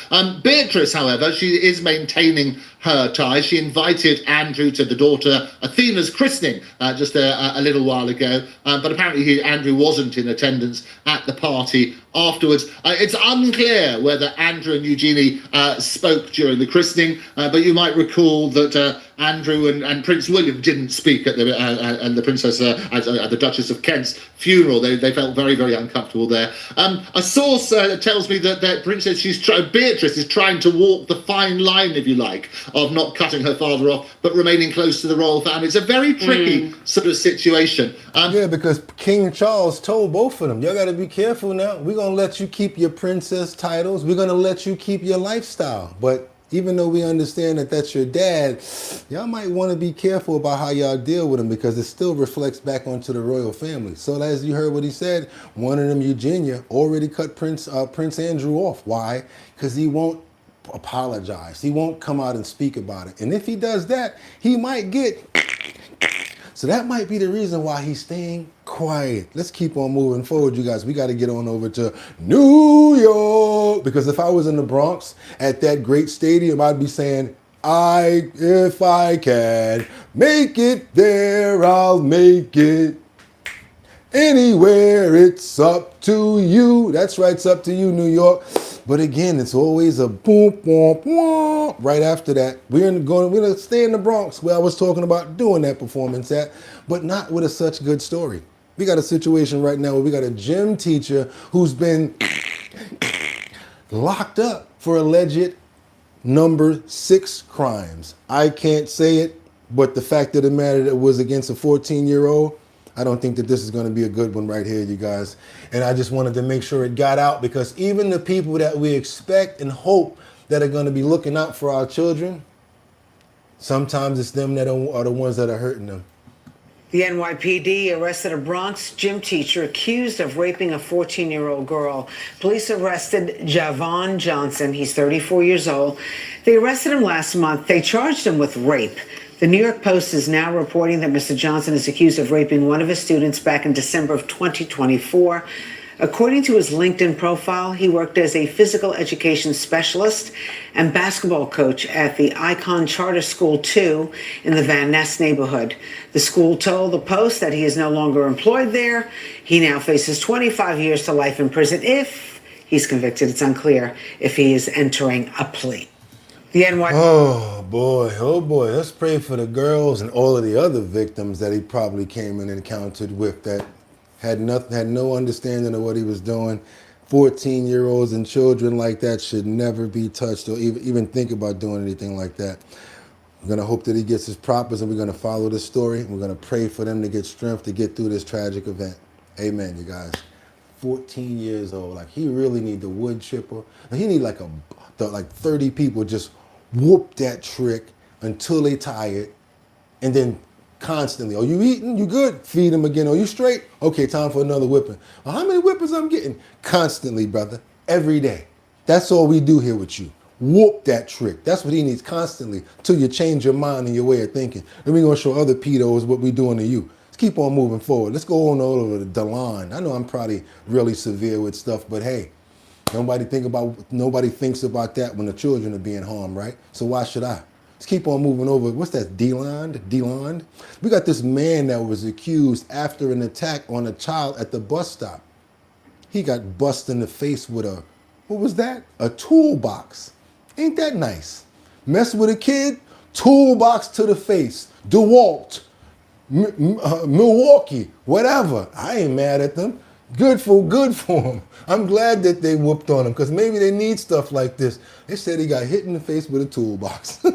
Beatrice, however, she is maintaining her ties. She invited Andrew to the daughter Athena's christening just a little while ago, but apparently Andrew wasn't in attendance at the party afterwards. It's unclear whether Andrew and Eugenie spoke during the christening, but you might recall that Andrew and Prince William didn't speak at the Princess at the Duchess of Kent's funeral. They felt very, very uncomfortable there. A source tells me that Beatrice is trying to walk the fine line, if you like, of not cutting her father off, but remaining close to the royal family. It's a very tricky sort of situation. Yeah, because King Charles told both of them, y'all got to be careful now. We're going to let you keep your princess titles. We're going to let you keep your lifestyle. But even though we understand that that's your dad, y'all might want to be careful about how y'all deal with him, because it still reflects back onto the royal family. So as you heard what he said, one of them, Eugenia, already cut Prince Andrew off. Why? Because he won't apologize. He won't come out and speak about it. And if he does that, he might get... So that might be the reason why he's staying quiet. Let's keep on moving forward, you guys. We got to get on over to New York, because if I was in the Bronx at that great stadium, I'd be saying, if I can make it there, I'll make it. Anywhere, it's up to you. That's right, it's up to you, New York. But again, it's always a boom, boom, boom. Right after that, we're gonna stay in the Bronx, where I was talking about doing that performance at, but not with such good story. We got a situation right now where we got a gym teacher who's been locked up for alleged number 6 crimes. I can't say it, but the fact of the matter that it was against a 14-year-old, I don't think that this is going to be a good one right here, you guys. And I just wanted to make sure it got out, because even the people that we expect and hope that are going to be looking out for our children, sometimes it's them that are the ones that are hurting them. The NYPD arrested a Bronx gym teacher accused of raping a 14-year-old girl. Police arrested Javon Johnson. He's 34 years old. They arrested him last month. They charged him with rape. The New York Post is now reporting that Mr. Johnson is accused of raping one of his students back in December of 2024. According to his LinkedIn profile, he worked as a physical education specialist and basketball coach at the Icon Charter School 2 in the Van Ness neighborhood. The school told the Post that he is no longer employed there. He now faces 25 years to life in prison if he's convicted. It's unclear if he is entering a plea. Oh boy, let's pray for the girls and all of the other victims that he probably came and encountered with that had no understanding of what he was doing. 14-year-olds and children like that should never be touched or even think about doing anything like that. We're going to hope that he gets his propers, and we're going to follow the story. We're going to pray for them to get strength to get through this tragic event. Amen, you guys. 14 years old. Like, he really need the wood chipper. He need like 30 people just whoop that trick until they tired, and then constantly, you eating? You good? Feed them again. You straight? Okay, time for another whipping. Well, how many whippings I'm getting? Constantly, brother. Every day. That's all we do here with you. Whoop that trick. That's what he needs, constantly, till you change your mind and your way of thinking. And we're going to show other pedos what we're doing to you. Let's keep on moving forward. Let's go on over to the line. I know I'm probably really severe with stuff, but hey, nobody thinks about that when the children are being harmed, right? So why should I? Let's keep on moving over. What's that, D-line? We got this man that was accused after an attack on a child at the bus stop. He got busted in the face with what was that? A toolbox. Ain't that nice? Mess with a kid, toolbox to the face. DeWalt, Milwaukee, whatever. I ain't mad at them. Good for them. I'm glad that they whooped on him, because maybe they need stuff like this. They said he got hit in the face with a toolbox.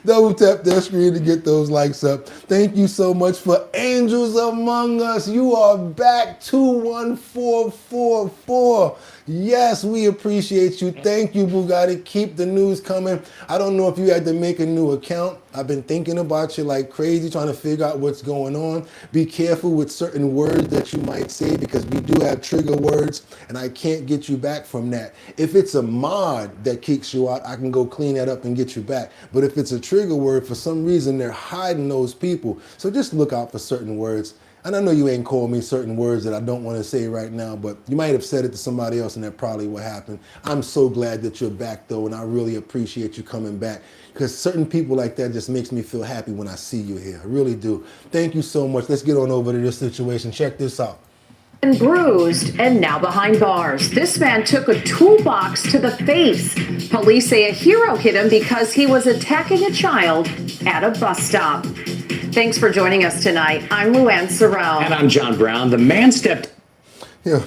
Double tap that screen to get those likes up. Thank you so much for Angels Among Us. You are back, 21444. Yes, we appreciate you. Thank you, Bugatti. Keep the news coming. I don't know if you had to make a new account. I've been thinking about you like crazy, trying to figure out what's going on. Be careful with certain words that you might say, because we do have trigger words, and I can't get you back from that. If it's a mod that kicks you out, I can go clean that up and get you back. But if it's a trigger word, for some reason, they're hiding those people. So just look out for certain words. And I know you ain't called me certain words that I don't want to say right now, but you might have said it to somebody else, and that probably what happened. I'm so glad that you're back, though, and I really appreciate you coming back, because certain people like that just makes me feel happy when I see you here. I really do. Thank you so much. Let's get on over to this situation. Check this out. And bruised and now behind bars. This man took a toolbox to the face. Police say a hero hit him because he was attacking a child at a bus stop. Thanks for joining us tonight. I'm Luann Sorrell. And I'm John Brown. The man stepped. Yeah.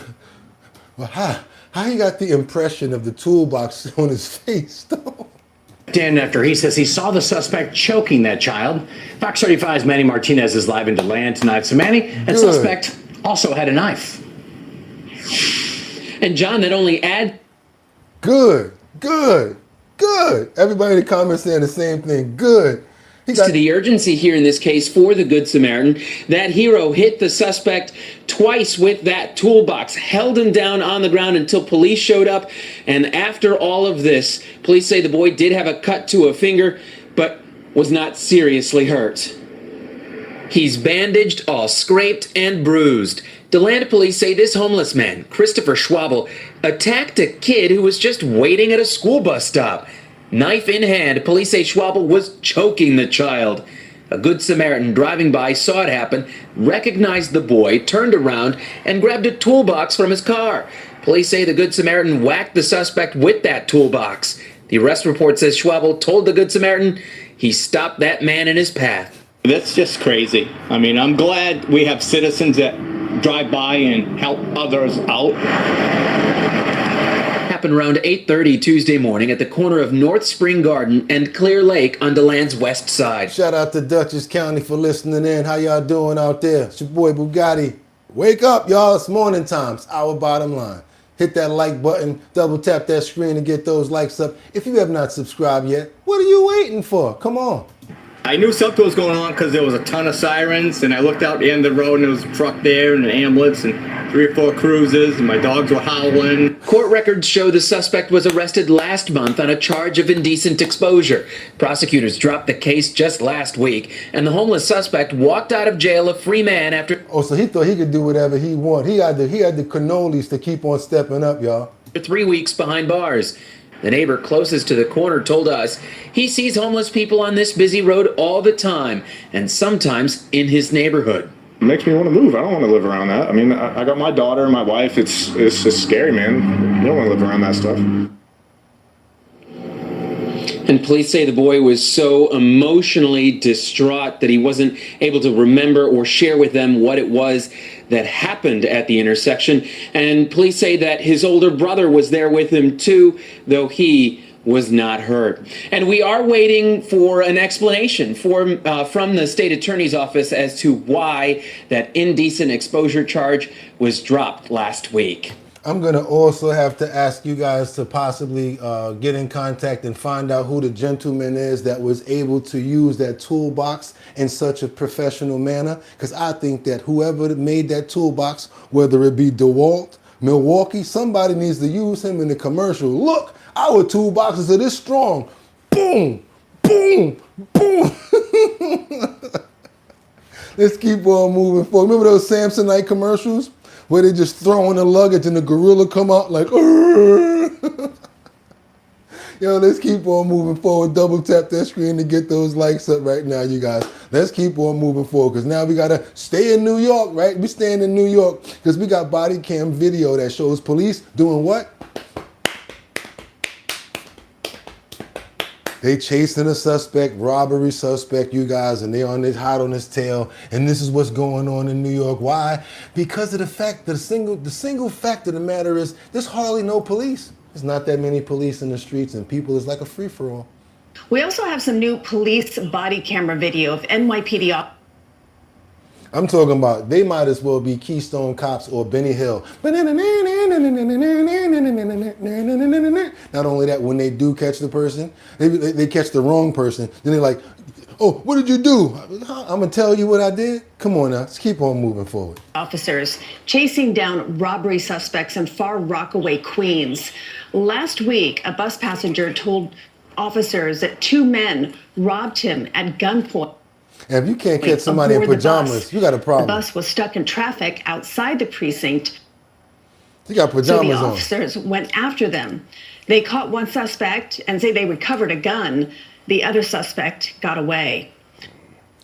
Well, how he got the impression of the toolbox on his face, though? In after he says he saw the suspect choking that child. Fox 35's Manny Martinez is live in DeLand tonight. So Manny, that suspect also had a knife. And John, that only add. Good. Everybody in the comments saying the same thing. Good. To the urgency here in this case for the Good Samaritan, that hero hit the suspect twice with that toolbox, held him down on the ground until police showed up. And after all of this, police say the boy did have a cut to a finger, but was not seriously hurt. He's bandaged, all scraped and bruised. DeLand police say this homeless man, Christopher Schwabel, attacked a kid who was just waiting at a school bus stop. Knife in hand, police say Schwabel was choking the child. A Good Samaritan driving by saw it happen, recognized the boy, turned around, and grabbed a toolbox from his car. Police say the Good Samaritan whacked the suspect with that toolbox. The arrest report says Schwabel told the Good Samaritan he stopped that man in his path. That's just crazy. I mean, I'm glad we have citizens that drive by and help others out. Happened around 8:30 Tuesday morning at the corner of North Spring Garden and Clear Lake on DeLand's west side. Shout out to Dutchess County for listening in. How y'all doing out there? It's your boy Boogotti. Wake up, y'all. It's morning time. It's our bottom line. Hit that like button, double tap that screen to get those likes up. If you have not subscribed yet, what are you waiting for? Come on. I knew something was going on because there was a ton of sirens, and I looked out the end of the road and there was a truck there and an ambulance and 3 or 4 cruisers, and my dogs were howling. Court records show the suspect was arrested last month on a charge of indecent exposure. Prosecutors dropped the case just last week, and the homeless suspect walked out of jail a free man after... Oh, so he thought he could do whatever he wanted. He had the cannolis to keep on stepping up, y'all. 3 weeks behind bars. The neighbor closest to the corner told us he sees homeless people on this busy road all the time, and sometimes in his neighborhood. It makes me want to move. I don't want to live around that. I mean, I got my daughter and my wife. It's just scary, man. You don't want to live around that stuff. And police say the boy was so emotionally distraught that he wasn't able to remember or share with them what it was that happened at the intersection. And police say that his older brother was there with him too, though he was not hurt. And we are waiting for an explanation from the state attorney's office as to why that indecent exposure charge was dropped last week. I'm going to also have to ask you guys to possibly get in contact and find out who the gentleman is that was able to use that toolbox in such a professional manner. Because I think that whoever made that toolbox, whether it be DeWalt, Milwaukee, somebody needs to use him in the commercial. Look, our toolboxes are this strong. Boom, boom, boom. Let's keep on moving forward. Remember those Samsonite commercials? Where they just throw in the luggage and the gorilla come out like, yo, let's keep on moving forward. Double tap that screen to get those likes up right now, you guys. Let's keep on moving forward because now we got to stay in New York, right? We staying in New York because we got body cam video that shows police doing what? They chasing a suspect, robbery suspect, you guys, and they on this hot on his tail. And this is what's going on in New York. Why? Because of the fact that the single fact of the matter is there's hardly no police. There's not that many police in the streets, and people is like a free-for-all. We also have some new police body camera video of NYPD. I'm talking about they might as well be Keystone Cops or Benny Hill. Not only that, when they do catch the person, they catch the wrong person. Then they're like, oh, what did you do? I'm going to tell you what I did. Come on now, let's keep on moving forward. Officers chasing down robbery suspects in Far Rockaway, Queens. Last week, a bus passenger told officers that 2 men robbed him at gunpoint. And if you can't catch somebody in pajamas, you got a problem. The bus was stuck in traffic outside the precinct. You got pajamas on. So the officers went after them. They caught one suspect and say they recovered a gun. The other suspect got away.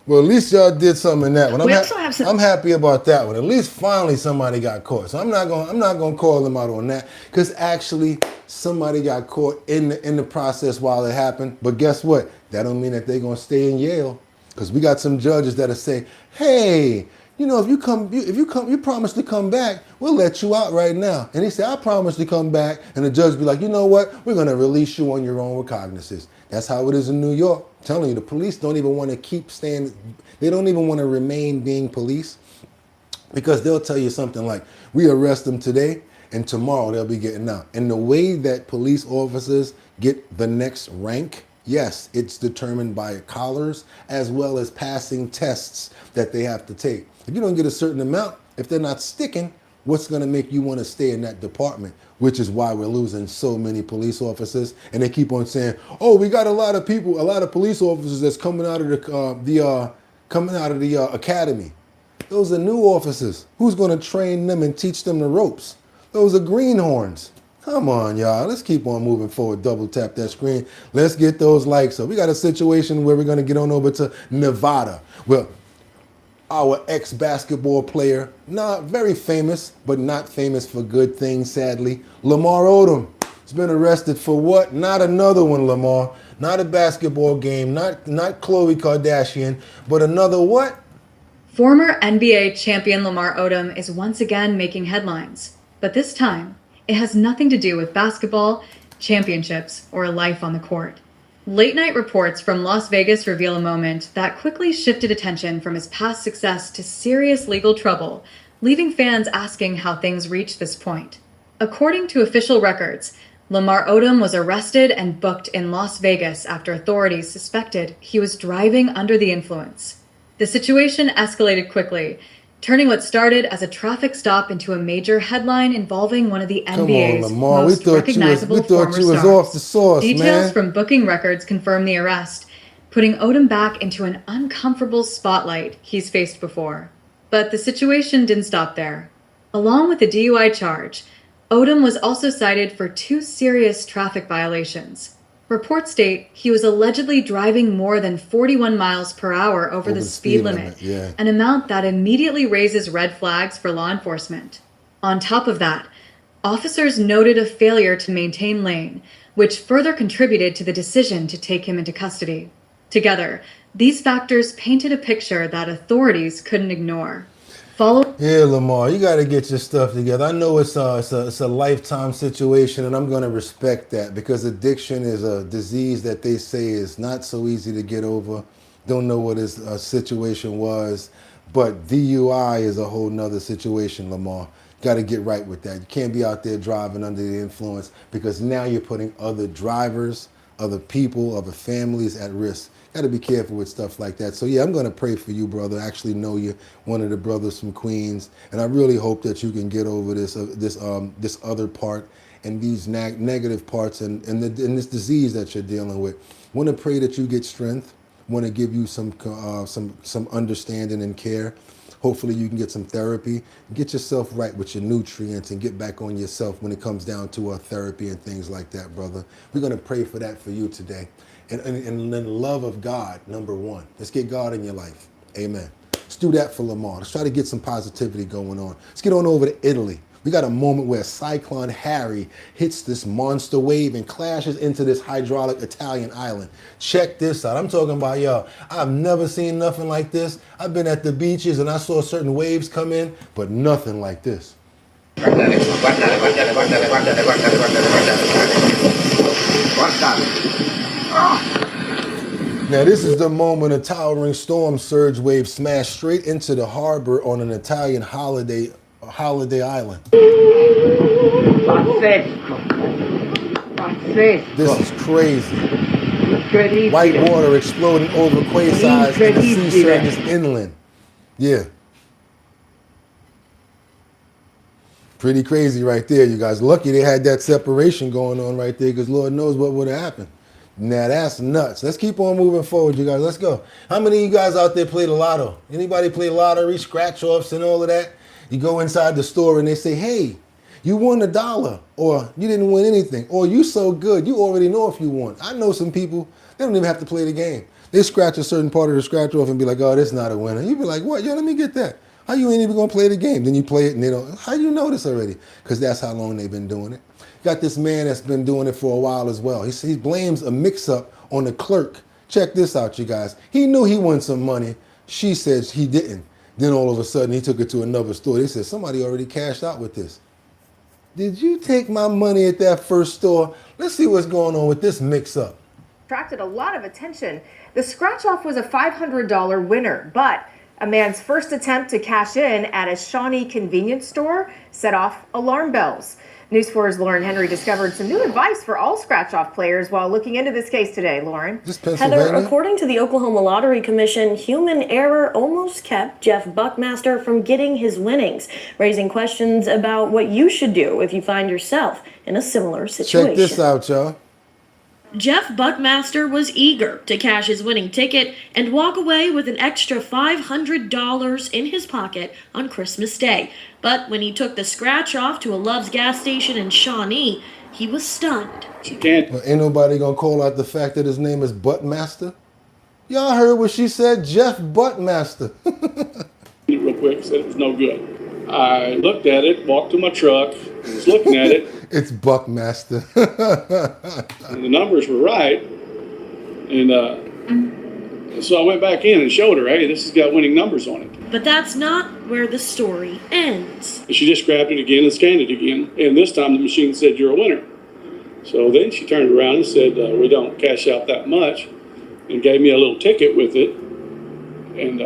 Well, at least y'all did something in that one. We also have some- I'm happy about that one. At least finally somebody got caught. So I'm not gonna call them out on that, because actually somebody got caught in the process while it happened. But guess what? That don't mean that they're gonna stay in Yale, because we got some judges that'll say, hey, you know, if you promise to come back, we'll let you out right now. And he said, I promise to come back. And the judge be like, you know what? We're going to release you on your own recognizance. That's how it is in New York. I'm telling you, the police don't even want to keep staying. They don't even want to remain being police, because they'll tell you something like, we arrest them today and tomorrow they'll be getting out. And the way that police officers get the next rank, yes, it's determined by collars as well as passing tests that they have to take. If you don't get a certain amount, if they're not sticking, what's going to make you want to stay in that department? Which is why we're losing so many police officers. And they keep on saying, oh, we got a lot of people, a lot of police officers that's coming out of the academy. Those are new officers. Who's going to train them and teach them the ropes? Those are greenhorns. Come on, y'all. Let's keep on moving forward. Double tap that screen. Let's get those likes. So we got a situation where we're going to get on over to Nevada. Well, our ex-basketball player, not very famous, but not famous for good things, sadly, Lamar Odom has been arrested for what? Not another one, Lamar. Not a basketball game, not Khloe Kardashian, but another what? Former NBA champion Lamar Odom is once again making headlines, but this time it has nothing to do with basketball, championships, or a life on the court. Late-night reports from Las Vegas reveal a moment that quickly shifted attention from his past success to serious legal trouble, leaving fans asking how things reached this point. According to official records, Lamar Odom was arrested and booked in Las Vegas after authorities suspected he was driving under the influence. The situation escalated quickly, turning what started as a traffic stop into a major headline involving one of the NBA's most recognizable former stars. Off the source, Details from booking records confirm the arrest, putting Odom back into an uncomfortable spotlight he's faced before. But the situation didn't stop there. Along with the DUI charge, Odom was also cited for 2 serious traffic violations. Reports state he was allegedly driving more than 41 miles per hour over the speed limit, an amount that immediately raises red flags for law enforcement. On top of that, officers noted a failure to maintain lane, which further contributed to the decision to take him into custody. Together, these factors painted a picture that authorities couldn't ignore. Yeah, Lamar, you got to get your stuff together. I know it's a lifetime situation, and I'm going to respect that, because addiction is a disease that they say is not so easy to get over. Don't know what his situation was, but DUI is a whole nother situation, Lamar. Got to get right with that. You can't be out there driving under the influence, because now you're putting other drivers, other people, other families at risk. Got to be careful with stuff like that. So yeah, I'm going to pray for you, brother. I actually know you, one of the brothers from Queens, and I really hope that you can get over this other part and these negative parts and this disease that you're dealing with. Want to pray that you get strength. Want to give you some understanding and care. Hopefully you can get some therapy, get yourself right with your nutrients, and get back on yourself when it comes down to therapy and things like that, brother. We're going to pray for that for you today. And the love of God, number one. Let's get God in your life. Amen. Let's do that for Lamar. Let's try to get some positivity going on. Let's get on over to Italy. We got a moment where Cyclone Harry hits this monster wave and clashes into this hydraulic Italian island. Check this out. I'm talking about, y'all, I've never seen nothing like this. I've been at the beaches and I saw certain waves come in, but nothing like this. Now this is the moment a towering storm surge wave smashed straight into the harbor on an Italian holiday island. This is crazy. White water exploding over quaysides and the sea surges inland. Yeah. Pretty crazy right there, you guys. Lucky they had that separation going on right there, because Lord knows what would have happened. Now that's nuts. Let's keep on moving forward, you guys. Let's go. How many of you guys out there play the lotto? Anybody play lottery, scratch-offs and all of that? You go inside the store and they say, hey, you won $1, or you didn't win anything, or you so good, you already know if you won. I know some people They don't even have to play the game. They scratch a certain part of the scratch off and be like, oh, that's not a winner. You be like, what? Yo, let me get that. How you ain't even gonna play the game? Then you play it and they don't. How you know this already? Because that's how long they've been doing it. Got this man that's been doing it for a while as well. He blames a mix-up on the clerk. Check this out, you guys. He knew he won some money. She said he didn't. Then all of a sudden he took it to another store. They said somebody already cashed out with this. Did you take my money at that first store? Let's see what's going on with this mix-up. Attracted a lot of attention. The scratch-off was a $500 winner, but a man's first attempt to cash in at a Shawnee convenience store set off alarm bells. News 4's Lauren Henry discovered some new advice for all scratch-off players while looking into this case today. Lauren? Heather, according to the Oklahoma Lottery Commission, human error almost kept Jeff Buckmaster from getting his winnings, raising questions about what you should do if you find yourself in a similar situation. Check this out, y'all. Jeff Buckmaster was eager to cash his winning ticket and walk away with an extra $500 in his pocket on Christmas Day. But when he took the scratch off to a Love's gas station in Shawnee, he was stunned. Well, ain't nobody gonna call out the fact that his name is Buttmaster? Y'all heard what she said, Jeff Buttmaster. Real quick, said it was no good. I looked at it, walked to my truck, was looking at it. It's Buckmaster. And the numbers were right. And so I went back in and showed her, hey, this has got winning numbers on it. But that's not where the story ends. And she just grabbed it again and scanned it again. And this time the machine said, you're a winner. So then she turned around and said, we don't cash out that much, and gave me a little ticket with it and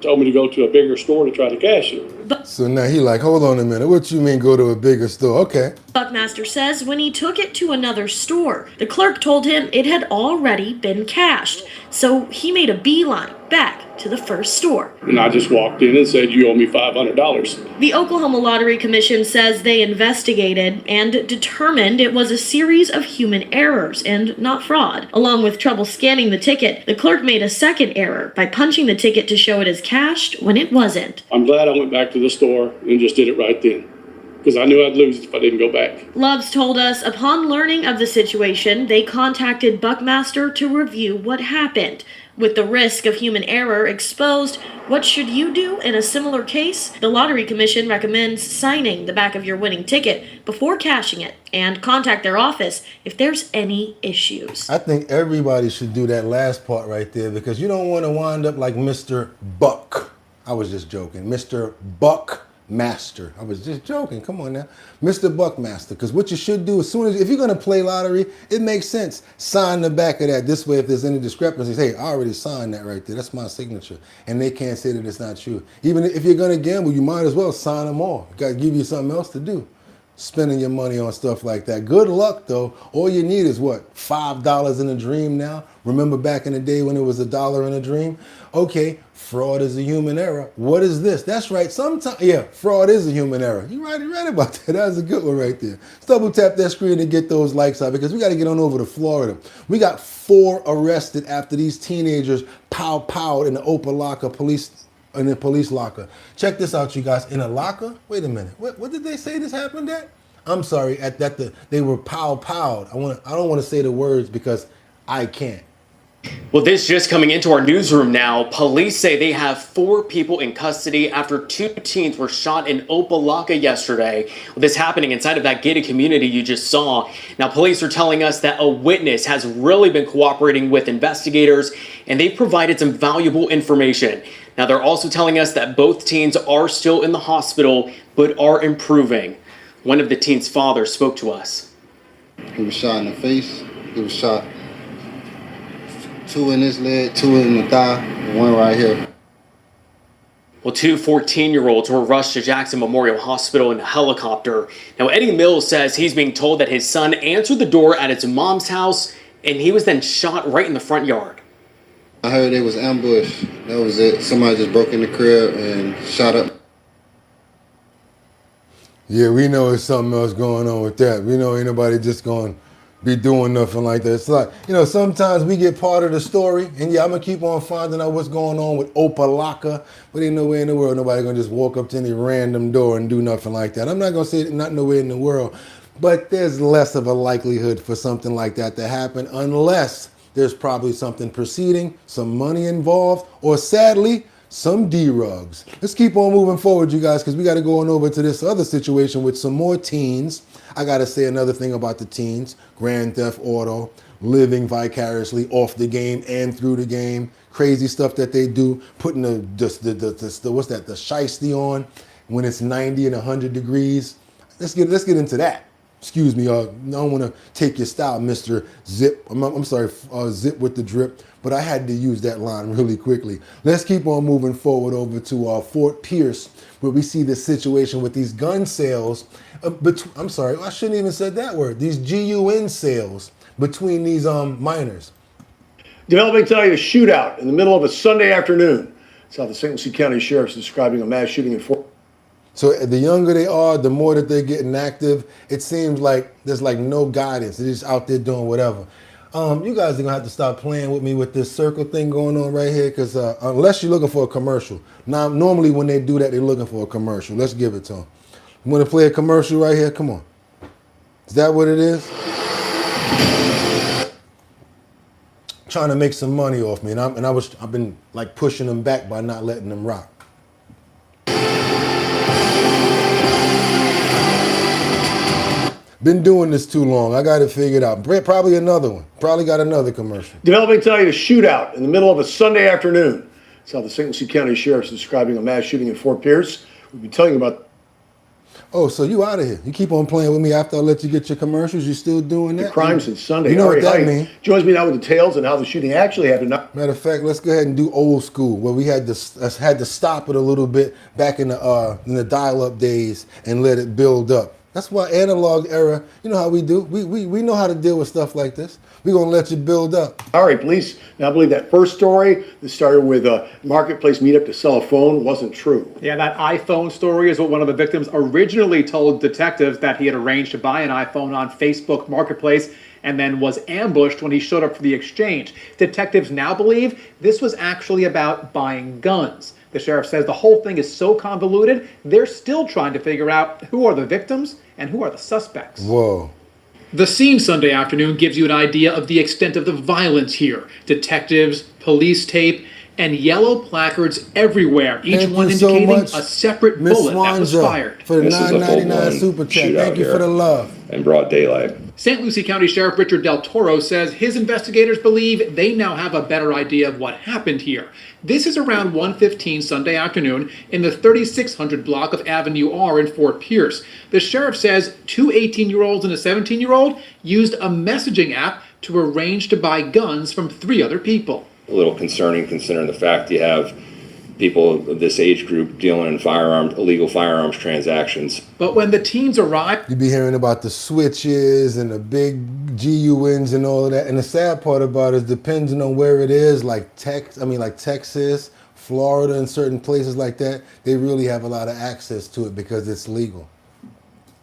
told me to go to a bigger store to try to cash it. So now he like, hold on a minute. What you mean go to a bigger store? Okay. Buckmaster says when he took it to another store, the clerk told him it had already been cashed. So he made a beeline back to the first store. And I just walked in and said, you owe me $500. The Oklahoma Lottery Commission says they investigated and determined it was a series of human errors and not fraud. Along with trouble scanning the ticket, the clerk made a second error by punching the ticket to show it as cashed when it wasn't. I'm glad I went back to the store and just did it right then, because I knew I'd lose if I didn't go back. Loves told us upon learning of the situation, they contacted Buckmaster to review what happened. With the risk of human error exposed, what should you do in a similar case? The Lottery Commission recommends signing the back of your winning ticket before cashing it and contact their office if there's any issues. I think everybody should do that last part right there because you don't want to wind up like Mr. Buck. I was just joking. Mr. Buckmaster. I was just joking. Come on now. Mr. Buckmaster. Because what you should do as soon as, if you're going to play lottery, it makes sense. Sign the back of that. This way, if there's any discrepancies, hey, I already signed that right there. That's my signature. And they can't say that it's not you. Even if you're going to gamble, you might as well sign them all. Got to give you something else to do. Spending your money on stuff like that. Good luck, though. All you need is what? $5 in a dream now? Remember back in the day when it was $1 in a dream? Okay, fraud is a human error. What is this? That's right. Sometimes, yeah, fraud is a human error. You're right about that. That was a good one right there. Let's double tap that screen to get those likes out because we got to get on over to Florida. We got 4 arrested after these teenagers pow-powed in the Opelika police locker. Check this out, you guys. In a locker? Wait a minute. What did they say this happened at? I'm sorry. They were pow-powed. I don't want to say the words because I can't. Well, this just coming into our newsroom now. Police say they have 4 people in custody after 2 teens were shot in Opelika yesterday. This happening inside of that gated community you just saw. Now, police are telling us that a witness has really been cooperating with investigators and they've provided some valuable information. Now, they're also telling us that both teens are still in the hospital but are improving. One of the teens' fathers spoke to us. He was shot in the face. He was shot 2 in his leg, 2 in the thigh, and 1 right here. Well, 2 14-year-olds were rushed to Jackson Memorial Hospital in a helicopter. Now, Eddie Mills says he's being told that his son answered the door at his mom's house and he was then shot right in the front yard. I heard it was ambushed. That was it. Somebody just broke in the crib and shot up. Yeah, we know there's something else going on with that. We know ain't nobody just going to be doing nothing like that. It's like, sometimes we get part of the story, and yeah, I'm going to keep on finding out what's going on with Opelika, but ain't no way in the world nobody going to just walk up to any random door and do nothing like that. I'm not going to say not no way in the world, but there's less of a likelihood for something like that to happen unless there's probably something preceding, some money involved, or sadly, some D-rugs. Let's keep on moving forward, you guys, because we got to go on over to this other situation with some more teens. I got to say another thing about the teens. Grand Theft Auto, living vicariously off the game and through the game. Crazy stuff that they do, putting the what's that, the shiesty on when it's 90 and 100 degrees. Let's get into that. Excuse me, I don't want to take your style, Mr. Zip. I'm sorry, Zip with the drip, but I had to use that line really quickly. Let's keep on moving forward over to Fort Pierce, where we see this situation with these gun sales. I'm sorry, I shouldn't even said that word. These GUN sales between these minors. Developing tonight a shootout in the middle of a Sunday afternoon. That's how the St. Lucie County Sheriff's describing a mass shooting in Fort. So the younger they are, the more that they're getting active. It seems like there's like no guidance. They're just out there doing whatever. You guys are gonna have to stop playing with me with this circle thing going on right here, because unless you're looking for a commercial. Now, normally when they do that, they're looking for a commercial. Let's give it to them. You want to play a commercial right here? Come on. Is that what it is? Trying to make some money off me, and I've been like pushing them back by not letting them rock. Been doing this too long. I got it figured out. Probably another one. Probably got another commercial. Developing tonight a shootout in the middle of a Sunday afternoon. That's how the St. Lucie County Sheriff's describing a mass shooting in Fort Pierce. We'll be telling you about. Oh, so you out of here. You keep on playing with me after I let you get your commercials. You still doing that? The crime since Sunday. You know Ari what that Height means. joins me now with details on how the shooting actually happened. Matter of fact, let's go ahead and do old school, where we had to stop it a little bit back in the dial-up days and let it build up. That's why analog era, you know how we do. We know how to deal with stuff like this. We're going to let you build up. All right, police now believe that first story that started with a marketplace meetup to sell a phone wasn't true. Yeah, that iPhone story is what one of the victims originally told detectives, that he had arranged to buy an iPhone on Facebook Marketplace and then was ambushed when he showed up for the exchange. Detectives now believe this was actually about buying guns. The sheriff says the whole thing is so convoluted, they're still trying to figure out who are the victims and who are the suspects. Whoa. The scene Sunday afternoon gives you an idea of the extent of the violence here. Detectives, police tape, and yellow placards everywhere, each one indicating a separate bullet that was fired. For the $9.99 super chat. Thank you for the love. In broad daylight. St. Lucie County Sheriff Richard Del Toro says his investigators believe they now have a better idea of what happened here. This is around 1:15 Sunday afternoon in the 3600 block of Avenue R in Fort Pierce. The sheriff says two 18-year-olds and a 17-year-old used a messaging app to arrange to buy guns from three other people. A little concerning considering the fact you have people of this age group dealing in illegal firearms transactions. But when the teens arrived, you be hearing about the switches and the big GUNs and all of that. And the sad part about it is, depending on where it is, like Texas, Florida, and certain places like that, they really have a lot of access to it because it's legal.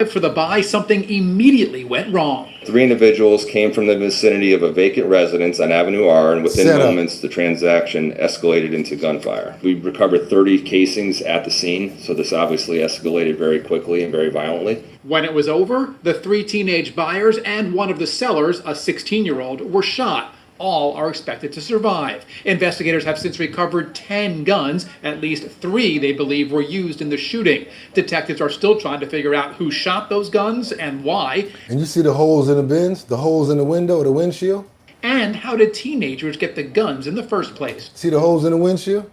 For the buy, something immediately went wrong. Three individuals came from the vicinity of a vacant residence on Avenue R, and within moments, the transaction escalated into gunfire. We recovered 30 casings at the scene, so this obviously escalated very quickly and very violently. When it was over, the three teenage buyers and one of the sellers, a 16-year-old, were shot. All are expected to survive. Investigators have since recovered 10 guns. At least 3 they believe were used in the shooting. Detectives are still trying to figure out who shot those guns and why. And you see the holes in the bins, the holes in the window or the windshield? And how did teenagers get the guns in the first place? See the holes in the windshield?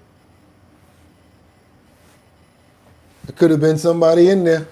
There could have been somebody in there.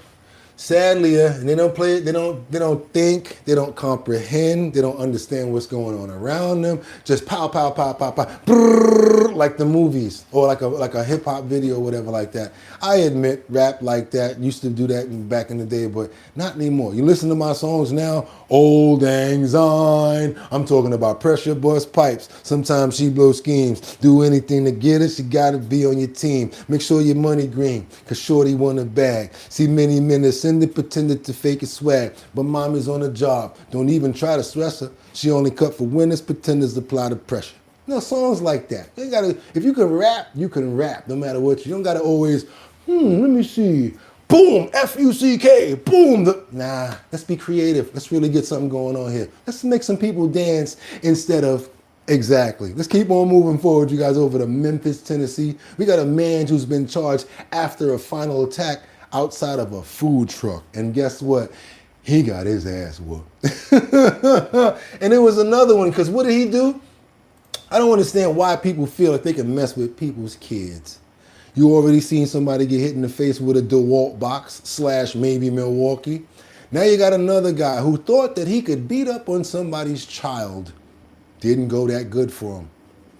Sadly, and they don't play it, they don't think, they don't comprehend, they don't understand what's going on around them. Just pow, pow, pow, pow, pow, brrr, like the movies, or like a hip hop video or whatever like that. I admit, rap like that, used to do that back in the day, but not anymore. You listen to my songs now, Old Lang Syne. I'm talking about pressure bust pipes. Sometimes she blows schemes. Do anything to get it, she gotta be on your team. Make sure your money green, cause shorty want a bag. See many men that pretended to fake a swag, but mommy's on a job. Don't even try to stress her. She only cut for winners, pretenders apply the pressure. You know, songs like that. You gotta, if you can rap, you can rap, no matter what. You don't gotta always, let me see. Boom, F-U-C-K, boom. Nah, let's be creative. Let's really get something going on here. Let's make some people dance instead of Exactly. Let's keep on moving forward, you guys, over to Memphis, Tennessee. We got a man who's been charged after a final attack outside of a food truck. And guess what? He got his ass whooped. And there was another one, because what did he do? I don't understand why people feel like they can mess with people's kids. You already seen somebody get hit in the face with a DeWalt box / maybe Milwaukee. Now you got another guy who thought that he could beat up on somebody's child. Didn't go that good for him.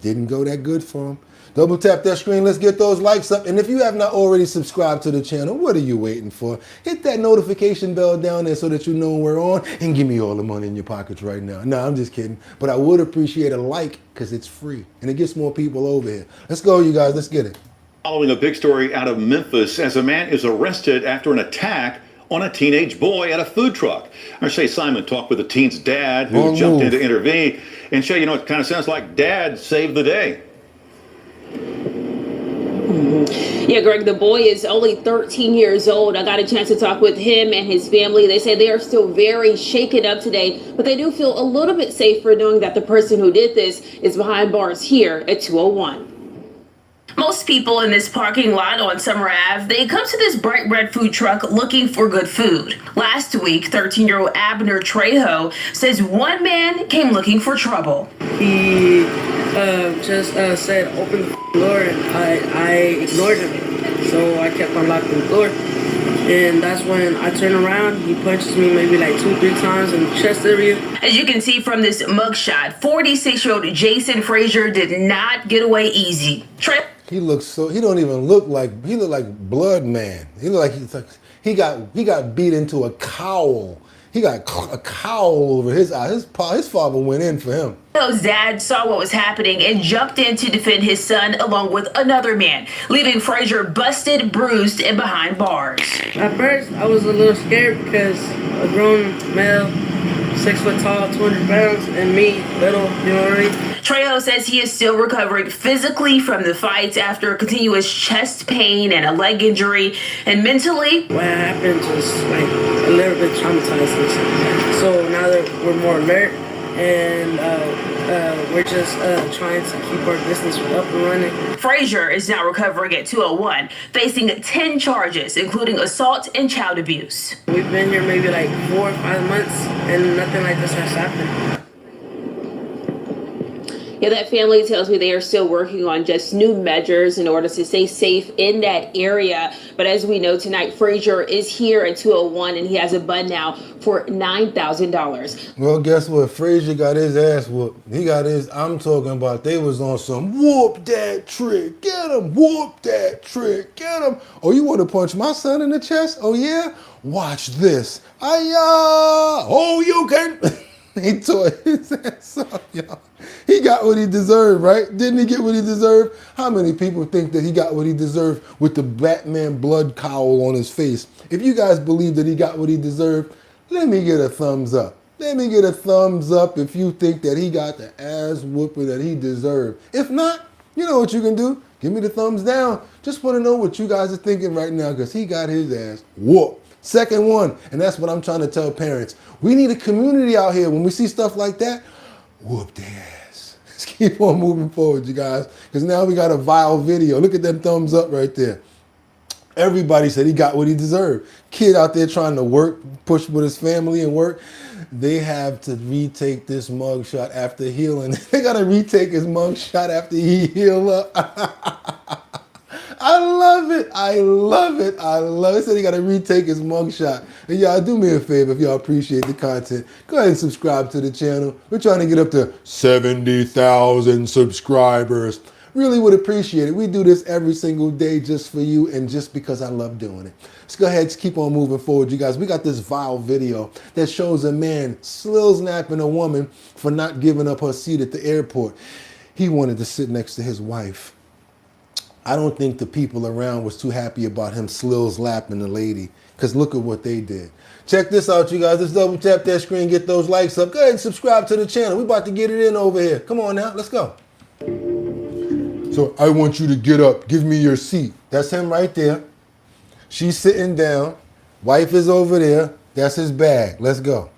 Didn't go that good for him. Double tap that screen. Let's get those likes up. And if you have not already subscribed to the channel, what are you waiting for? Hit that notification bell down there so that you know when we're on, and give me all the money in your pockets right now. No, I'm just kidding. But I would appreciate a like because it's free and it gets more people over here. Let's go, you guys. Let's get it. Following a big story out of Memphis as a man is arrested after an attack on a teenage boy at a food truck. Our Shay Simon talked with the teen's dad who jumped in to intervene. And Shay, you know, it kind of sounds like dad saved the day. Yeah, Greg, the boy is only 13 years old. I got a chance to talk with him and his family. They say they are still very shaken up today, but they do feel a little bit safer knowing that the person who did this is behind bars here at 201. Most people in this parking lot on Summer Ave, they come to this bright red food truck looking for good food. Last week, 13-year-old Abner Trejo says one man came looking for trouble. He just said, open the door, and I ignored him. So I kept on locking the door. And that's when I turn around, he punches me maybe like 2-3 times in the chest area. As you can see from this mugshot, 46-year-old Jason Frazier did not get away easy. He looks so, he don't even look like, he look like Blood Man. He look like he got beat into a cowl. He got a cowl over his eye. His father went in for him. Trejo's dad saw what was happening and jumped in to defend his son along with another man, leaving Frazier busted, bruised, and behind bars. At first, I was a little scared because a grown male, 6 foot tall, 200 pounds, and me, little, you know what I mean? Trejo says he is still recovering physically from the fights after continuous chest pain and a leg injury, and mentally, what happened just like a little bit traumatizing. So now that we're more alert, and we're just trying to keep our business up and running. Frazier is now recovering at 201, facing 10 charges, including assault and child abuse. We've been here maybe like 4 or 5 months, and nothing like this has happened. Yeah, that family tells me they are still working on just new measures in order to stay safe in that area. But as we know tonight, Frazier is here at 201 and he has a bun now for $9,000. Well, guess what? Frazier got his ass whooped. He got his, I'm talking about, they was on some whoop that trick. Get him, whoop that trick. Get him. Oh, you want to punch my son in the chest? Oh, yeah? Watch this. Oh, you can. He tore his ass up, y'all. He got what he deserved, right? Didn't he get what he deserved? How many people think that he got what he deserved with the Batman blood cowl on his face? If you guys believe that he got what he deserved, let me get a thumbs up. Let me get a thumbs up if you think that he got the ass whooping that he deserved. If not, you know what you can do. Give me the thumbs down. Just want to know what you guys are thinking right now because he got his ass whooped. Second one, and that's what I'm trying to tell parents. We need a community out here. When we see stuff like that, whoop their ass. Let's keep on moving forward, you guys, because now we got a viral video. Look at them thumbs up right there. Everybody said he got what he deserved. Kid out there trying to work, push with his family and work. They have to retake this mugshot after healing. They got to retake his mugshot after he healed up. I love it. I love it. I love it. Said he got to retake his mugshot. And y'all do me a favor if y'all appreciate the content. Go ahead and subscribe to the channel. We're trying to get up to 70,000 subscribers. Really would appreciate it. We do this every single day just for you and just because I love doing it. Let's go ahead and keep on moving forward, you guys. We got this viral video that shows a man snapping a woman for not giving up her seat at the airport. He wanted to sit next to his wife. I don't think the people around was too happy about him slapping the lady, because look at what they did. Check this out, you guys. Let's double tap that screen, get those likes up. Go ahead and subscribe to the channel. We're about to get it in over here. Come on now, let's go. So I want you to get up, give me your seat. That's him right there. She's sitting down. Wife is over there. That's his bag. Let's go.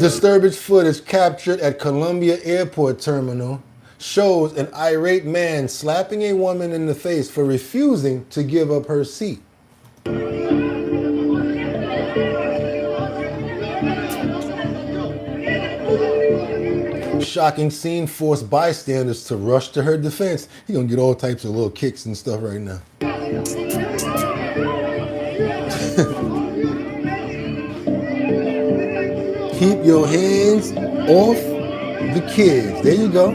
Disturbance footage captured at Columbia Airport Terminal shows an irate man slapping a woman in the face for refusing to give up her seat. Shocking scene forced bystanders to rush to her defense. You're gonna get all types of little kicks and stuff right now. Keep your hands off the kids. There you go.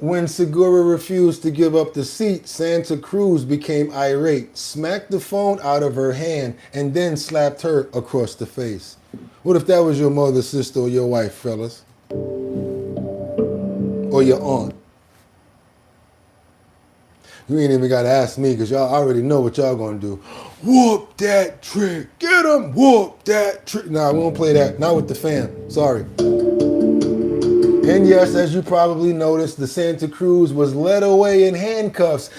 When Segura refused to give up the seat, Santa Cruz became irate, smacked the phone out of her hand, and then slapped her across the face. What if that was your mother, sister, or your wife, fellas? Or your aunt? You ain't even gotta ask me, because y'all already know what y'all gonna do. Whoop that trick. Get him. Whoop that trick. Nah, we won't play that. Not with the fam. Sorry. And yes, as you probably noticed, the Santa Cruz was led away in handcuffs.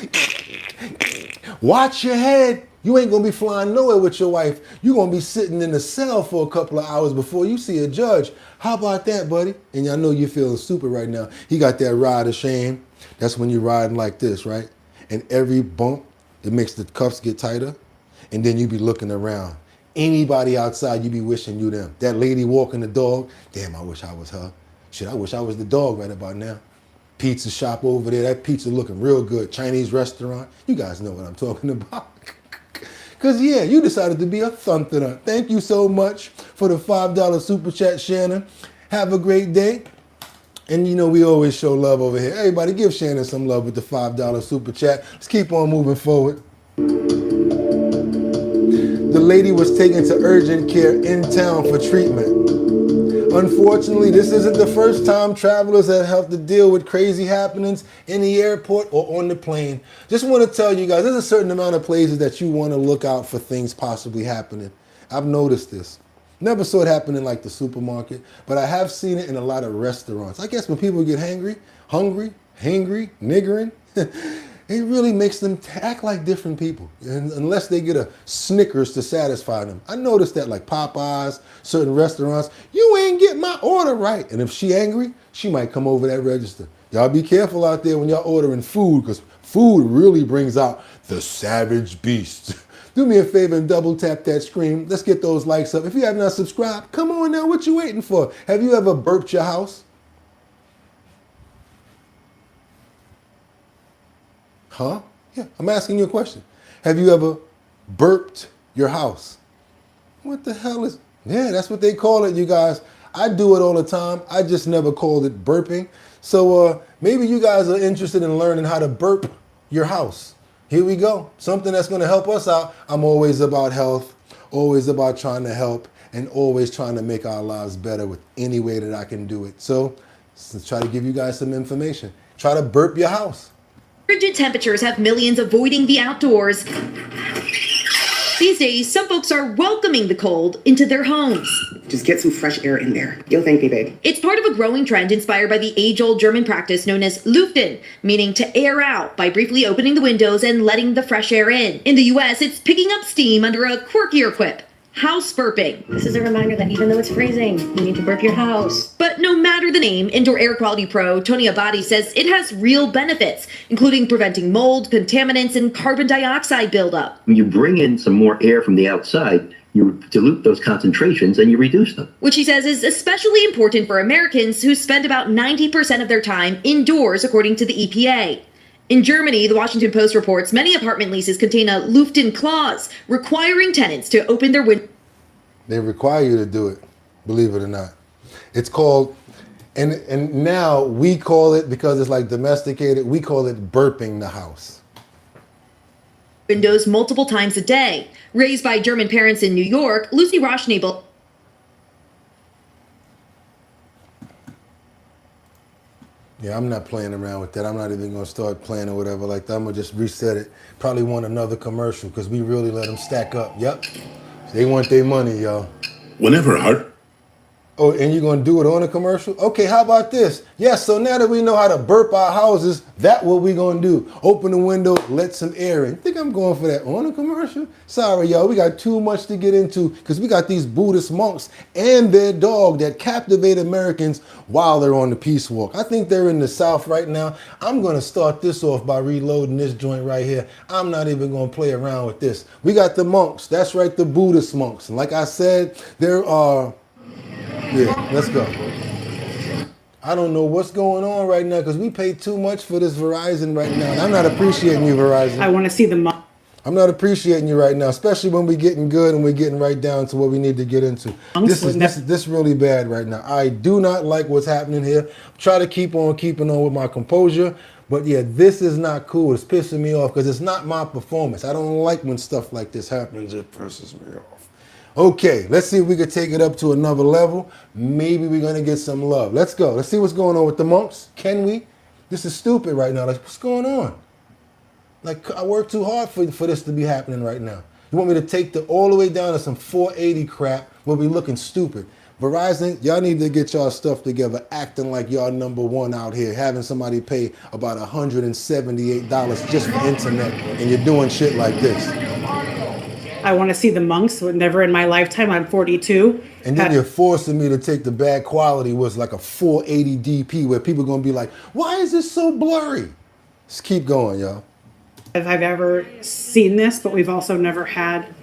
Watch your head. You ain't gonna be flying nowhere with your wife. You're gonna be sitting in the cell for a couple of hours before you see a judge. How about that, buddy? And y'all know you're feeling stupid right now. He got that ride of shame. That's when you're riding like this, right? And every bump, it makes the cuffs get tighter. And then you be looking around. Anybody outside, you be wishing you them. That lady walking the dog, damn, I wish I was her. Shit, I wish I was the dog right about now. Pizza shop over there, that pizza looking real good. Chinese restaurant, you guys know what I'm talking about. Because yeah, you decided to be a thunter. Thank you so much for the $5 super chat, Shannon. Have a great day. And you know, we always show love over here. Everybody give Shannon some love with the $5 super chat. Let's keep on moving forward. The lady was taken to urgent care in town for treatment. Unfortunately, this isn't the first time travelers have had to deal with crazy happenings in the airport or on the plane. Just want to tell you guys, there's a certain amount of places that you want to look out for things possibly happening. I've noticed this. Never saw it happen in like the supermarket, but I have seen it in a lot of restaurants. I guess when people get hungry, niggering, it really makes them act like different people, and unless they get a Snickers to satisfy them. I noticed that like Popeyes, certain restaurants, you ain't get my order right. And if she angry, she might come over that register. Y'all be careful out there when y'all ordering food, because food really brings out the savage beast. Do me a favor and double tap that screen. Let's get those likes up. If you have not subscribed, come on now, what you waiting for? Have you ever burped your house? Huh? Yeah, I'm asking you a question. Have you ever burped your house? What the hell is... Yeah, that's what they call it, you guys. I do it all the time. I just never called it burping. So maybe you guys are interested in learning how to burp your house. Here we go. Something that's going to help us out. I'm always about health, always about trying to help, and always trying to make our lives better with any way that I can do it. So let's try to give you guys some information. Try to burp your house. Frigid temperatures have millions avoiding the outdoors. These days, some folks are welcoming the cold into their homes. Just get some fresh air in there. You'll thank me, babe. It's part of a growing trend inspired by the age-old German practice known as Lüften, meaning to air out by briefly opening the windows and letting the fresh air in. In the US, it's picking up steam under a quirkier quip: house burping. This is a reminder that even though it's freezing, you need to burp your house. But no matter the name, indoor air quality pro Tony Abadi says it has real benefits, including preventing mold, contaminants, and carbon dioxide buildup. When you bring in some more air from the outside, you dilute those concentrations and you reduce them. Which he says is especially important for Americans who spend about 90% of their time indoors, according to the EPA. In Germany, the Washington Post reports many apartment leases contain a Lüften clause, requiring tenants to open their windows. They require you to do it, believe it or not. It's called, and now we call it, because it's like domesticated, we call it burping the house. Windows multiple times a day. Raised by German parents in New York, Lucy Roschnabel. Yeah, I'm not playing around with that. I'm not even going to start playing or whatever like that. I'm going to just reset it. Probably want another commercial because we really let them stack up. Yep. They want their money, y'all. Whenever Oh, and you're going to do it on a commercial? Okay, how about this? Yes, so now that we know how to burp our houses, that's what we're going to do. Open the window, let some air in. Think I'm going for that on a commercial? Sorry, y'all, we got too much to get into because we got these Buddhist monks and their dog that captivate Americans while they're on the peace walk. I think they're in the South right now. I'm going to start this off by reloading this joint right here. I'm not even going to play around with this. We got the monks. That's right, the Buddhist monks. And like I said, there are... Yeah, let's go. I don't know what's going on right now because we pay too much for this Verizon right now. And I'm not appreciating you, Verizon. I want to see the I'm not appreciating you right now, especially when we're getting good and we're getting right down to what we need to get into. This is really bad right now. I do not like what's happening here. Try to keep on keeping on with my composure. But yeah, this is not cool. It's pissing me off because it's not my performance. I don't like when stuff like this happens. It pisses me off. Okay, let's see if we can take it up to another level. Maybe we're going to get some love. Let's go. Let's see what's going on with the monks. Can we? This is stupid right now. Like, what's going on? Like, I worked too hard for this to be happening right now. You want me to take all the way down to some 480 crap where we looking stupid. Verizon, y'all need to get y'all stuff together, acting like y'all #1 out here, having somebody pay about $178 just for internet, and you're doing shit like this. I want to see the monks. Never in my lifetime. I'm 42. And then you're forcing me to take the bad quality was like a 480 DP where people are going to be like, why is this so blurry? Just keep going, y'all. I've ever seen this, but we've also never had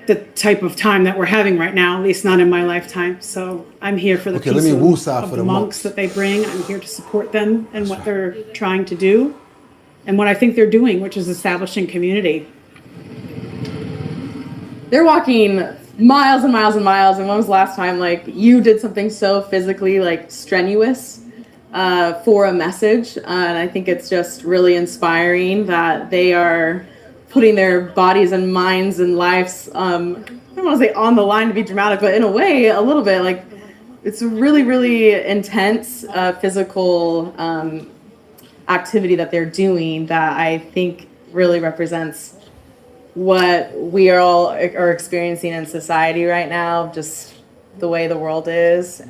the type of time that we're having right now, at least not in my lifetime. So I'm here for the peace of the monks that they bring. I'm here to support them and what they're trying to do and what I think they're doing, which is establishing community. They're walking miles and miles and miles. And when was the last time, like, you did something so physically, like, strenuous for a message? And I think it's just really inspiring that they are putting their bodies and minds and lives, I don't want to say on the line to be dramatic, but in a way, a little bit. Like, it's a really, really intense physical activity that they're doing that I think really represents what we are experiencing in society right now, just the way the world is.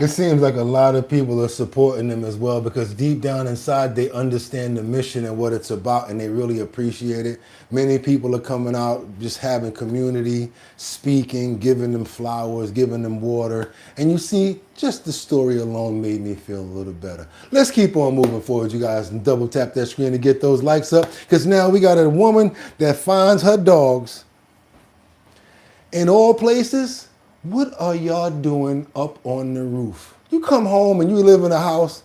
It seems like a lot of people are supporting them as well because deep down inside they understand the mission and what it's about and they really appreciate it. Many people are coming out just having community, speaking, giving them flowers, giving them water. And you see, just the story alone made me feel a little better. Let's keep on moving forward, you guys, and double tap that screen to get those likes up because now we got a woman that finds her dogs in all places. What are y'all doing up on the roof? You come home and you live in a house.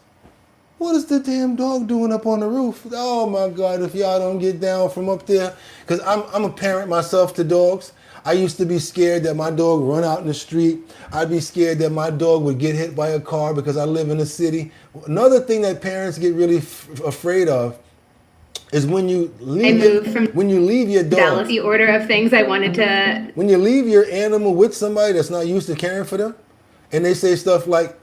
What is the damn dog doing up on the roof? Oh my God, if y'all don't get down from up there. Because I'm a parent myself to dogs. I used to be scared that my dog run out in the street. I'd be scared that my dog would get hit by a car because I live in a city. Another thing that parents get really afraid of is when you leave your dog. The order of things I wanted to. When you leave your animal with somebody that's not used to caring for them, and they say stuff like,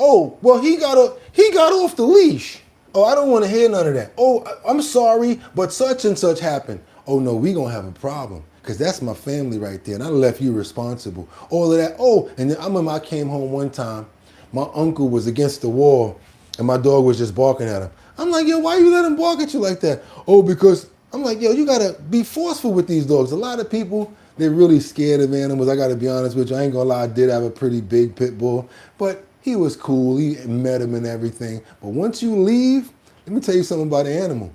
"Oh, well, he got off the leash." Oh, I don't want to hear none of that. Oh, I'm sorry, but such and such happened. Oh no, we gonna have a problem because that's my family right there, and I left you responsible. All of that. Oh, and then I remember I came home one time, my uncle was against the wall, and my dog was just barking at him. I'm like, yo, why you let him bark at you like that? Oh, because I'm like, yo, you gotta be forceful with these dogs. A lot of people, they're really scared of animals. I gotta be honest with you. I ain't gonna lie, I did have a pretty big pit bull, but he was cool. He met him and everything. But once you leave, let me tell you something about an animal.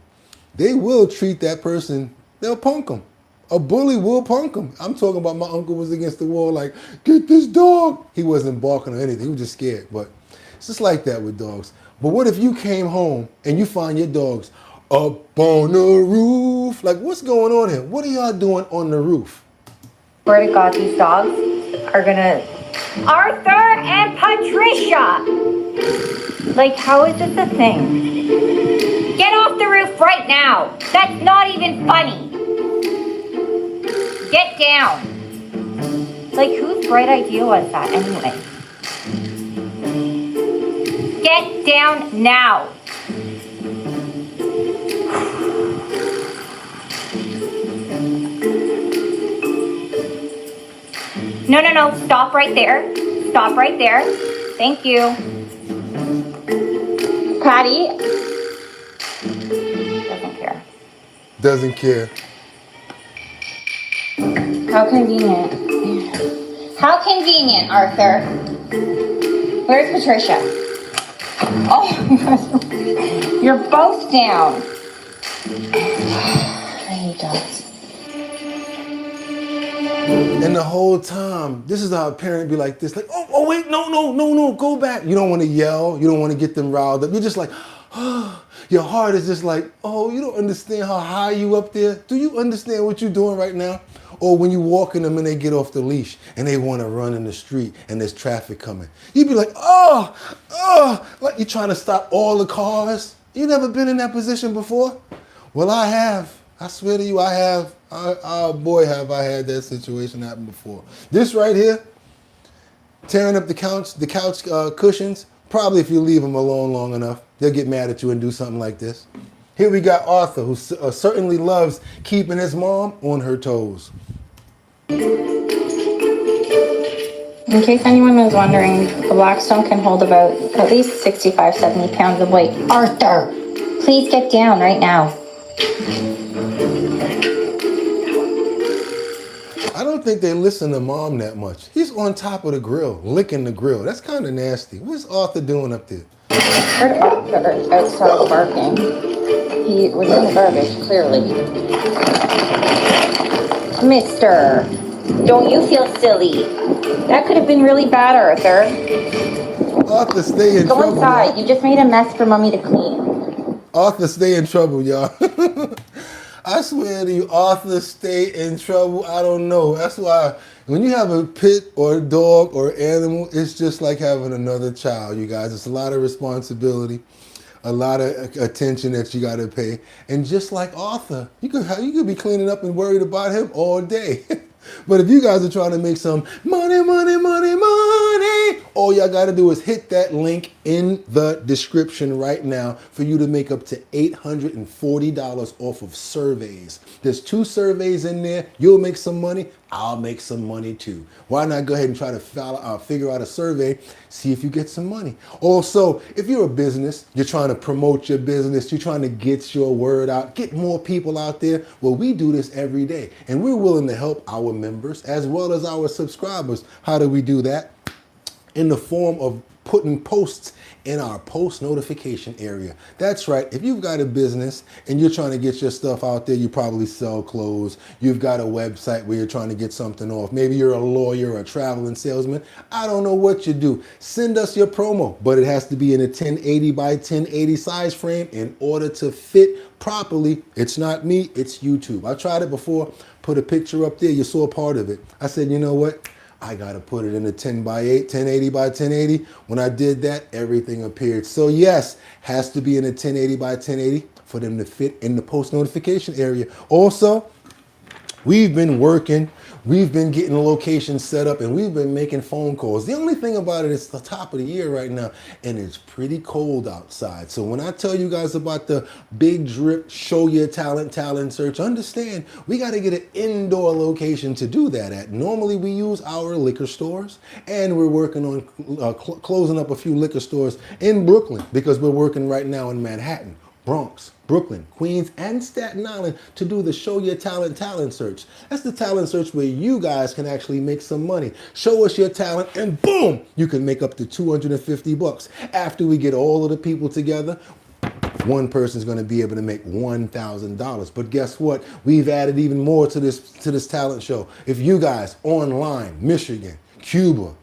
They will treat that person, they'll punk them. A bully will punk them. I'm talking about my uncle was against the wall like, get this dog. He wasn't barking or anything. He was just scared. But it's just like that with dogs. But what if you came home and you find your dogs up on the roof? Like, what's going on here? What are y'all doing on the roof? Swear to God, these dogs are gonna... Arthur and Patricia! Like, how is this a thing? Get off the roof right now! That's not even funny! Get down! Like, whose bright idea was that anyway? Get down now! No. Stop right there. Stop right there. Thank you. Patty. Doesn't care. Doesn't care. How convenient. How convenient, Arthur. Where's Patricia? Oh, you're both down. I hate dogs. And the whole time, this is how a parent be like this, like, oh wait, no, go back. You don't want to yell. You don't want to get them riled up. You're just like, oh, your heart is just like, oh, you don't understand how high you up there. Do you understand what you're doing right now? Or when you walking them and they get off the leash and they want to run in the street and there's traffic coming. You'd be like, oh, like you're trying to stop all the cars. You never been in that position before? Well, I have. I swear to you, I have. Oh boy, have I had that situation happen before. This right here, tearing up the couch cushions. Probably if you leave them alone long enough, they'll get mad at you and do something like this. Here we got Arthur, who certainly loves keeping his mom on her toes. In case anyone was wondering, the Blackstone can hold about at least 65, 70 pounds of weight. Arthur, please get down right now. I don't think they listen to mom that much. He's on top of the grill, licking the grill. That's kind of nasty. What's Arthur doing up there? Heard Arthur outside barking. He was in the garbage, clearly. Mister, don't you feel silly? That could have been really bad, Arthur. Arthur, stay in trouble. Go inside. You just made a mess for Mommy to clean. Arthur, stay in trouble, y'all. I swear to you, Arthur, stay in trouble. I don't know. That's why when you have a pet or a dog or animal, it's just like having another child, you guys. It's a lot of responsibility, a lot of attention that you got to pay. And just like Arthur, you could be cleaning up and worried about him all day. But if you guys are trying to make some money, all y'all got to do is hit that link in the description right now for you to make up to $840 off of surveys. There's 2 surveys in there. You'll make some money. I'll make some money too. Why not go ahead and try to figure out a survey, see if you get some money. Also, if you're a business, you're trying to promote your business, you're trying to get your word out, get more people out there. Well, we do this every day and we're willing to help our members as well as our subscribers. How do we do that? In the form of putting posts in our post notification area. That's right. If you've got a business and you're trying to get your stuff out there, you probably sell clothes. You've got a website where you're trying to get something off. Maybe you're a lawyer or a traveling salesman. I don't know what you do. Send us your promo, but it has to be in a 1080 by 1080 size frame in order to fit properly. It's not me, it's YouTube. I tried it before, put a picture up there. You saw part of it. I said, you know what? I got to put it in a 10 by 8, 1080 by 1080. When I did that, everything appeared. So yes, has to be in a 1080 by 1080 for them to fit in the post notification area. Also, we've been working, we've been getting locations set up, and we've been making phone calls. The only thing about it is the top of the year right now, and it's pretty cold outside. So when I tell you guys about the Big Drip Show Your Talent search, understand we got to get an indoor location to do that at. Normally we use our liquor stores, and we're working on closing up a few liquor stores in Brooklyn because we're working right now in Manhattan, Bronx, Brooklyn, Queens, and Staten Island to do the Show Your Talent search. That's the talent search where you guys can actually make some money. Show us your talent and boom, you can make up to $250. After we get all of the people together, one person's going to be able to make $1,000. But guess what? We've added even more to this talent show. If you guys online, Michigan, Cuba,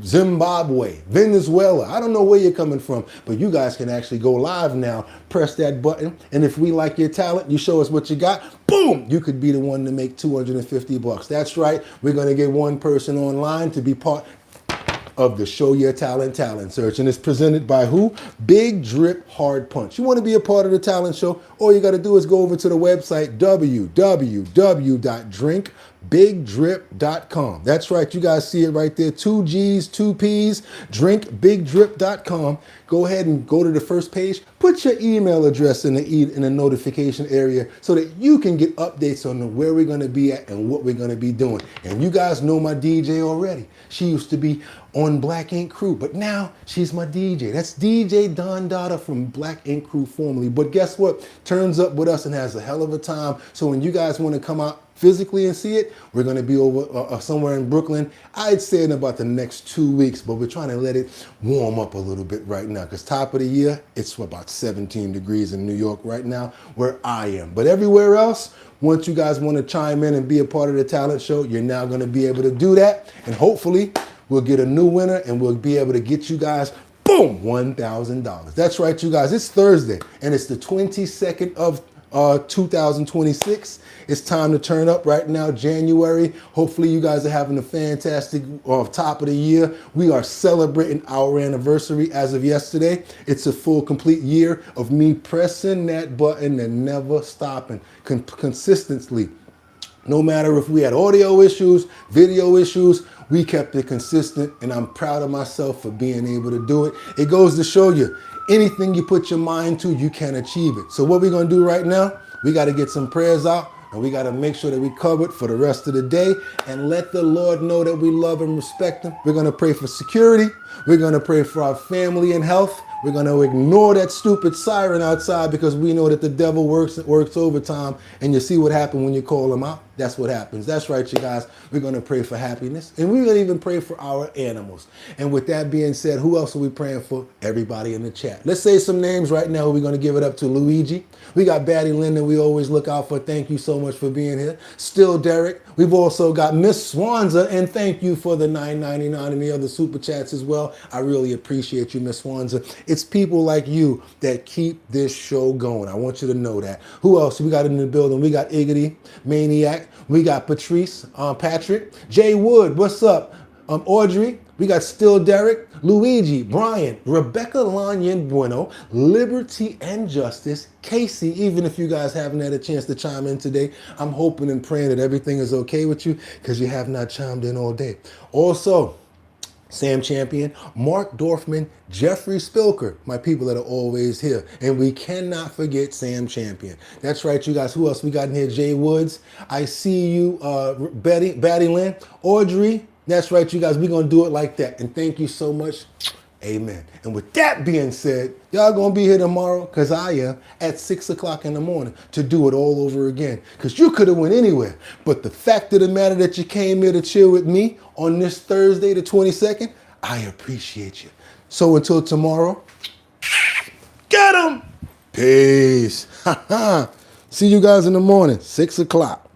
Zimbabwe, Venezuela, I don't know where you're coming from, but you guys can actually go live now, press that button, and if we like your talent, you show us what you got, boom, you could be the one to make $250. That's right, we're gonna get one person online to be part of the Show Your Talent search, and it's presented by who? Big Drip Hard Punch. You want to be a part of the talent show? All you got to do is go over to the website www.drinkpodcast.com drinkbigdrip.com. That's right. You guys see it right there. 2 G's, 2 P's, drinkbigdrip.com. Go ahead and go to the first page. Put your email address in the notification area so that you can get updates on where we're going to be at and what we're going to be doing. And you guys know my DJ already. She used to be on Black Ink Crew, but now she's my DJ. That's DJ Don Dada from Black Ink Crew formerly. But guess what? Turns up with us and has a hell of a time. So when you guys want to come out physically and see it, we're going to be over somewhere in Brooklyn. I'd say in about the next 2 weeks, but we're trying to let it warm up a little bit right now because top of the year, it's about 17 degrees in New York right now where I am. But everywhere else, once you guys want to chime in and be a part of the talent show, you're now going to be able to do that. And hopefully we'll get a new winner and we'll be able to get you guys, boom, $1,000. That's right, you guys. It's Thursday and it's the 22nd of 2026. It's time to turn up right now, January. Hopefully you guys are having a fantastic top of the year. We are celebrating our anniversary as of yesterday. It's a full complete year of me pressing that button and never stopping consistently. No matter if we had audio issues, video issues, we kept it consistent and I'm proud of myself for being able to do it. It goes to show you, anything you put your mind to, you can achieve it. So what we're going to do right now, we got to get some prayers out and we got to make sure that we cover it for the rest of the day and let the Lord know that we love and respect him. We're going to pray for security. We're going to pray for our family and health. We're going to ignore that stupid siren outside because we know that the devil works overtime and you see what happened when you call him out. That's what happens. That's right, you guys. We're going to pray for happiness and we're going to even pray for our animals. And with that being said, who else are we praying for? Everybody in the chat. Let's say some names right now. We're going to give it up to Luigi. We got Batty Linden we always look out for. Thank you so much for being here. Still Derek. We've also got Miss Swanza and thank you for the $9.99 and the other super chats as well. I really appreciate you, Miss Swanza. It's people like you that keep this show going. I want you to know that. Who else we got in the building? We got Iggity, Maniac. We got Patrice, Patrick, Jay Wood. What's up? Audrey. We got Still Derek, Luigi, Brian, Rebecca Lanyan Bueno, Liberty and Justice, Casey. Even if you guys haven't had a chance to chime in today, I'm hoping and praying that everything is okay with you because you have not chimed in all day. Also, Sam Champion, Mark Dorfman, Jeffrey Spilker, my people that are always here. And we cannot forget Sam Champion. That's right, you guys. Who else we got in here? Jay Woods. I see you, Batty Lynn, Audrey. That's right, you guys. We're going to do it like that. And thank you so much. Amen. And with that being said, y'all going to be here tomorrow, because I am, at 6 o'clock in the morning to do it all over again. Because you could have went anywhere. But the fact of the matter that you came here to chill with me on this Thursday, the 22nd, I appreciate you. So until tomorrow, get 'em. Peace. See you guys in the morning, 6 o'clock.